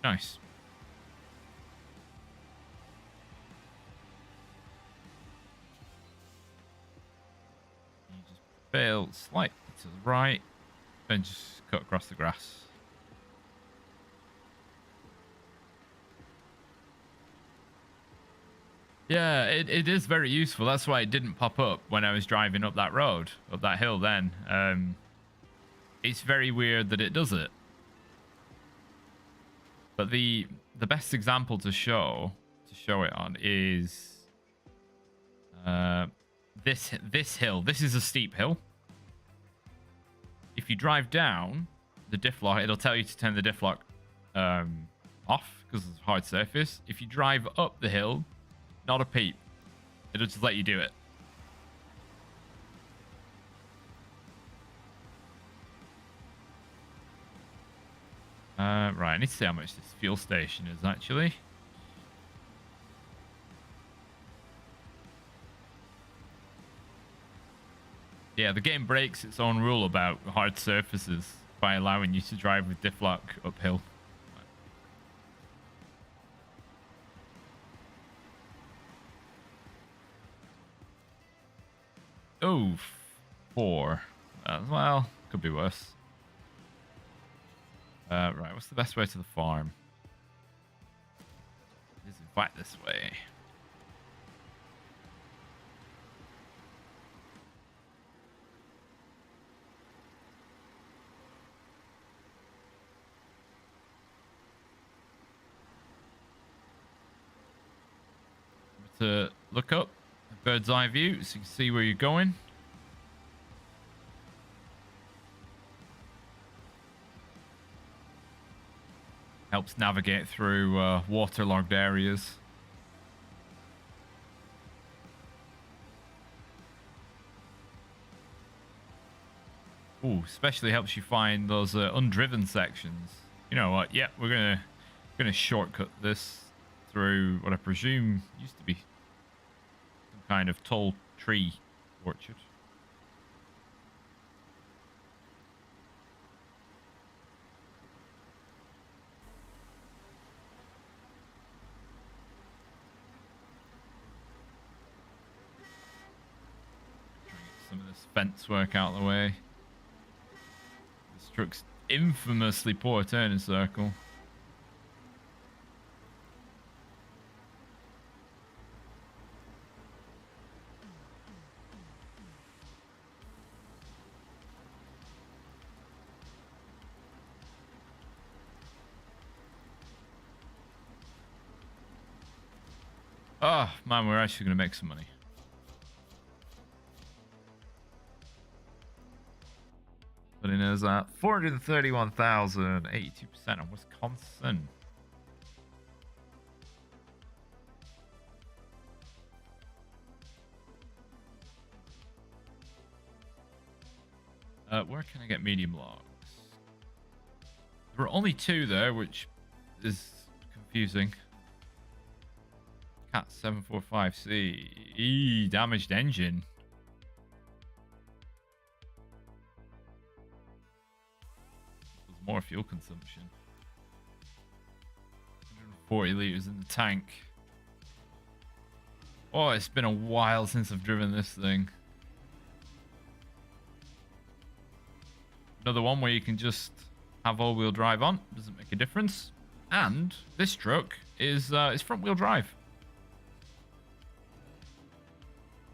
Nice. You just bail slightly to the right and just cut across the grass. Yeah, it is very useful. That's why it didn't pop up when I was driving up that road, up that hill then. It's very weird that it does it. But the best example to show it on is this hill. This is a steep hill. If you drive down the diff lock, it'll tell you to turn the diff lock off because it's a hard surface. If you drive up the hill, not a peep. It'll just let you do it. Right, I need to see how much this fuel station is actually. Yeah, the game breaks its own rule about hard surfaces by allowing you to drive with diff lock uphill. Oh, 4. Well, could be worse. Right, what's the best way to the farm? Is in fact this way. To look up, bird's eye view, so you can see where you're going. Helps navigate through waterlogged areas. Ooh, especially helps you find those undriven sections. You know what? Yeah, we're gonna shortcut this through what I presume used to be some kind of tall tree orchard. Some of this fence work out of the way. This truck's infamously poor turning circle. Oh man, we're actually gonna make some money. But it is at 431,000, 82% on Wisconsin. Where can I get medium logs? There were only 2 there, which is confusing. Cat 745C. Damaged engine. more fuel consumption. 140 liters in the tank. Oh, it's been a while since I've driven this thing. Another one where you can just have all-wheel drive on. Doesn't make a difference. And this truck is front-wheel drive.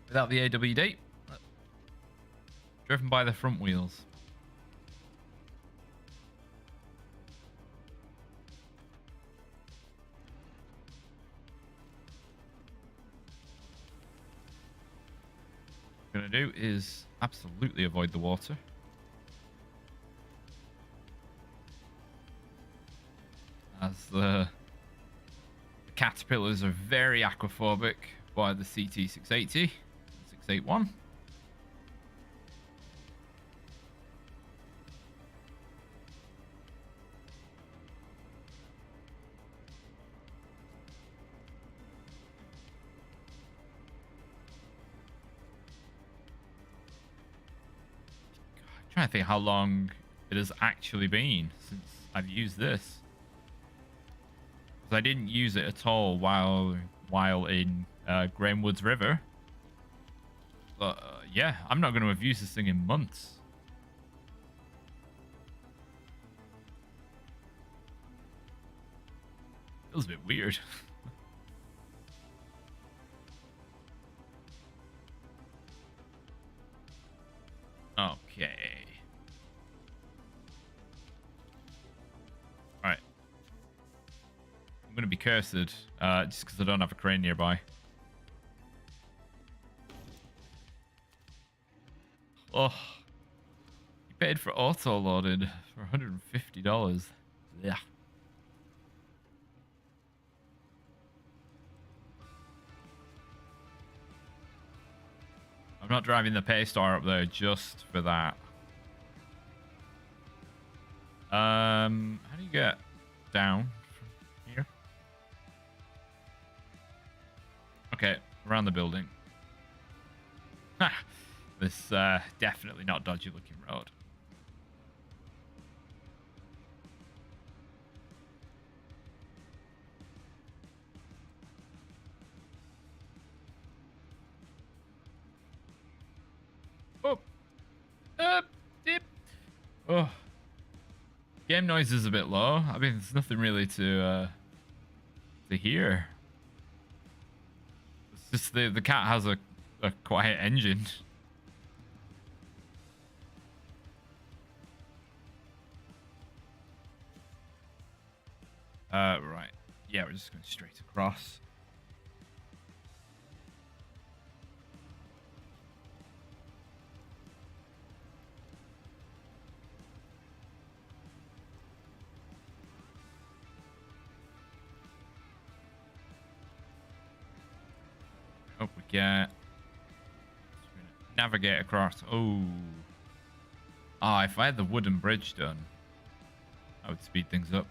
Without the AWD. Driven by the front wheels. What I'm going to do is absolutely avoid the water. As the caterpillars are very aquaphobic by the CT680, 681. I'm trying to think how long it has actually been since I've used this. I didn't use it at all while in Graham Woods River. But yeah, I'm not going to have used this thing in months. Feels a bit weird. Okay. Alright. I'm going to be cursed just because I don't have a crane nearby. Oh. You paid for auto-loaded for $150. Yeah. I'm not driving the Paystar up there just for that. How do you get down from here? Okay, around the building. Ha! This definitely not dodgy looking road. Oh, dip. Oh, game noise is a bit low. I mean, there's nothing really to hear. It's just the cat has a quiet engine. Right. Yeah, we're just going straight across. Hope we get... Navigate across. Oh. Ah, if I had the wooden bridge done, I would speed things up.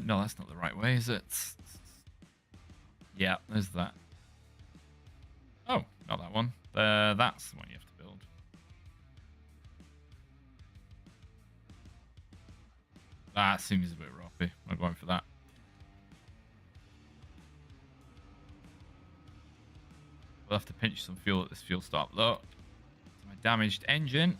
No, that's not the right way, is it? Yeah, there's that. Oh, not that one. That's the one you have to build. That seems a bit roppy. I'm going for that. We'll have to pinch some fuel at this fuel stop, though. My damaged engine.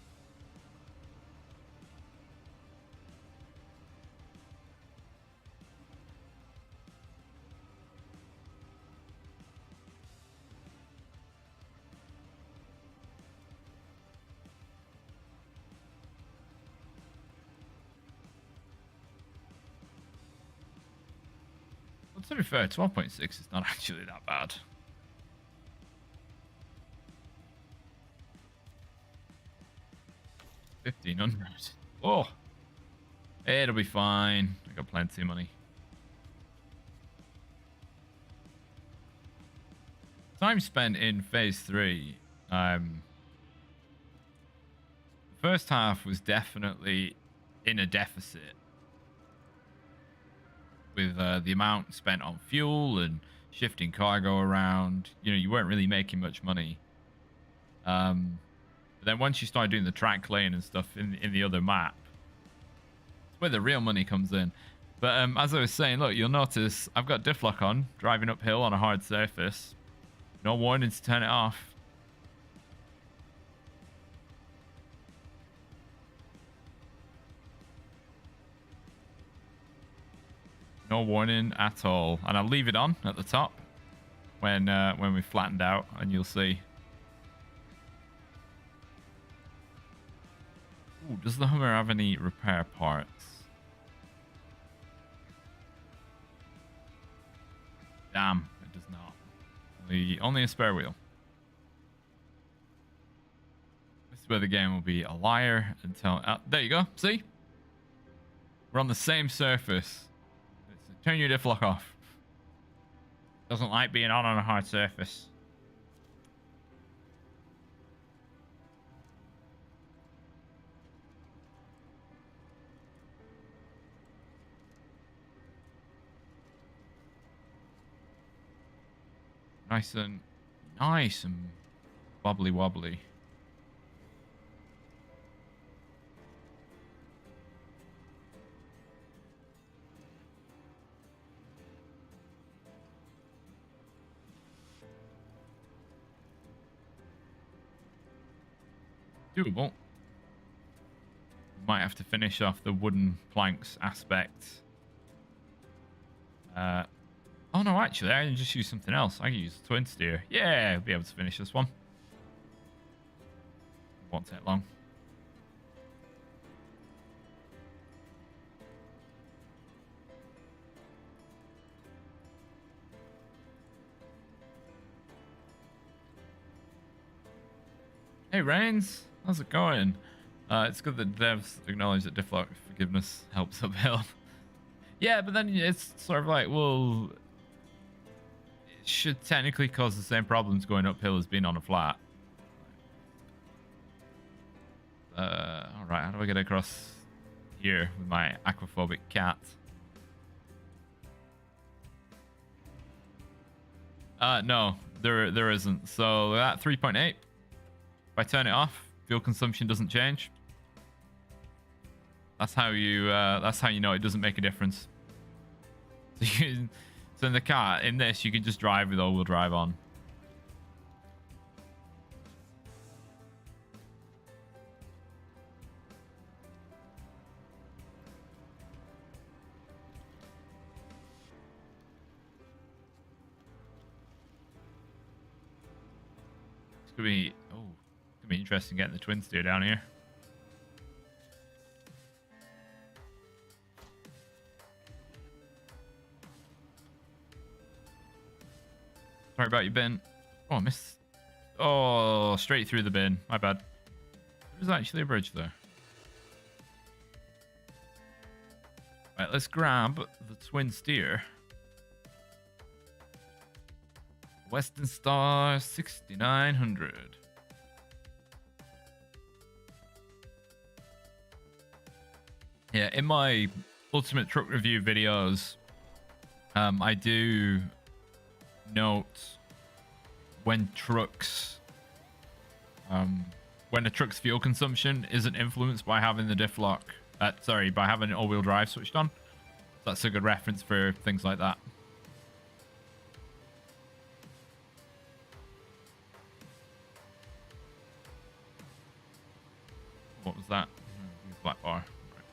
To be fair, 12.6 is not actually that bad. $1,500. Oh, it'll be fine. I got plenty of money. Time spent in phase 3. The first half was definitely in a deficit with the amount spent on fuel and shifting cargo around. You know, you weren't really making much money. But then once you start doing the track lane and stuff in the other map, it's where the real money comes in. But as I was saying, look, you'll notice I've got diff lock on, driving uphill on a hard surface. No warning to turn it off. No warning at all. And I'll leave it on at the top when we flattened out, and you'll see. Ooh, does the Hummer have any repair parts? Damn, it does not. Only a spare wheel. This is where the game will be a liar until... there you go. See? We're on the same surface. Turn your diff lock off. Doesn't like being on a hard surface. Nice and wobbly wobbly. Doable. Might have to finish off the wooden planks aspect. Oh no, actually, I can just use something else. I can use the twin steer. Yeah, I'll be able to finish this one. Won't take long. Hey, Reigns. How's it going? It's good that devs acknowledge that diff lock forgiveness helps uphill. Yeah, but then it's sort of like, well... It should technically cause the same problems going uphill as being on a flat. Alright, how do I get across here with my aquaphobic cat? No, there isn't. So at 3.8, if I turn it off, fuel consumption doesn't change. That's how you know it doesn't make a difference. So in the car, in this, you can just drive with all-wheel drive on. It's gonna be interesting getting the twin steer down here. Sorry about your bin. Oh, I missed. Oh, straight through the bin. My bad. There's actually a bridge there. Right, let's grab the twin steer. Western Star 6900. Yeah, in my Ultimate Truck Review videos, I do note when a truck's fuel consumption isn't influenced by having the diff lock, by having all-wheel drive switched on. That's a good reference for things like that. What was that? Black bar. Right.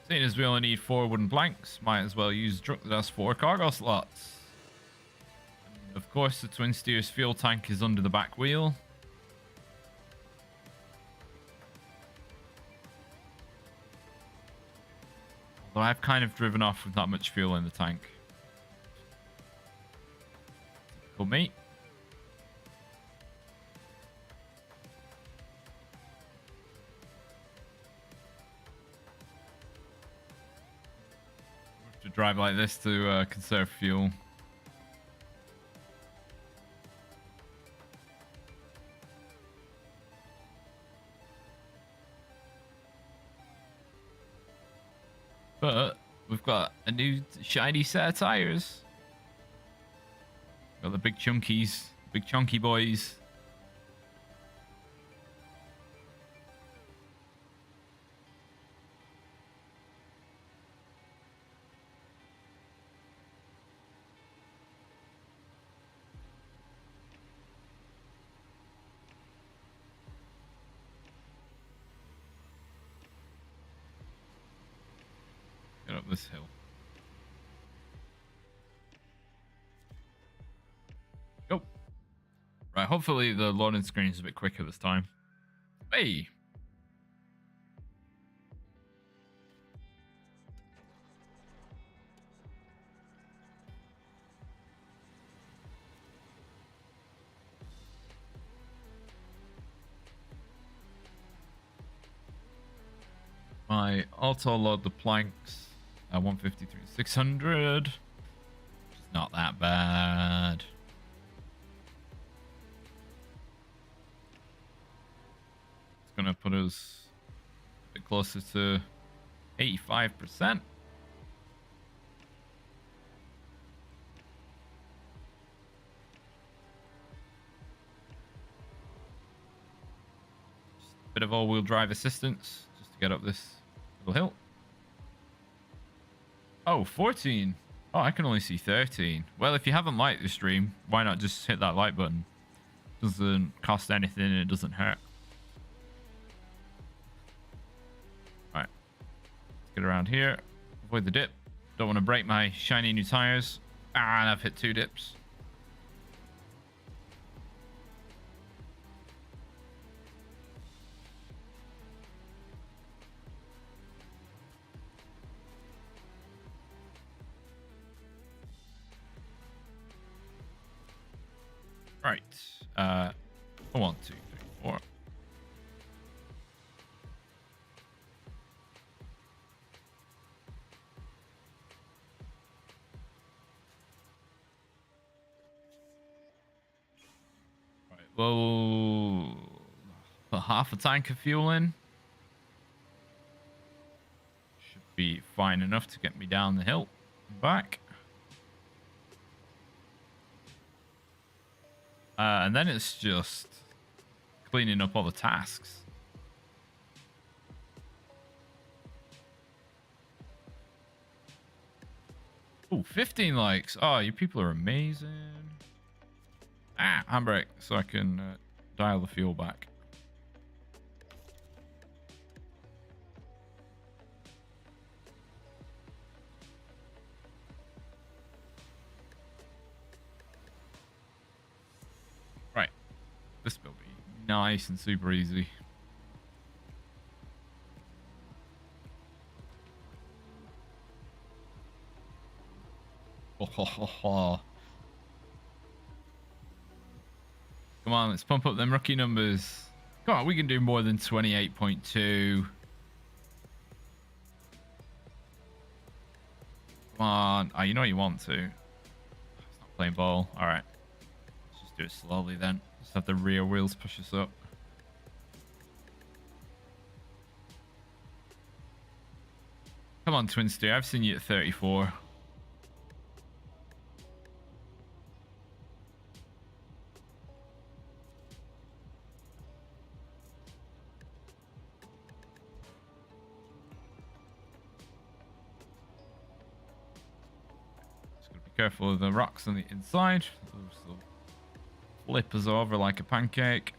Seeing as we only need 4 wooden planks, might as well use a truck that has 4 cargo slots. And of course, the twin steer's fuel tank is under the back wheel. Although I've kind of driven off with not much fuel in the tank. Typical me. To drive like this to conserve fuel. But we've got a new shiny set of tires. Got the big chunkies, big chunky boys. Get up this hill. Go. Right, hopefully the loading screen is a bit quicker this time. Hey! My auto load the planks at 153, 600. It's not that bad. It's gonna put us a bit closer to 85%. Just a bit of all-wheel drive assistance just to get up this little hill. Oh, 14. Oh, I can only see 13. Well, if you haven't liked the stream, why not just hit that like button? Doesn't cost anything and it doesn't hurt. Right. Let's get around here. Avoid the dip. Don't want to break my shiny new tires. Ah, and I've hit 2 dips. Right. 1, 2, 3, 4. Right. Well, put half a tank of fuel in. Should be fine enough to get me down the hill and back. And then it's just cleaning up all the tasks. Oh, 15 likes. Oh, you people are amazing. Ah, handbrake, so I can dial the fuel back. Right. This will be nice and super easy. Come on, let's pump up them rookie numbers. Come on, we can do more than 28.2. Come on. Oh, you know you want to. It's not playing ball. All right. Let's just do it slowly then. Just have the rear wheels push us up. Come on, Twin Steer. I've seen you at 34. Careful of the rocks on the inside. Those will flip us over like a pancake.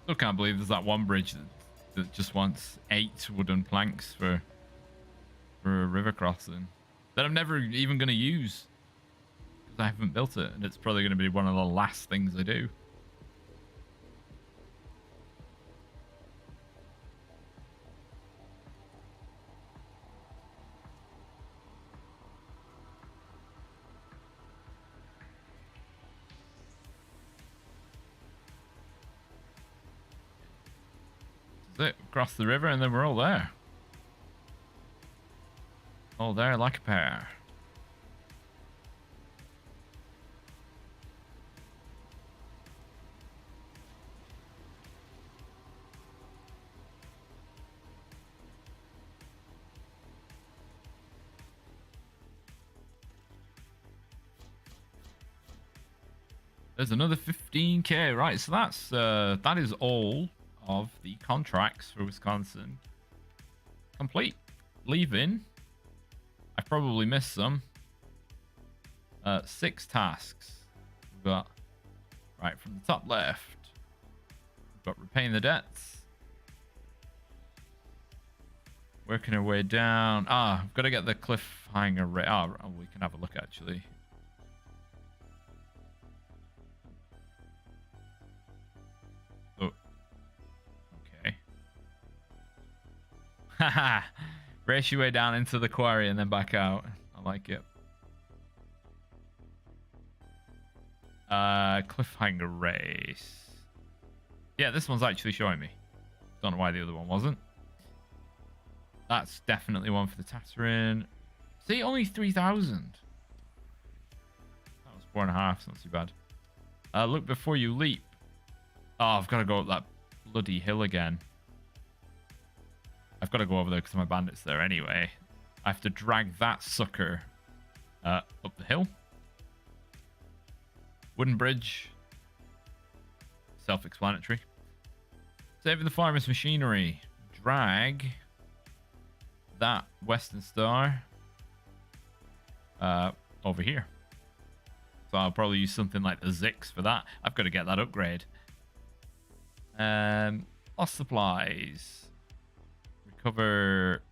Still can't believe there's that one bridge that just wants 8 wooden planks for a river crossing that I'm never even going to use because I haven't built it, and it's probably going to be one of the last things I do. It. Cross the river and then we're all there. All there like a pair. There's another 15k, right? So that's that is all of the contracts for Wisconsin complete. Leaving, I probably missed some. 6 tasks. We've got right from the top left. We've got repaying the debts. Working our way down. I've got to get the cliffhanger rate. We can have a look actually. Oh, okay. Haha. Race your way down into the quarry and then back out. I like it. Cliffhanger race. Yeah, this one's actually showing me. Don't know why the other one wasn't. That's definitely one for the Tatterin. See, only 3,000. That was 4.5. It's not too bad. Look before you leap. Oh, I've got to go up that bloody hill again. I've got to go over there because my bandit's there anyway. I have to drag that sucker up the hill. Wooden bridge. Self-explanatory. Saving the farmer's machinery. Drag that Western Star over here. So I'll probably use something like the Zix for that. I've got to get that upgrade. Lost supplies. Recover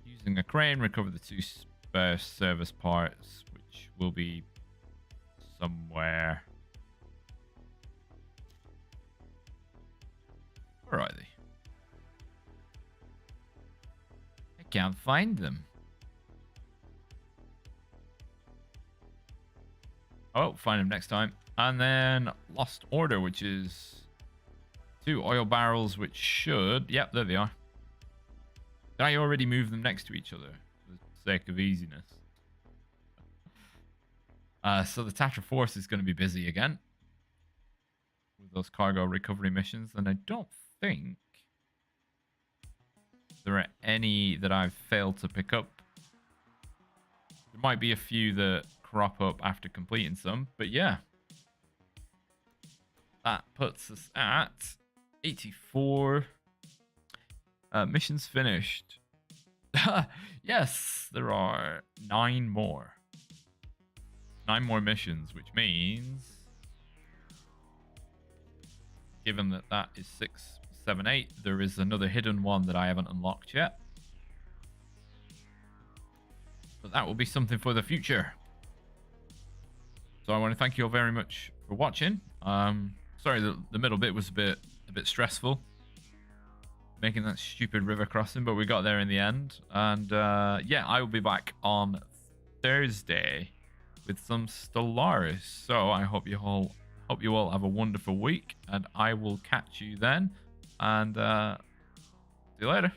using a crane. Recover the 2 spare service parts, which will be somewhere. Where are they? I can't find them. Oh, find them next time. And then Lost Order, which is 2 oil barrels, which should... Yep, there they are. Did I already move them next to each other for the sake of easiness? So the Tatra Force is going to be busy again with those cargo recovery missions, and I don't think there are any that I've failed to pick up. There might be a few that crop up after completing some, but yeah. That puts us at 84. Missions finished. Yes, there are 9 more. 9 more missions, which means, given that that is 6, 7, 8, there is another hidden one that I haven't unlocked yet. But that will be something for the future. So I want to thank you all very much for watching. Sorry that the middle bit was a bit stressful, making that stupid river crossing, but we got there in the end. And yeah, I will be back on Thursday with some Stellaris. So I hope you all have a wonderful week, and I will catch you then. And see you later.